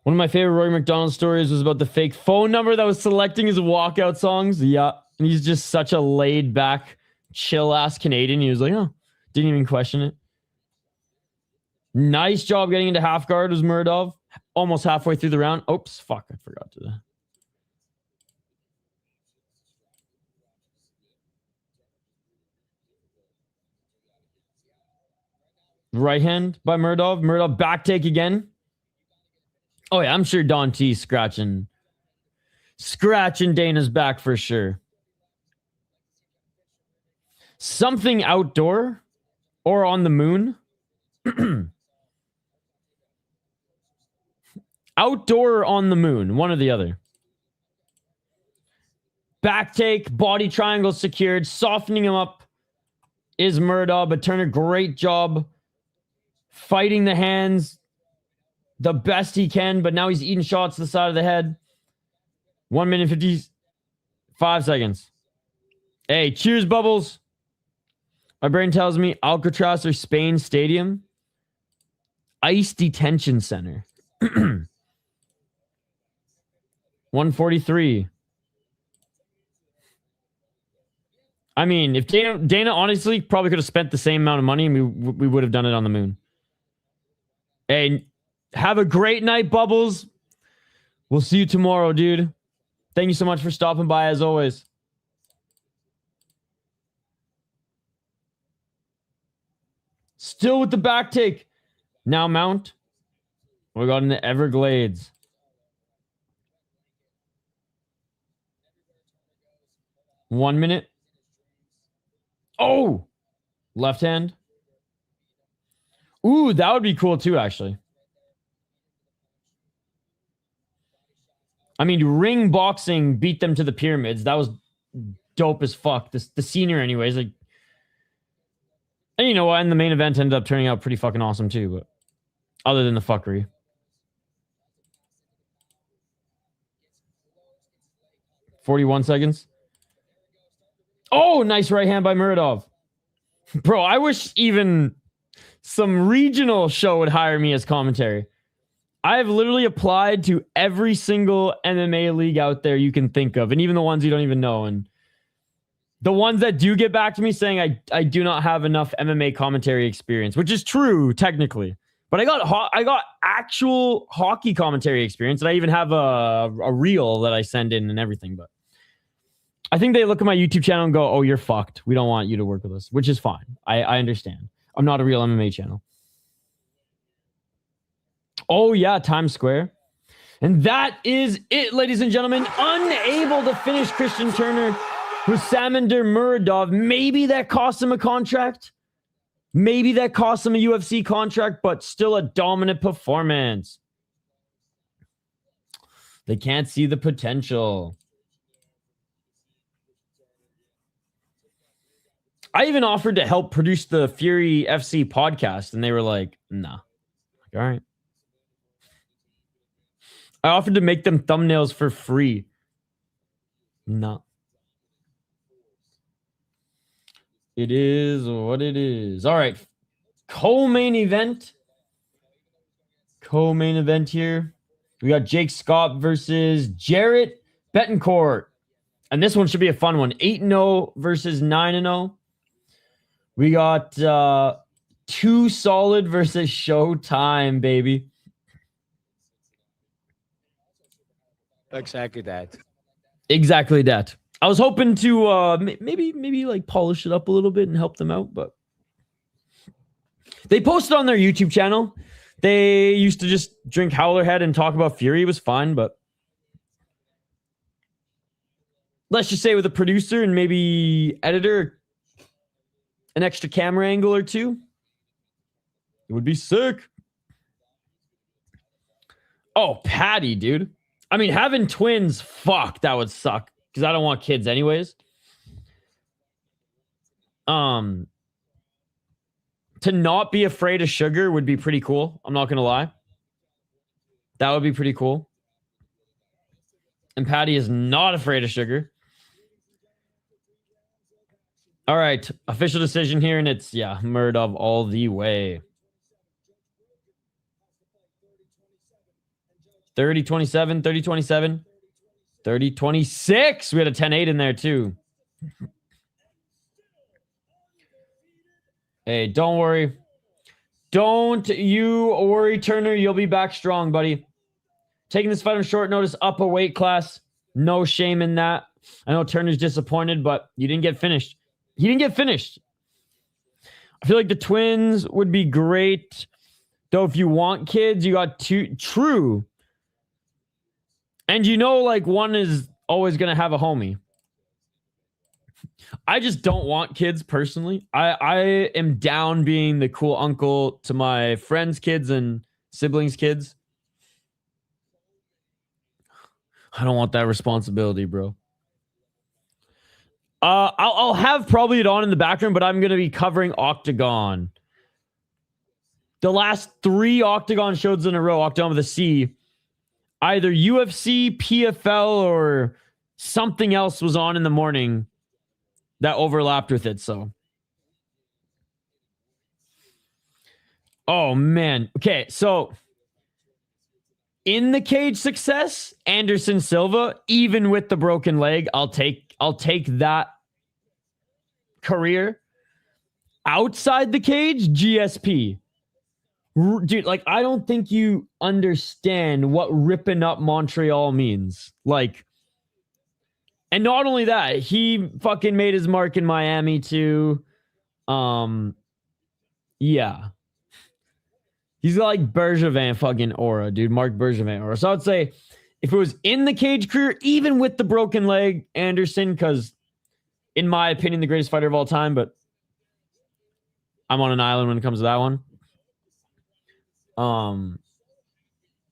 One of my favorite Rory McDonald stories was about the fake phone number that was selecting his walkout songs. Yeah. And he's just such a laid back, chill ass Canadian. He was like, oh, didn't even question it. Nice job getting into half guard was Murodov. Almost halfway through the round. Oops, fuck, I forgot to. Right hand by Murodov. Murodov back take again. Oh yeah, I'm sure Don T scratching Dana's back for sure. Something outdoor or on the moon. Outdoor or on the moon, one or the other. Back take, body triangle secured, softening him up is Murodov, but Turner, great job fighting the hands the best he can, but now he's eating shots to the side of the head. 1 minute 55 seconds. Hey, cheers, Bubbles. My brain tells me Alcatraz or Spain Stadium. Ice Detention Center. 143. I mean, if Dana honestly probably could have spent the same amount of money and we would have done it on the moon. Hey, have a great night, Bubbles. We'll see you tomorrow, dude. Thank you so much for stopping by as always. Still with the back take. Now mount. We got into Everglades. One minute. Oh, left hand. Ooh, that would be cool too, actually. I mean, ring boxing beat them to the pyramids. That was dope as fuck. The senior, anyways. Like, and you know what? And the main event ended up turning out pretty fucking awesome too. But other than the fuckery. "41 seconds. Oh, nice right hand by Murodov. Bro, I wish even some regional show would hire me as commentary. I have literally applied to every single MMA league out there you can think of, and even the ones you don't even know. And the ones that do get back to me saying I do not have enough MMA commentary experience, which is true technically. But I got actual hockey commentary experience, and I even have a reel that I send in and everything. But I think they look at my YouTube channel and go, "Oh, you're fucked. We don't want you to work with us," which is fine. I understand. I'm not a real MMA channel. Oh, yeah, Times Square. And that is it, ladies and gentlemen. Unable to finish Christian Turner with Samandar Murodov. Maybe that cost him a contract. Maybe that cost him a UFC contract, but still a dominant performance. They can't see the potential. I even offered to help produce the Fury FC podcast, and they were like, "Nah." All right. I offered to make them thumbnails for free. No. It is what it is. All right. Co-main event. Co-main event here. We got Jake Scott versus Jarret Betancourt. And this one should be a fun one. 8-0 versus 9-0. We got 2 Solid versus Showtime, baby. Exactly that. Exactly that. I was hoping to maybe like polish it up a little bit and help them out, but they posted on their YouTube channel. They used to just drink Howlerhead and talk about Fury. It was fine, but let's just say with a producer and maybe editor, an extra camera angle or two, it would be sick. Oh, Patty, dude. I mean, having twins, fuck, that would suck. Because I don't want kids anyways. To not be afraid of sugar would be pretty cool. I'm not going to lie. That would be pretty cool. And Patty is not afraid of sugar. All right. Official decision here. And it's, yeah, Murodov all the way. 30-27, 30-27, 30-26. We had a 10-8 in there too. Hey, don't worry. Don't you worry, Turner. You'll be back strong, buddy. Taking this fight on short notice, up a weight class. No shame in that. I know Turner's disappointed, but you didn't get finished. He didn't get finished. I feel like the twins would be great. Though if you want kids, you got 2. True. And you know, like, one is always going to have a homie. I just don't want kids personally. I am down being the cool uncle to my friends' kids and siblings' kids. I don't want that responsibility, bro. I'll have probably it on in the background, but I'm going to be covering Octagon. The last 3 Octagon shows in a row, Octagon with a C, either UFC, PFL, or something else was on in the morning that overlapped with it. So, oh man. Okay, so in the cage success, Anderson Silva, even with the broken leg, I'll take that career. Outside the cage, GSP. Dude, like, I don't think you understand what ripping up Montreal means. Like, and not only that, he fucking made his mark in Miami too. Yeah. He's got like Bergevin fucking aura, dude. Mark Bergevin aura. So I'd say if it was in the cage career, even with the broken leg, Anderson, because in my opinion, the greatest fighter of all time, but I'm on an island when it comes to that one.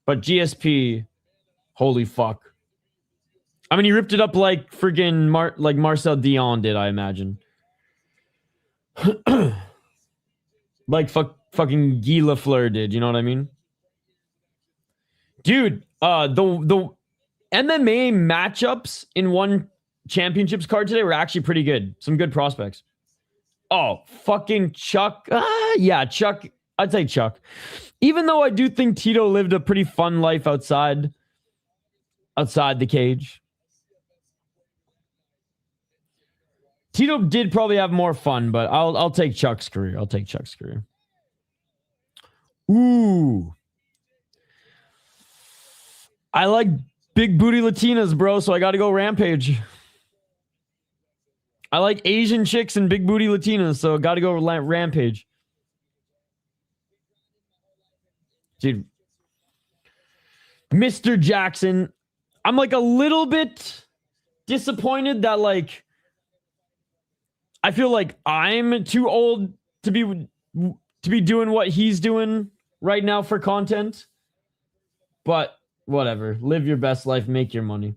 But GSP, holy fuck. I mean, he ripped it up like friggin' like Marcel Dion did, I imagine. Like fucking Guy Lafleur did, you know what I mean? Dude, the MMA matchups in one championships card today were actually pretty good. Some good prospects. Oh, fucking Chuck. Yeah, Chuck. I'd say Chuck. Even though I do think Tito lived a pretty fun life outside the cage. Tito did probably have more fun, but I'll take Chuck's career. I'll take Chuck's career. Ooh. I like big booty Latinas, bro, so I got to go Rampage. I like Asian chicks and big booty Latinas, so got to go Rampage. Dude. Mr. Jackson. I'm like a little bit disappointed that like I feel like I'm too old to be doing what he's doing right now for content. But whatever. Live your best life, make your money.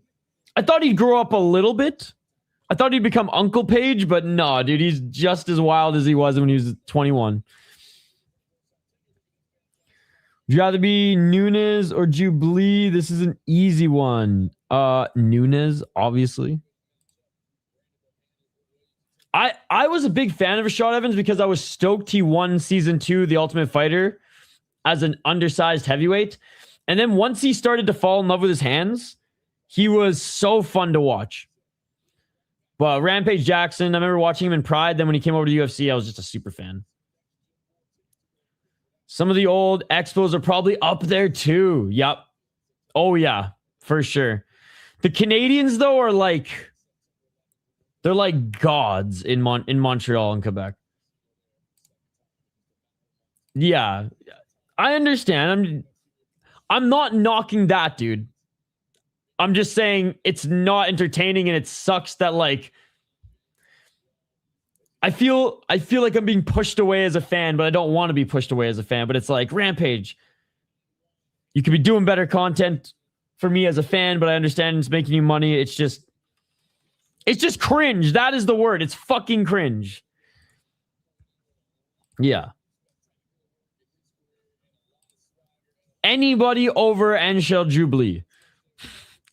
I thought he'd grow up a little bit. I thought he'd become Uncle Page, but no, dude, he's just as wild as he was when he was 21. Would you rather be Nunes or Jubilee? This is an easy one. Nunes, obviously. I was a big fan of Rashad Evans because I was stoked he won season 2, The Ultimate Fighter, as an undersized heavyweight. And then once he started to fall in love with his hands, he was so fun to watch. But Rampage Jackson, I remember watching him in Pride. Then when he came over to UFC, I was just a super fan. Some of the old Expos are probably up there too. Yep. Oh yeah, for sure. The Canadians though are like, they're like gods in Montreal and Quebec. Yeah, I understand. I'm not knocking that, dude. I'm just saying it's not entertaining and it sucks that like I feel like I'm being pushed away as a fan, but I don't want to be pushed away as a fan. But it's like, Rampage, you could be doing better content for me as a fan, but I understand it's making you money. It's just cringe. That is the word. It's fucking cringe. Yeah. Anybody over Anshel Jubilee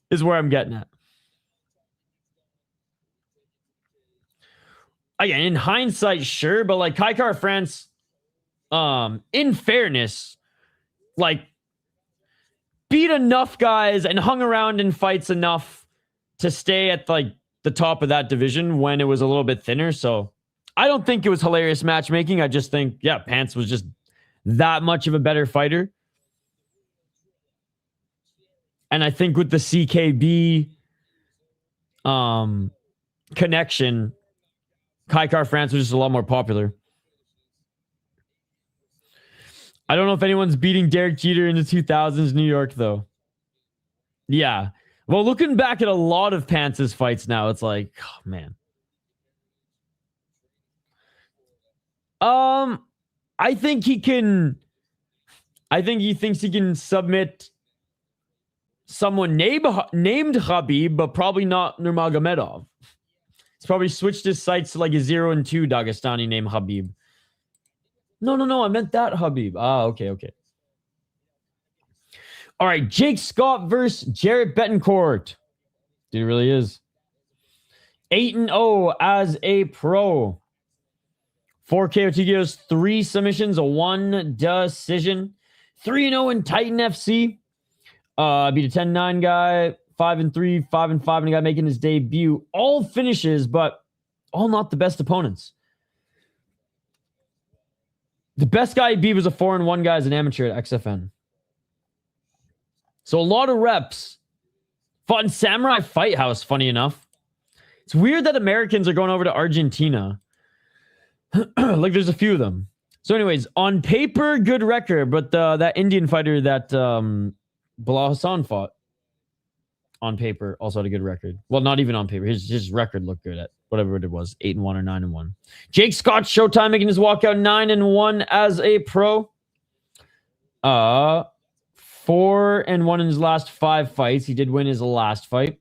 is where I'm getting at. Again, in hindsight, sure, but like Kaikar France, in fairness, like beat enough guys and hung around in fights enough to stay at like the top of that division when it was a little bit thinner. So I don't think it was hilarious matchmaking. I just think, yeah, Pants was just that much of a better fighter. And I think with the CKB connection, Kaikar France was just a lot more popular. I don't know if anyone's beating Derek Jeter in the 2000s New York, though. Yeah. Well, looking back at a lot of Pants' fights now, it's like, oh, man. I think he thinks he can submit someone named Khabib, but probably not Nurmagomedov. He's probably switched his sights to like a 0-2 Dagestani named Khabib. No, I meant that Khabib. Okay. All right, Jake Scott versus Jarret Betancourt. Dude, really is. 8-0 as a pro. 4 KO TKOs, 3 submissions, a 1 decision. 3-0 in Titan FC. Beat a 10-9 guy, 5-3, 5-5, and a guy making his debut. All finishes, but all not the best opponents. The best guy he beat was a 4-1 guy as an amateur at XFN. So a lot of reps. Fought in Samurai Fight House, funny enough. It's weird that Americans are going over to Argentina. Like, there's a few of them. So anyways, on paper, good record, but that Indian fighter that Bilal Hassan fought, on paper, also had a good record. Well, not even on paper. His record looked good at whatever it was, 8-1 or 9-1. Jake Scott, Showtime, making his walkout 9-1 as a pro. 4-1 in his last 5 fights. He did win his last fight.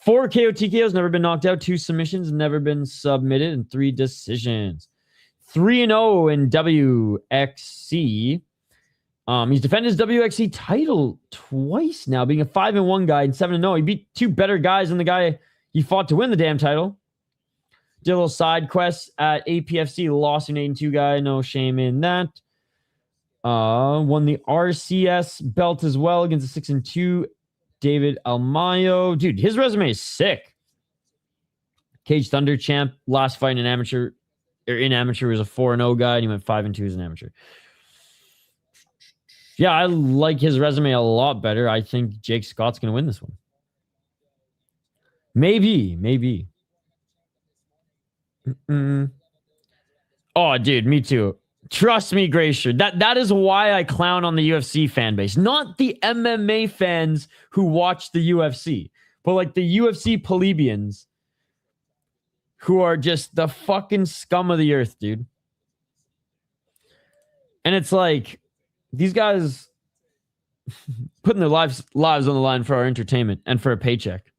4 KO TKOs, never been knocked out. 2 submissions, never been submitted, and 3 decisions. 3-0 in WXC. He's defended his WXC title twice now, being a 5-1 guy and 7-0. He beat 2 better guys than the guy he fought to win the damn title. Did a little side quest at APFC, lost an 8-2 guy. No shame in that. Won the RCS belt as well against a 6-2 David Almayo. Dude, his resume is sick. Cage Thunder champ. Last fight in amateur was a 4-0 guy, and he went 5-2 as an amateur. Yeah, I like his resume a lot better. I think Jake Scott's going to win this one. Maybe. Oh, dude, me too. Trust me, Gracier. That is why I clown on the UFC fan base. Not the MMA fans who watch the UFC, but like the UFC plebeians who are just the fucking scum of the earth, dude. And it's like, these guys putting their lives on the line for our entertainment and for a paycheck.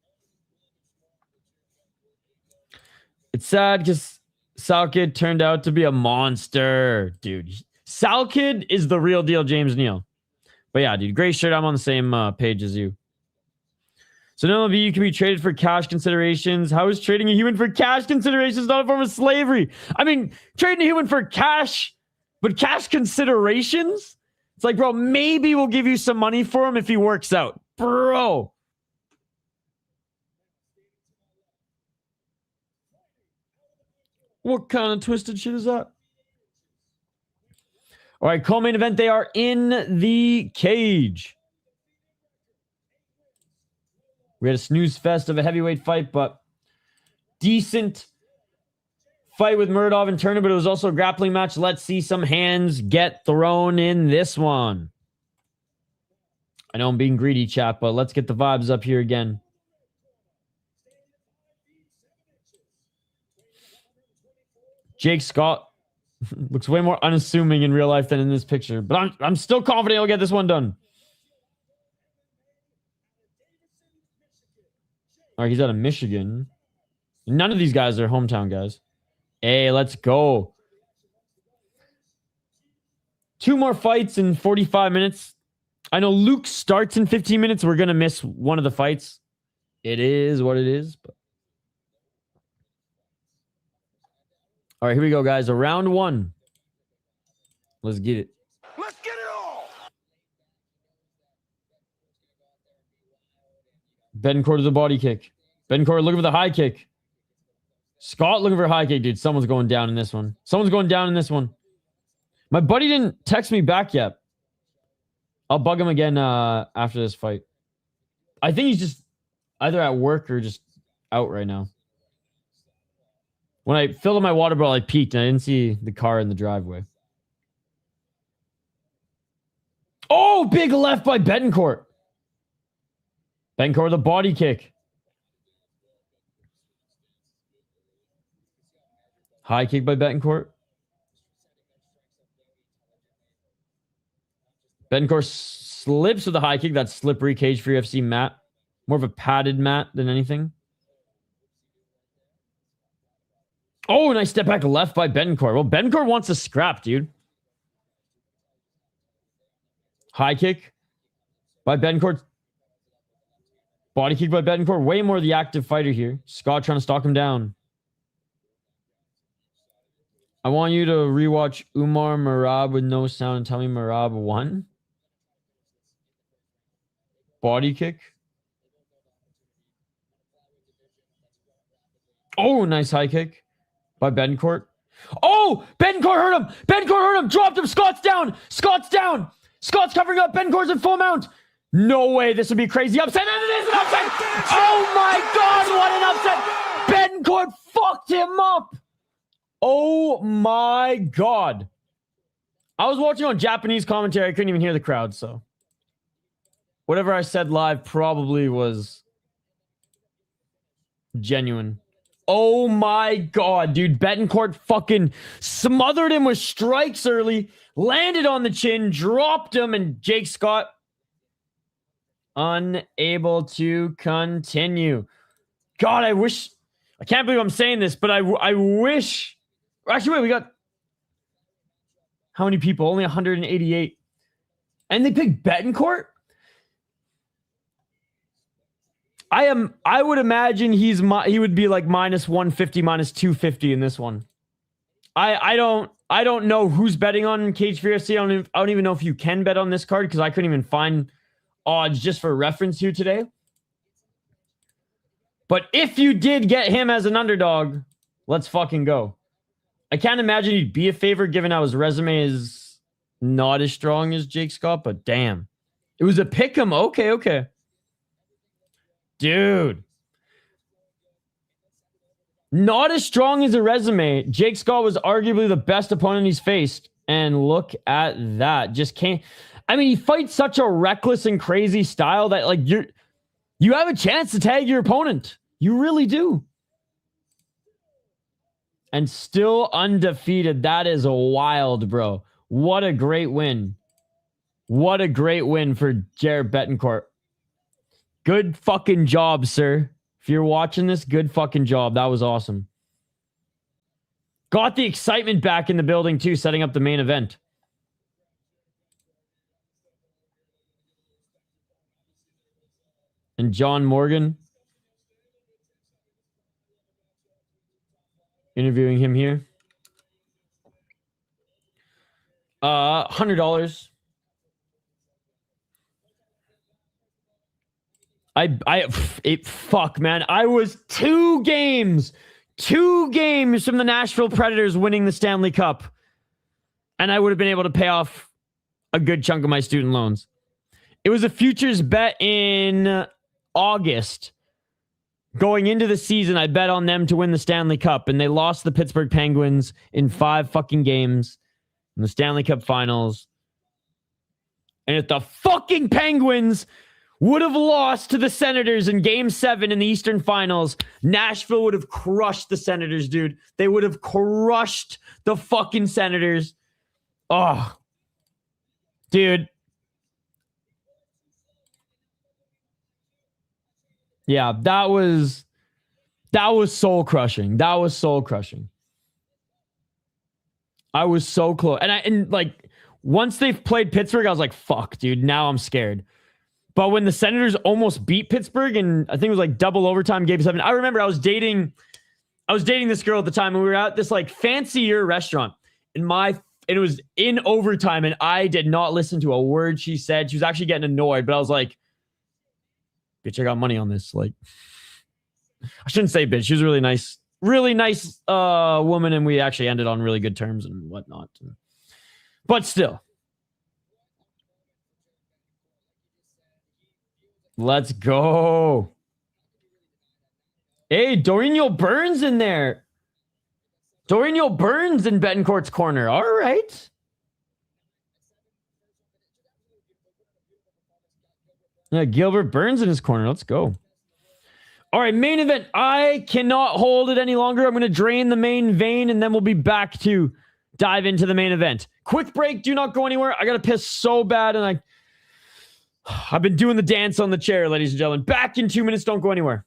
It's sad because Salkid turned out to be a monster, dude. Salkid is the real deal, James Neal. But yeah, dude, gray shirt. I'm on the same page as you. So none of you can be traded for cash considerations. How is trading a human for cash considerations not a form of slavery? I mean, trading a human for cash, but cash considerations? It's like, bro, maybe we'll give you some money for him if he works out. Bro. What kind of twisted shit is that? All right, co-main event. They are in the cage. We had a snooze fest of a heavyweight fight, but decent fight with Murodov and Turner, but it was also a grappling match. Let's see some hands get thrown in this one. I know I'm being greedy, chat, but let's get the vibes up here again. Jake Scott looks way more unassuming in real life than in this picture, but I'm still confident he'll get this one done. All right, he's out of Michigan. None of these guys are hometown guys. Hey, let's go. 2 more fights in 45 minutes. I know Luke starts in 15 minutes. We're going to miss one of the fights. It is what it is. But... all right, here we go, guys. Round 1. Let's get it. Let's get it all. Betancourt to the body kick. Betancourt looking for the high kick. Scott looking for a high kick, dude. Someone's going down in this one. Someone's going down in this one. My buddy didn't text me back yet. I'll bug him again after this fight. I think he's just either at work or just out right now. When I filled up my water bottle, I peeked and I didn't see the car in the driveway. Oh, big left by Betancourt. Betancourt, the body kick. High kick by Betancourt. Betancourt slips with a high kick. That's slippery cage for UFC mat. More of a padded mat than anything. Oh, nice step back left by Betancourt. Well, Betancourt wants a scrap, dude. High kick by Betancourt. Body kick by Betancourt. Way more the active fighter here. Scott trying to stalk him down. I want you to rewatch Umar Marab with no sound and tell me Marab won. Body kick. Oh, nice high kick by Betancourt. Oh, Betancourt hurt him. Betancourt hurt him. Dropped him. Scott's down. Scott's down. Scott's covering up. Betancourt's in full mount. No way. This would be crazy upset. And it is an upset. Oh my God. What an upset. Betancourt fucked him up. Oh my God. I was watching on Japanese commentary. I couldn't even hear the crowd. So whatever I said live probably was genuine. Oh my God, dude. Betancourt fucking smothered him with strikes early, landed on the chin, dropped him, and Jake Scott unable to continue. God, I can't believe I'm saying this, but I wish. Actually, wait, we got how many people? Only 188. And they picked Betancourt? I would imagine he would be like minus 150, minus 250 in this one. I don't know who's betting on Cage Fear FC. I don't even know if you can bet on this card because I couldn't even find odds just for reference here today. But if you did get him as an underdog, let's fucking go. I can't imagine he'd be a favorite given how his resume is not as strong as Jake Scott, but damn. It was a pick'em. Okay. Dude. Not as strong as a resume. Jake Scott was arguably the best opponent he's faced. And look at that. Just can't. I mean, he fights such a reckless and crazy style that like you have a chance to tag your opponent. You really do. And still undefeated. That is wild, bro. What a great win. What a great win for Jarret Betancourt. Good fucking job, sir. If you're watching this, good fucking job. That was awesome. Got the excitement back in the building, too, setting up the main event. And John Morgan. Interviewing him here. $100. Fuck, man. I was two games from the Nashville Predators winning the Stanley Cup. And I would have been able to pay off a good chunk of my student loans. It was a futures bet in August. Going into the season, I bet on them to win the Stanley Cup. And they lost the Pittsburgh Penguins in 5 fucking games in the Stanley Cup Finals. And if the fucking Penguins would have lost to the Senators in Game 7 in the Eastern Finals, Nashville would have crushed the Senators, dude. They would have crushed the fucking Senators. Oh, dude. Yeah, that was soul crushing. That was soul crushing. I was so close. And like once they've played Pittsburgh, I was like, fuck, dude, now I'm scared. But when the Senators almost beat Pittsburgh, and I think it was like double overtime, Game 7. I remember I was dating this girl at the time, and we were at this like fancier restaurant. And it was in overtime, and I did not listen to a word she said. She was actually getting annoyed, but I was like, bitch, I got money on this. Like, I shouldn't say bitch. She was really nice woman, and we actually ended on really good terms and whatnot. But still. Let's go. Hey, Dorino Burns in there. Dorino Burns in Betancourt's corner. All right. Yeah, Gilbert Burns in his corner. Let's go. All right, main event. I cannot hold it any longer. I'm going to drain the main vein, and then we'll be back to dive into the main event. Quick break. Do not go anywhere. I got to piss so bad, and I've been doing the dance on the chair, ladies and gentlemen. Back in 2 minutes. Don't go anywhere.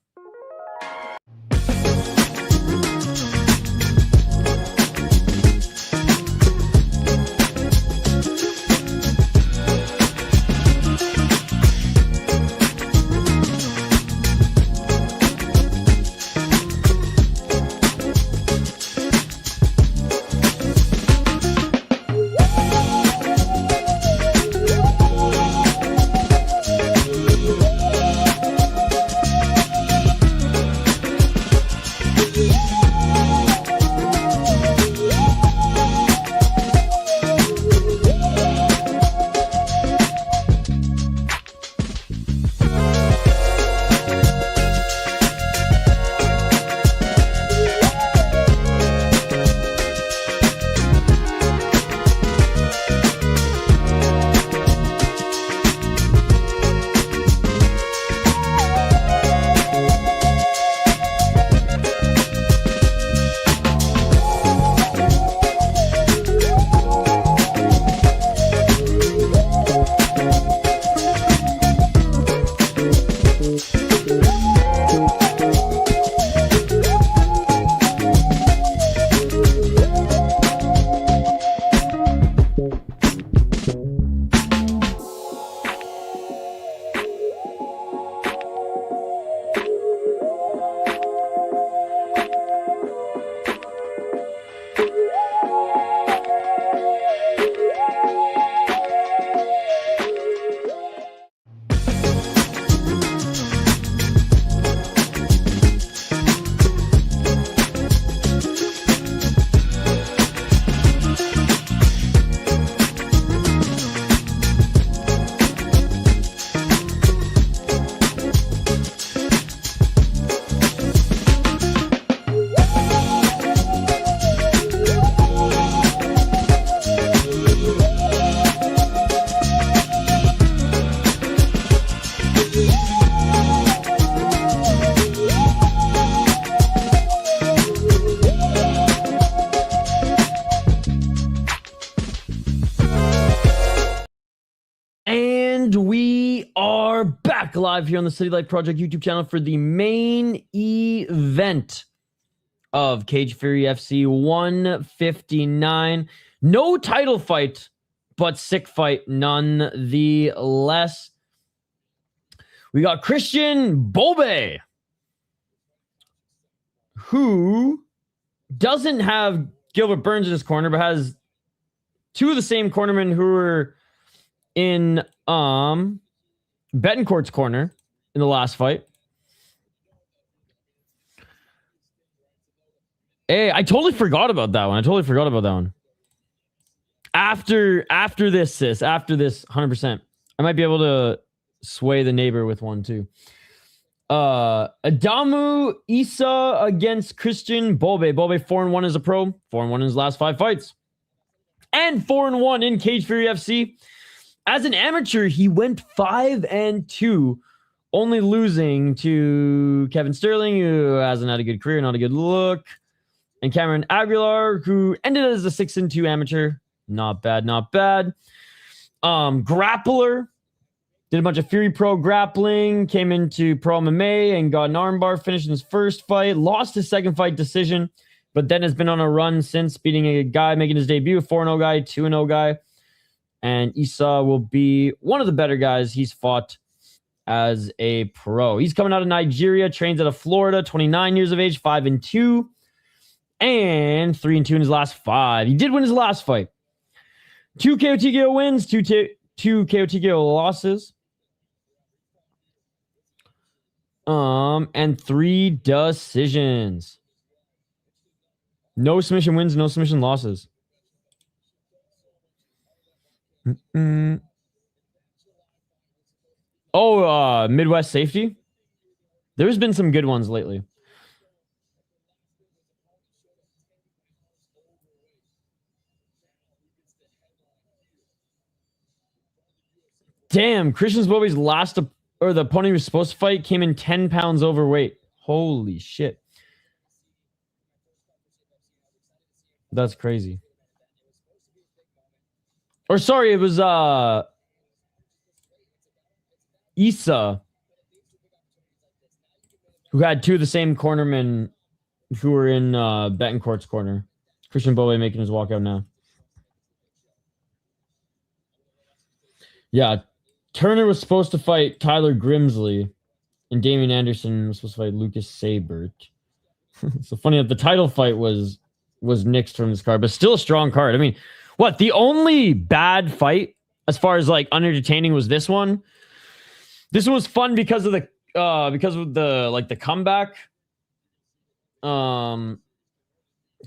live here on the City Life Project YouTube channel for the main event of Cage Fury FC 159. No title fight, but sick fight nonetheless. We got Christian Bobe, who doesn't have Gilbert Burns in his corner, but has two of the same cornermen who were in Betancourt's corner in the last fight. Hey, I totally forgot about that one. After this, 100%. I might be able to sway the neighbor with one too. Adamu Isah against Christian Bobe. Bobe 4-1 as a pro, 4-1 in his last 5 fights, and 4-1 in Cage Fury FC. As an amateur, he went 5-2, only losing to Kevin Sterling, who hasn't had a good career, not a good look, and Cameron Aguilar, who ended as a 6-2 amateur. Not bad. Grappler. Did a bunch of Fury Pro grappling, came into Pro MMA and got an armbar, finished in his first fight, lost his second fight decision, but then has been on a run since, beating a guy, making his debut, 4-0 guy, 2-0 guy. And Isah will be one of the better guys he's fought as a pro. He's coming out of Nigeria, trains out of Florida, 29 years of age, 5-2, and 3-2 in his last 5. He did win his last fight. 2 KO TKO wins, 2 KO TKO losses. And 3 decisions. No submission wins, no submission losses. Midwest safety. There's been some good ones lately. Damn, Christian Bobe's the opponent he was supposed to fight came in 10 pounds overweight. Holy shit. That's crazy. Or sorry, it was Isah, who had 2 of the same cornermen who were in Betancourt's corner. Christian Bobe making his walkout now. Yeah, Turner was supposed to fight Tyler Grimsley, and Damian Anderson was supposed to fight Lucas Sabert. So funny that the title fight was nixed from this card, but still a strong card. I mean, what, the only bad fight as far as like unentertaining was this one. This one was fun because of the comeback. What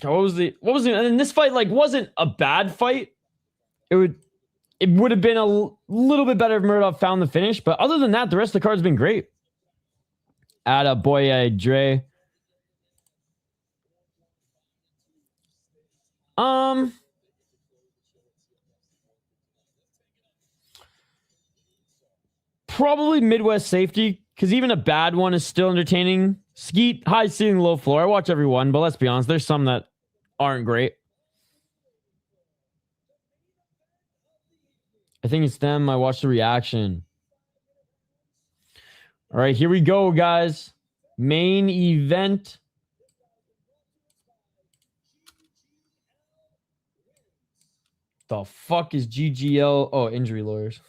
was the and this fight like wasn't a bad fight. It would have been a little bit better if Murodov found the finish, but other than that, the rest of the card's been great. Bobe. Probably Midwest safety, because even a bad one is still entertaining. Skeet, high ceiling, low floor. I watch every one, but let's be honest, there's some that aren't great. I think it's them. I watched the reaction. All right, here we go, guys. Main event. The fuck is GGL? Oh, injury lawyers.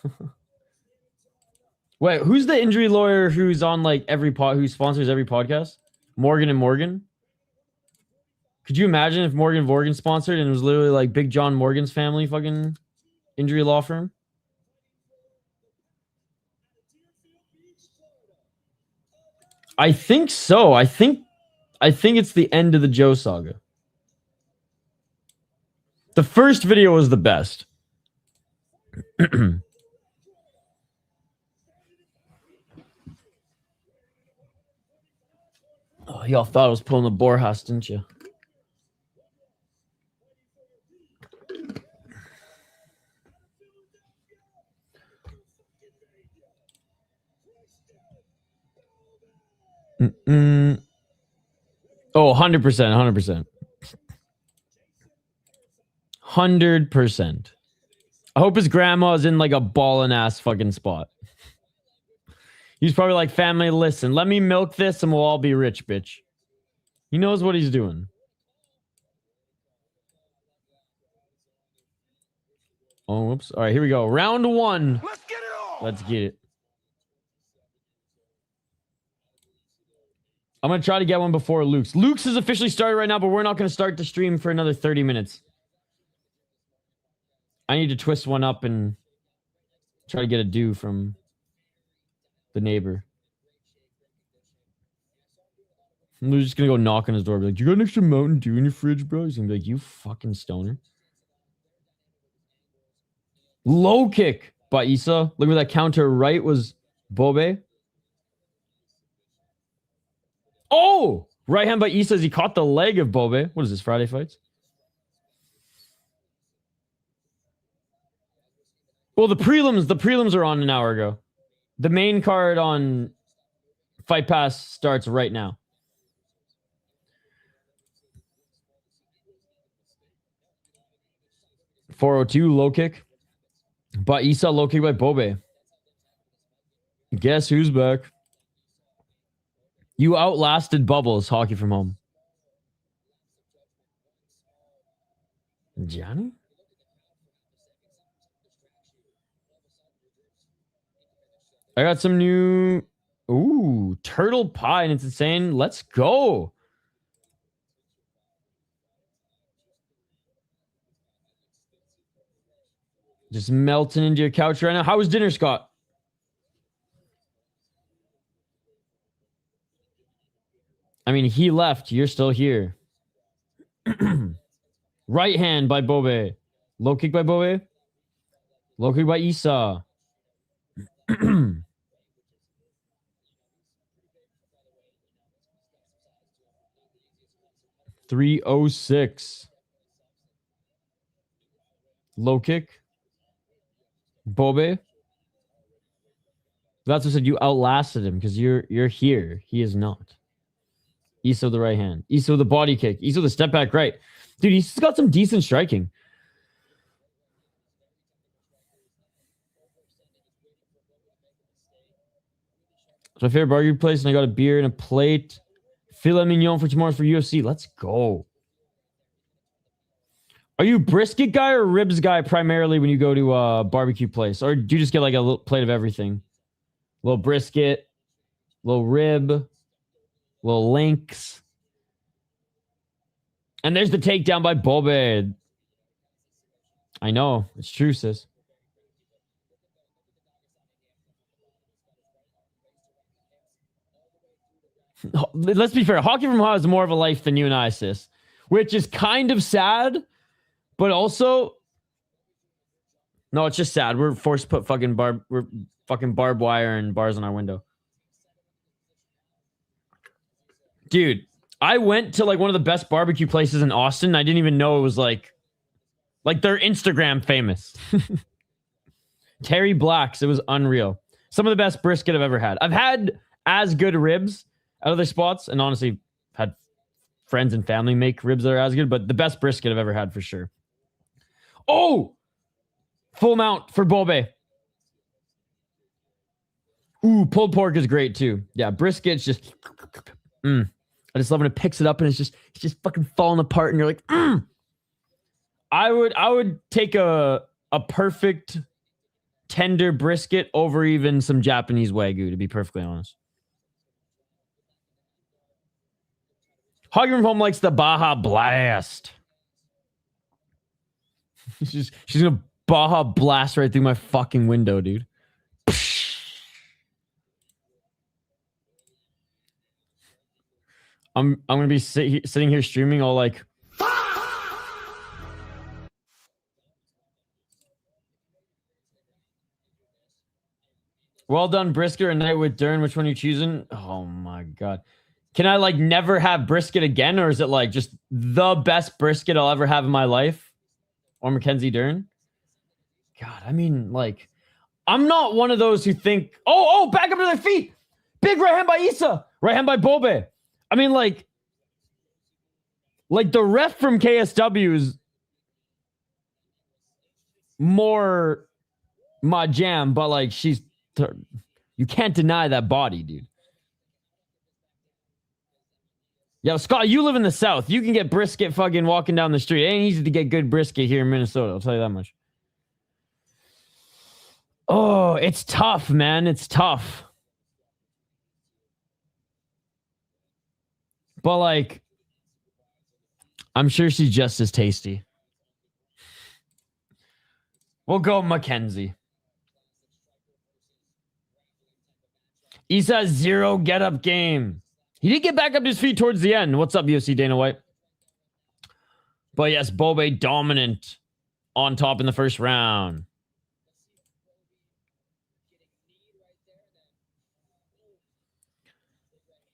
Wait, who's the injury lawyer who's on like who sponsors every podcast? Morgan and Morgan. Could you imagine if Morgan Vorgan sponsored and it was literally like Big John Morgan's family fucking injury law firm? I think so. I think it's the end of the Joe saga. The first video was the best. Oh, y'all thought I was pulling the boar house, didn't you? Oh, 100%. 100%. I hope his grandma is in like a ballin' ass fucking spot. He's probably like, family, listen, let me milk this and we'll all be rich, bitch. He knows what he's doing. Oh, whoops. All right, here we go. Round 1. Let's get it on. Let's get it. I'm going to try to get one before Luke's. Luke's is officially started right now, but we're not going to start the stream for another 30 minutes. I need to twist one up and try to get a do from the neighbor. I'm just going to go knock on his door. Be like, you got an extra Mountain Dew in your fridge, bro? He's going to be like, you fucking stoner. Low kick by Isah. Look at that counter right was Bobe. Oh! Right hand by Isah as he caught the leg of Bobe. What is this, Friday fights? Well, the prelims are on an hour ago. The main card on Fight Pass starts right now. .402 low kick by Isah, low kick by Bobe. Guess who's back? You outlasted Bubbles, hockey from home. Johnny? I got some new... Ooh, turtle pie, and it's insane. Let's go. Just melting into your couch right now. How was dinner, Scott? I mean, he left. You're still here. Right hand by Bobe. Low kick by Bobe. Low kick by Isah. 306. Low kick. Bobe. That's what I said. You outlasted him because you're here. He is not. Isah with the right hand. Isah with the body kick. Isah with the step back right. Dude, he's got some decent striking. It's my favorite barbecue place, and I got a beer and a plate. Filet mignon for tomorrow for UFC. Let's go. Are you brisket guy or ribs guy primarily when you go to a barbecue place? Or do you just get like a little plate of everything? A little brisket, a little rib, a little links. And there's the takedown by Bobe. I know. It's true, sis. Let's be fair. Hockey from home is more of a life than you and I, sis. Which is kind of sad, but also... No, it's just sad. We're forced to put fucking barbed wire and bars on our window. Dude, I went to like one of the best barbecue places in Austin. I didn't even know it was like they're Instagram famous. Terry Black's. It was unreal. Some of the best brisket I've ever had. I've had as good ribs at other spots, and honestly, had friends and family make ribs that are as good, but the best brisket I've ever had for sure. Oh! Full mount for Bobe. Ooh, pulled pork is great too. Yeah, brisket's just... I just love when it picks it up and it's just fucking falling apart and you're like, I would take a perfect tender brisket over even some Japanese Wagyu, to be perfectly honest. Hoggy from home likes the Baja Blast. she's gonna Baja Blast right through my fucking window, dude. I'm gonna be sitting here streaming all like, well done brisket or night with Dern. Which one are you choosing? Oh my god. Can I like never have brisket again, or is it like just the best brisket I'll ever have in my life? Or Mackenzie Dern? God, I mean, like, I'm not one of those who think, oh, back up to their feet. Big right hand by Isah. Right hand by Bobe. I mean, like the ref from KSW is more my jam, but like you You can't deny that body, dude. Yo, Scott, you live in the South. You can get brisket fucking walking down the street. It ain't easy to get good brisket here in Minnesota. I'll tell you that much. Oh, it's tough, man. It's tough. But, like, I'm sure she's just as tasty. We'll go Mackenzie. Isah 0 get-up game. He did get back up to his feet towards the end. What's up, UFC Dana White? But yes, Bobe dominant on top in the first round.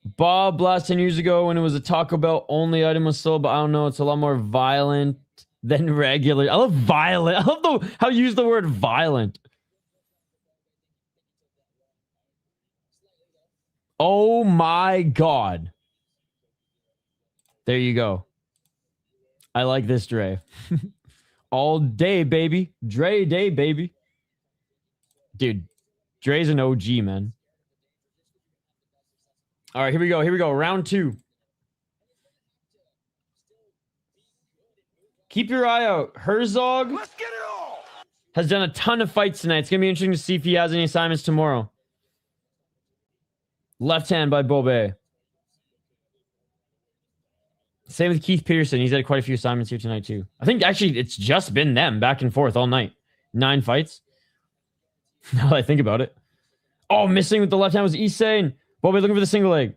Bob, last 10 years ago when it was a Taco Bell only item was sold, but I don't know, it's a lot more violent than regular. I love violent. I love how you use the word violent. Oh my God. There you go. I like this Dre. All day, baby. Dre day, baby. Dude, Dre's an OG, man. All right, here we go. Here we go. Round 2. Keep your eye out. Herzog has done a ton of fights tonight. It's going to be interesting to see if he has any assignments tomorrow. Left hand by Bobe. Same with Keith Peterson. He's had quite a few assignments here tonight, too. I think, actually, it's just been them back and forth all night. 9 fights. Now that I think about it. Oh, missing with the left hand was Isah. And Bobe looking for the single leg.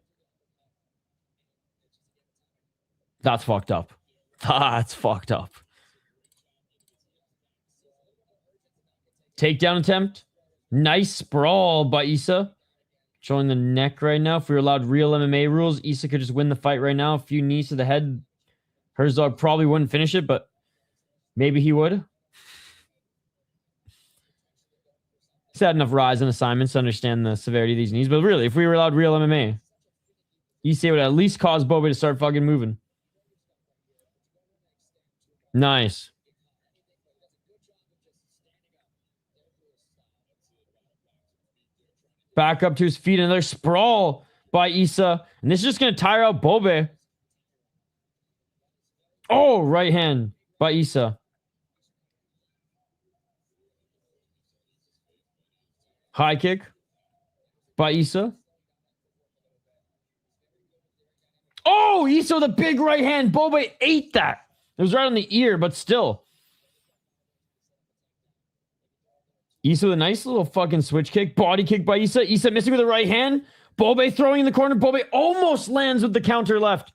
That's fucked up. That's fucked up. Takedown attempt. Nice sprawl by Isah. Showing the neck right now. If we were allowed real MMA rules, Isah could just win the fight right now. A few knees to the head. Herzog probably wouldn't finish it, but maybe he would. He's had enough rise and assignments to understand the severity of these knees. But really, if we were allowed real MMA, Isah would at least cause Bobe to start fucking moving. Nice. Back up to his feet. Another sprawl by Isah. And this is just going to tire out Bobe. Oh, right hand by Isah. High kick by Isah. Oh, Isah with a big right hand. Bobe ate that. It was right on the ear, but still. Isah with a nice little fucking switch kick. Body kick by Isah. Isah missing with the right hand. Bobe throwing in the corner. Bobe almost lands with the counter left.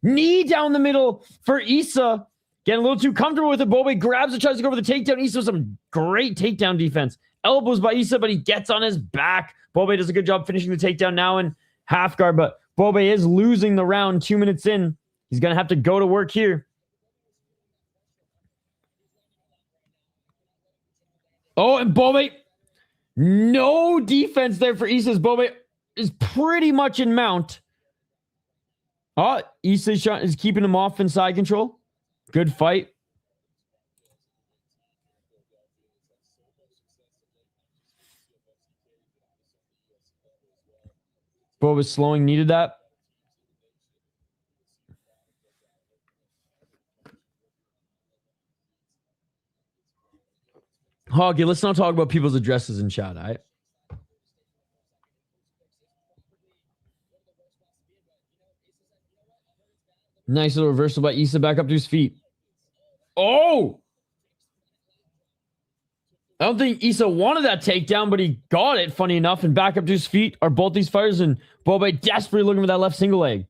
Knee down the middle for Isah. Getting a little too comfortable with it. Bobe grabs it, tries to go for the takedown. Isah with some great takedown defense. Elbows by Isah, but he gets on his back. Bobe does a good job finishing the takedown now in half guard, but Bobe is losing the round 2 minutes in. He's going to have to go to work here. Oh, and Bobe, no defense there for Isah's. Bobe is pretty much in mount. Oh, Isah is keeping him off in side control. Good fight. Bobe slowing, needed that. Hoggy, let's not talk about people's addresses in chat, all right? Nice little reversal by Isah back up to his feet. Oh! I don't think Isah wanted that takedown, but he got it, funny enough, and back up to his feet are both these fighters, and Bobe desperately looking for that left single leg.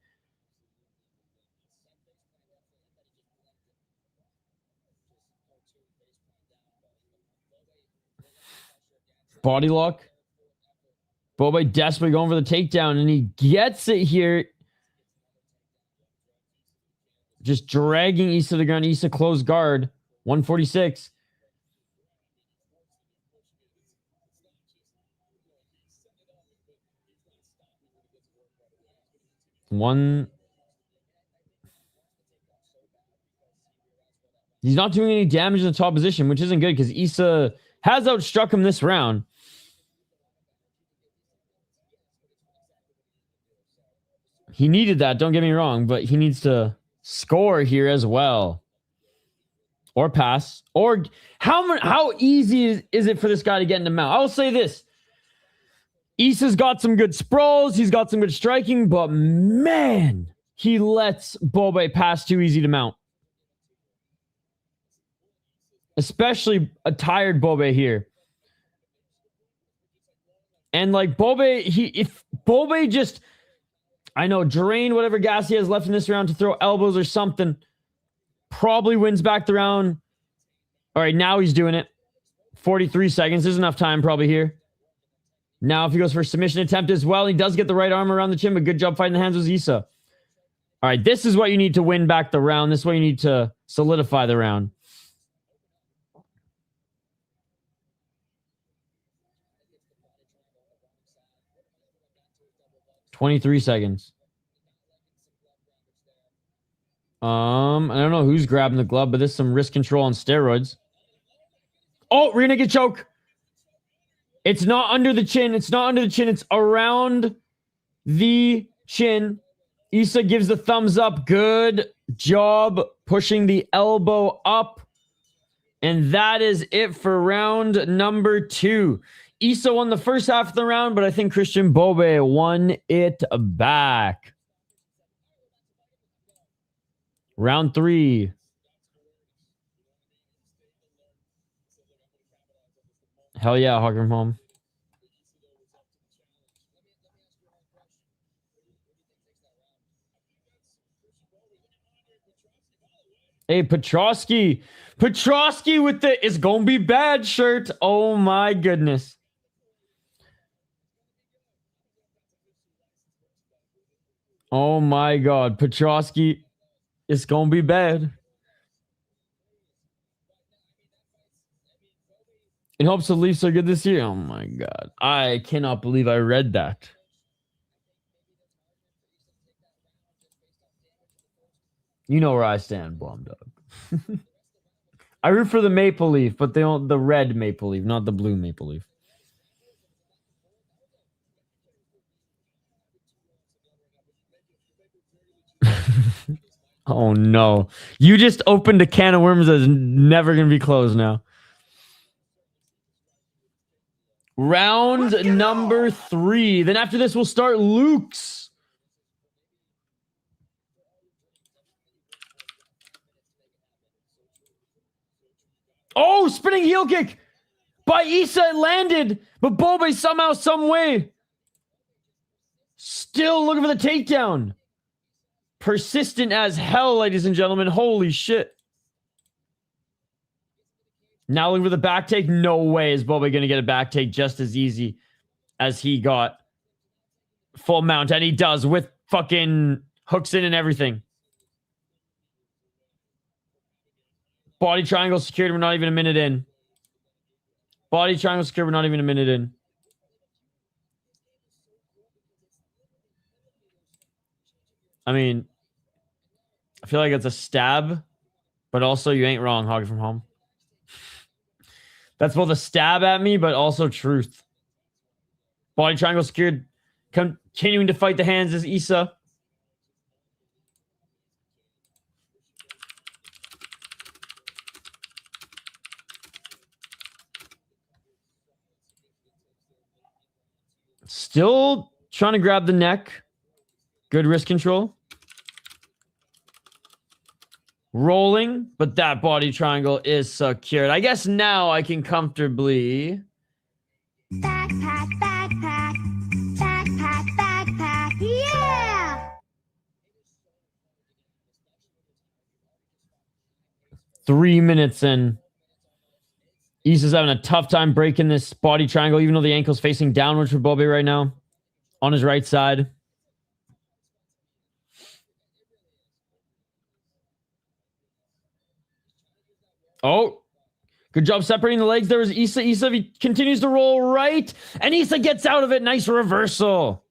Body lock. Bobe desperately going for the takedown, and he gets it here. Just dragging Isah to the ground. Isah closed guard. 146. He's not doing any damage in the top position, which isn't good because Isah has outstruck him this round. He needed that, don't get me wrong, but he needs to score here as well. Or pass. Or how easy is it for this guy to get into mount? I will say this. Isah's got some good sprawls. He's got some good striking, but man, he lets Bobe pass too easy to mount. Especially a tired Bobe here. And like Bobe, if Bobe just, I know, drain whatever gas he has left in this round to throw elbows or something, probably wins back the round. All right, now he's doing it. 43 seconds. There's enough time probably here. Now if he goes for a submission attempt as well, he does get the right arm around the chin, but good job fighting the hands with Isah. All right, this is what you need to win back the round. This is what you need to solidify the round. $23 seconds. I don't know who's grabbing the glove, but there's some wrist control on steroids. Oh, rear naked choke. It's not under the chin. It's not under the chin. It's around the chin. Isah gives the thumbs up. Good job pushing the elbow up. And that is it for round number 2. Isah won the first half of the round, but I think Christian Bobe won it back. Round 3. Hell yeah, Hawk from home. Hey, Petrosky. Petrosky with the "It's gonna be bad" shirt. Oh my goodness. Oh my God. Petrosky, it's gonna be bad. In hopes the Leafs are good this year. Oh my God. I cannot believe I read that. You know where I stand, Bomb Dog. I root for the Maple Leaf, but they don't the red Maple Leaf, not the blue Maple Leaf. Oh no. You just opened a can of worms that's never gonna be closed now. Round number 3. Then after this, we'll start Luke's. Oh, spinning heel kick by Isah. It landed, but Bobe somehow, some way, still looking for the takedown. Persistent as hell, ladies and gentlemen. Holy shit. Now looking for the back take. No way is Bobe going to get a back take just as easy as he got full mount. And he does with fucking hooks in and everything. Body triangle secured. We're not even a minute in. Body triangle secured. We're not even a minute in. I mean, I feel like it's a stab, but also you ain't wrong, Hog from home. That's both a stab at me, but also truth. Body triangle secured. Continuing to fight the hands is Isah. Still trying to grab the neck. Good wrist control. Rolling, but that body triangle is secured. I guess now I can comfortably... Backpack, backpack, backpack, backpack, yeah! 3 minutes in. Isah's having a tough time breaking this body triangle, even though the ankle's facing downwards for Bobe right now. On his right side. Oh, good job separating the legs. There was Isah. Isah, he continues to roll right, and Isah gets out of it. Nice reversal.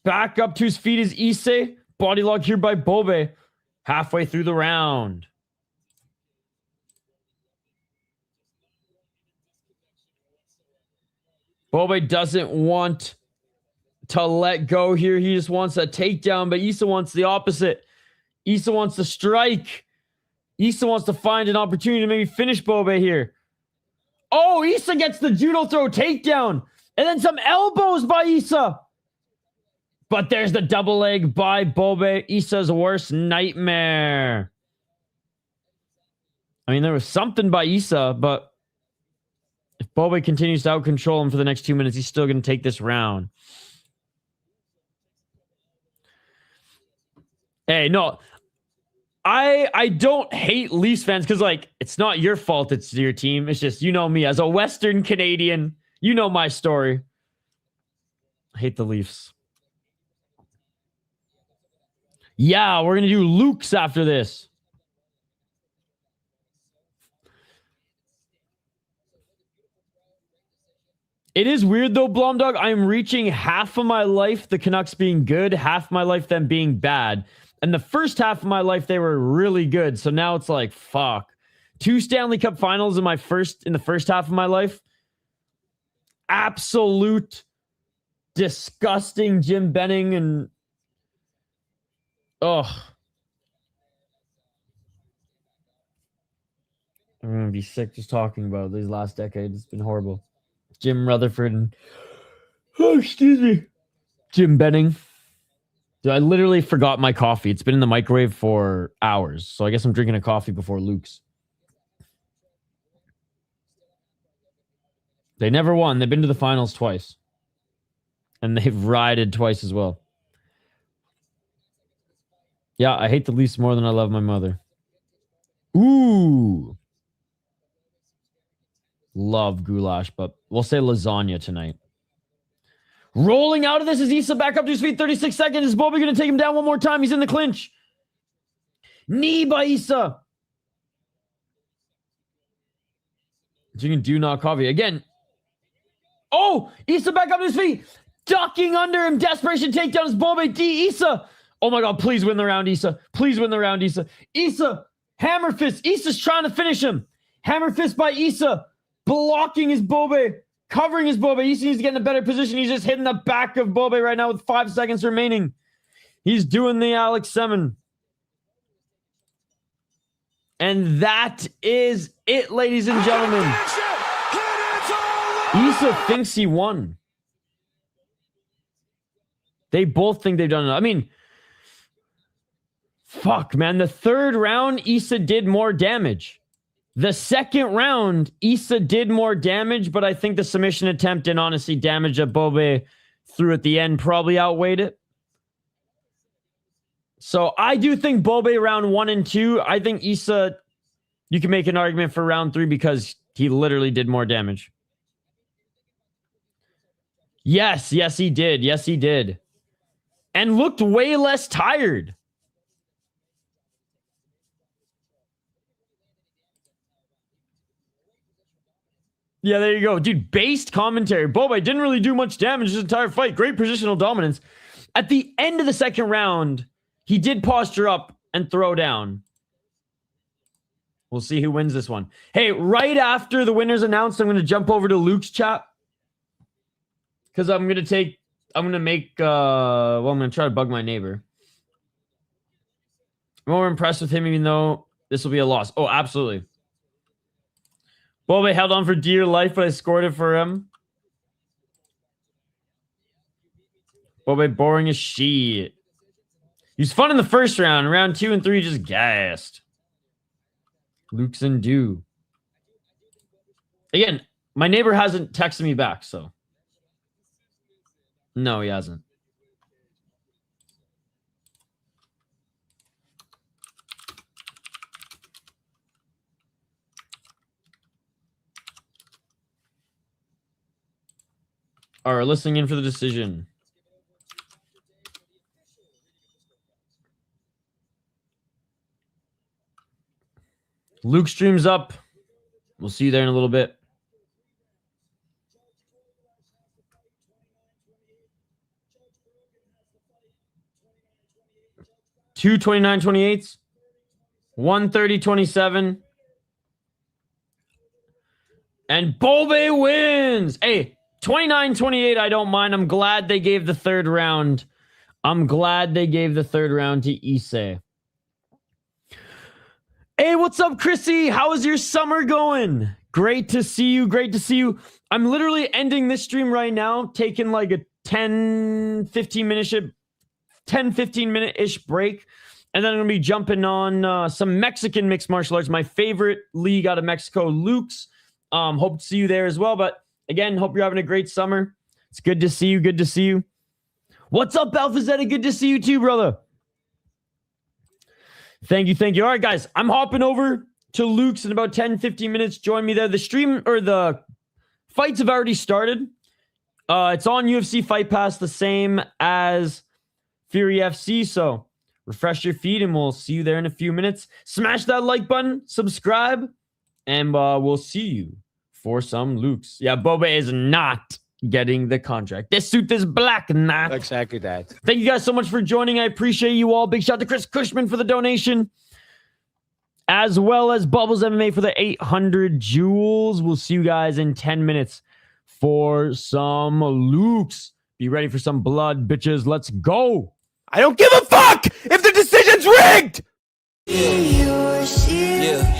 Back up to his feet is Isah. Body lock here by Bobe. Halfway through the round. Bobe doesn't want to let go here. He just wants a takedown, but Isah wants the opposite. Isah wants to strike. Isah wants to find an opportunity to maybe finish Bobe here. Oh, Isah gets the judo throw takedown. And then some elbows by Isah. But there's the double leg by Bobe. Isah's worst nightmare. I mean, there was something by Isah, but if Bobe continues to out-control him for the next 2 minutes, he's still going to take this round. Hey, no. I don't hate Leafs fans because, like, it's not your fault it's your team. It's just, you know me. As a Western Canadian, you know my story. I hate the Leafs. Yeah, we're going to do Luke's after this. It is weird, though, Blomdog. I'm reaching half of my life the Canucks being good, half my life them being bad. And the first half of my life, they were really good. So now it's like, fuck. 2 Stanley Cup finals in the first half of my life. Absolute disgusting Jim Benning and I'm gonna be sick just talking about these last decades. It's been horrible. Jim Rutherford and Jim Benning. Dude, I literally forgot my coffee. It's been in the microwave for hours. So I guess I'm drinking a coffee before Luke's. They never won. They've been to the finals twice. And they've rided twice as well. Yeah, I hate the Leafs more than I love my mother. Ooh. Love goulash, but we'll say lasagna tonight. Rolling out of this is Isah back up to his feet. 36 seconds. Is Bobe going to take him down one more time? He's in the clinch. Knee by Isah. You can do not coffee. Again. Oh, Isah back up to his feet. Ducking under him. Desperation takedown is Bobe D. Isah. Oh my God, please win the round, Isah. Please win the round, Isah. Isah, hammer fist. Isah's trying to finish him. Hammer fist by Isah. Blocking his Bobe. Covering his Bobe. Isah needs to get in a better position. He's just hitting the back of Bobe right now with 5 seconds remaining. He's doing the Alex Semen. And that is it, ladies and gentlemen. Isah thinks he won. They both think they've done it. I mean, fuck, man. The third round, Isah did more damage. The second round, Isah did more damage, but I think the submission attempt and honestly damage that Bobe threw at the end probably outweighed it. So I do think Bobe round 1 and 2. I think Isah, you can make an argument for round 3 because he literally did more damage. Yes, he did. Yes, he did. And looked way less tired. Yeah, there you go. Dude, based commentary. Bobe didn't really do much damage this entire fight. Great positional dominance. At the end of the second round, he did posture up and throw down. We'll see who wins this one. Hey, right after the winner's announced, I'm going to jump over to Luke's chat. Because I'm going to try to bug my neighbor. I'm more impressed with him, even though this will be a loss. Oh, absolutely. Bobe held on for dear life, but I scored it for him. Bobe boring as shit. He was fun in the first round. Round 2 and 3 just gassed. Luke's and do. Again, my neighbor hasn't texted me back, so. No, he hasn't. All right, listening in for the decision. Luke streams up. We'll see you there in a little bit. Two 29-28s. 130-27. And Bobe wins. Hey, 29-28, I don't mind. I'm glad they gave the third round. I'm glad they gave the third round to Isah. Hey, what's up, Chrissy? How is your summer going? Great to see you. Great to see you. I'm literally ending this stream right now, taking like a 10-15 minute-ish break. And then I'm going to be jumping on some Mexican mixed martial arts, my favorite league out of Mexico, Luke's. Hope to see you there as well. But again, hope you're having a great summer. It's good to see you. Good to see you. What's up, Alpha Zeta? Good to see you too, brother. Thank you. Thank you. All right, guys. I'm hopping over to Luke's in about 10-15 minutes. Join me there. The stream or the fights have already started. It's on UFC Fight Pass, the same as Fury FC. So refresh your feed and we'll see you there in a few minutes. Smash that like button, subscribe, and we'll see you for some Luke's. Yeah, Bobe is not getting the contract. This suit is black, not. Exactly that. Thank you guys so much for joining. I appreciate you all. Big shout out to Chris Cushman for the donation, as well as Bubbles MMA for the 800 jewels. We'll see you guys in 10 minutes for some Luke's. Be ready for some blood, bitches. Let's go. I don't give a fuck if the decision's rigged! Yeah.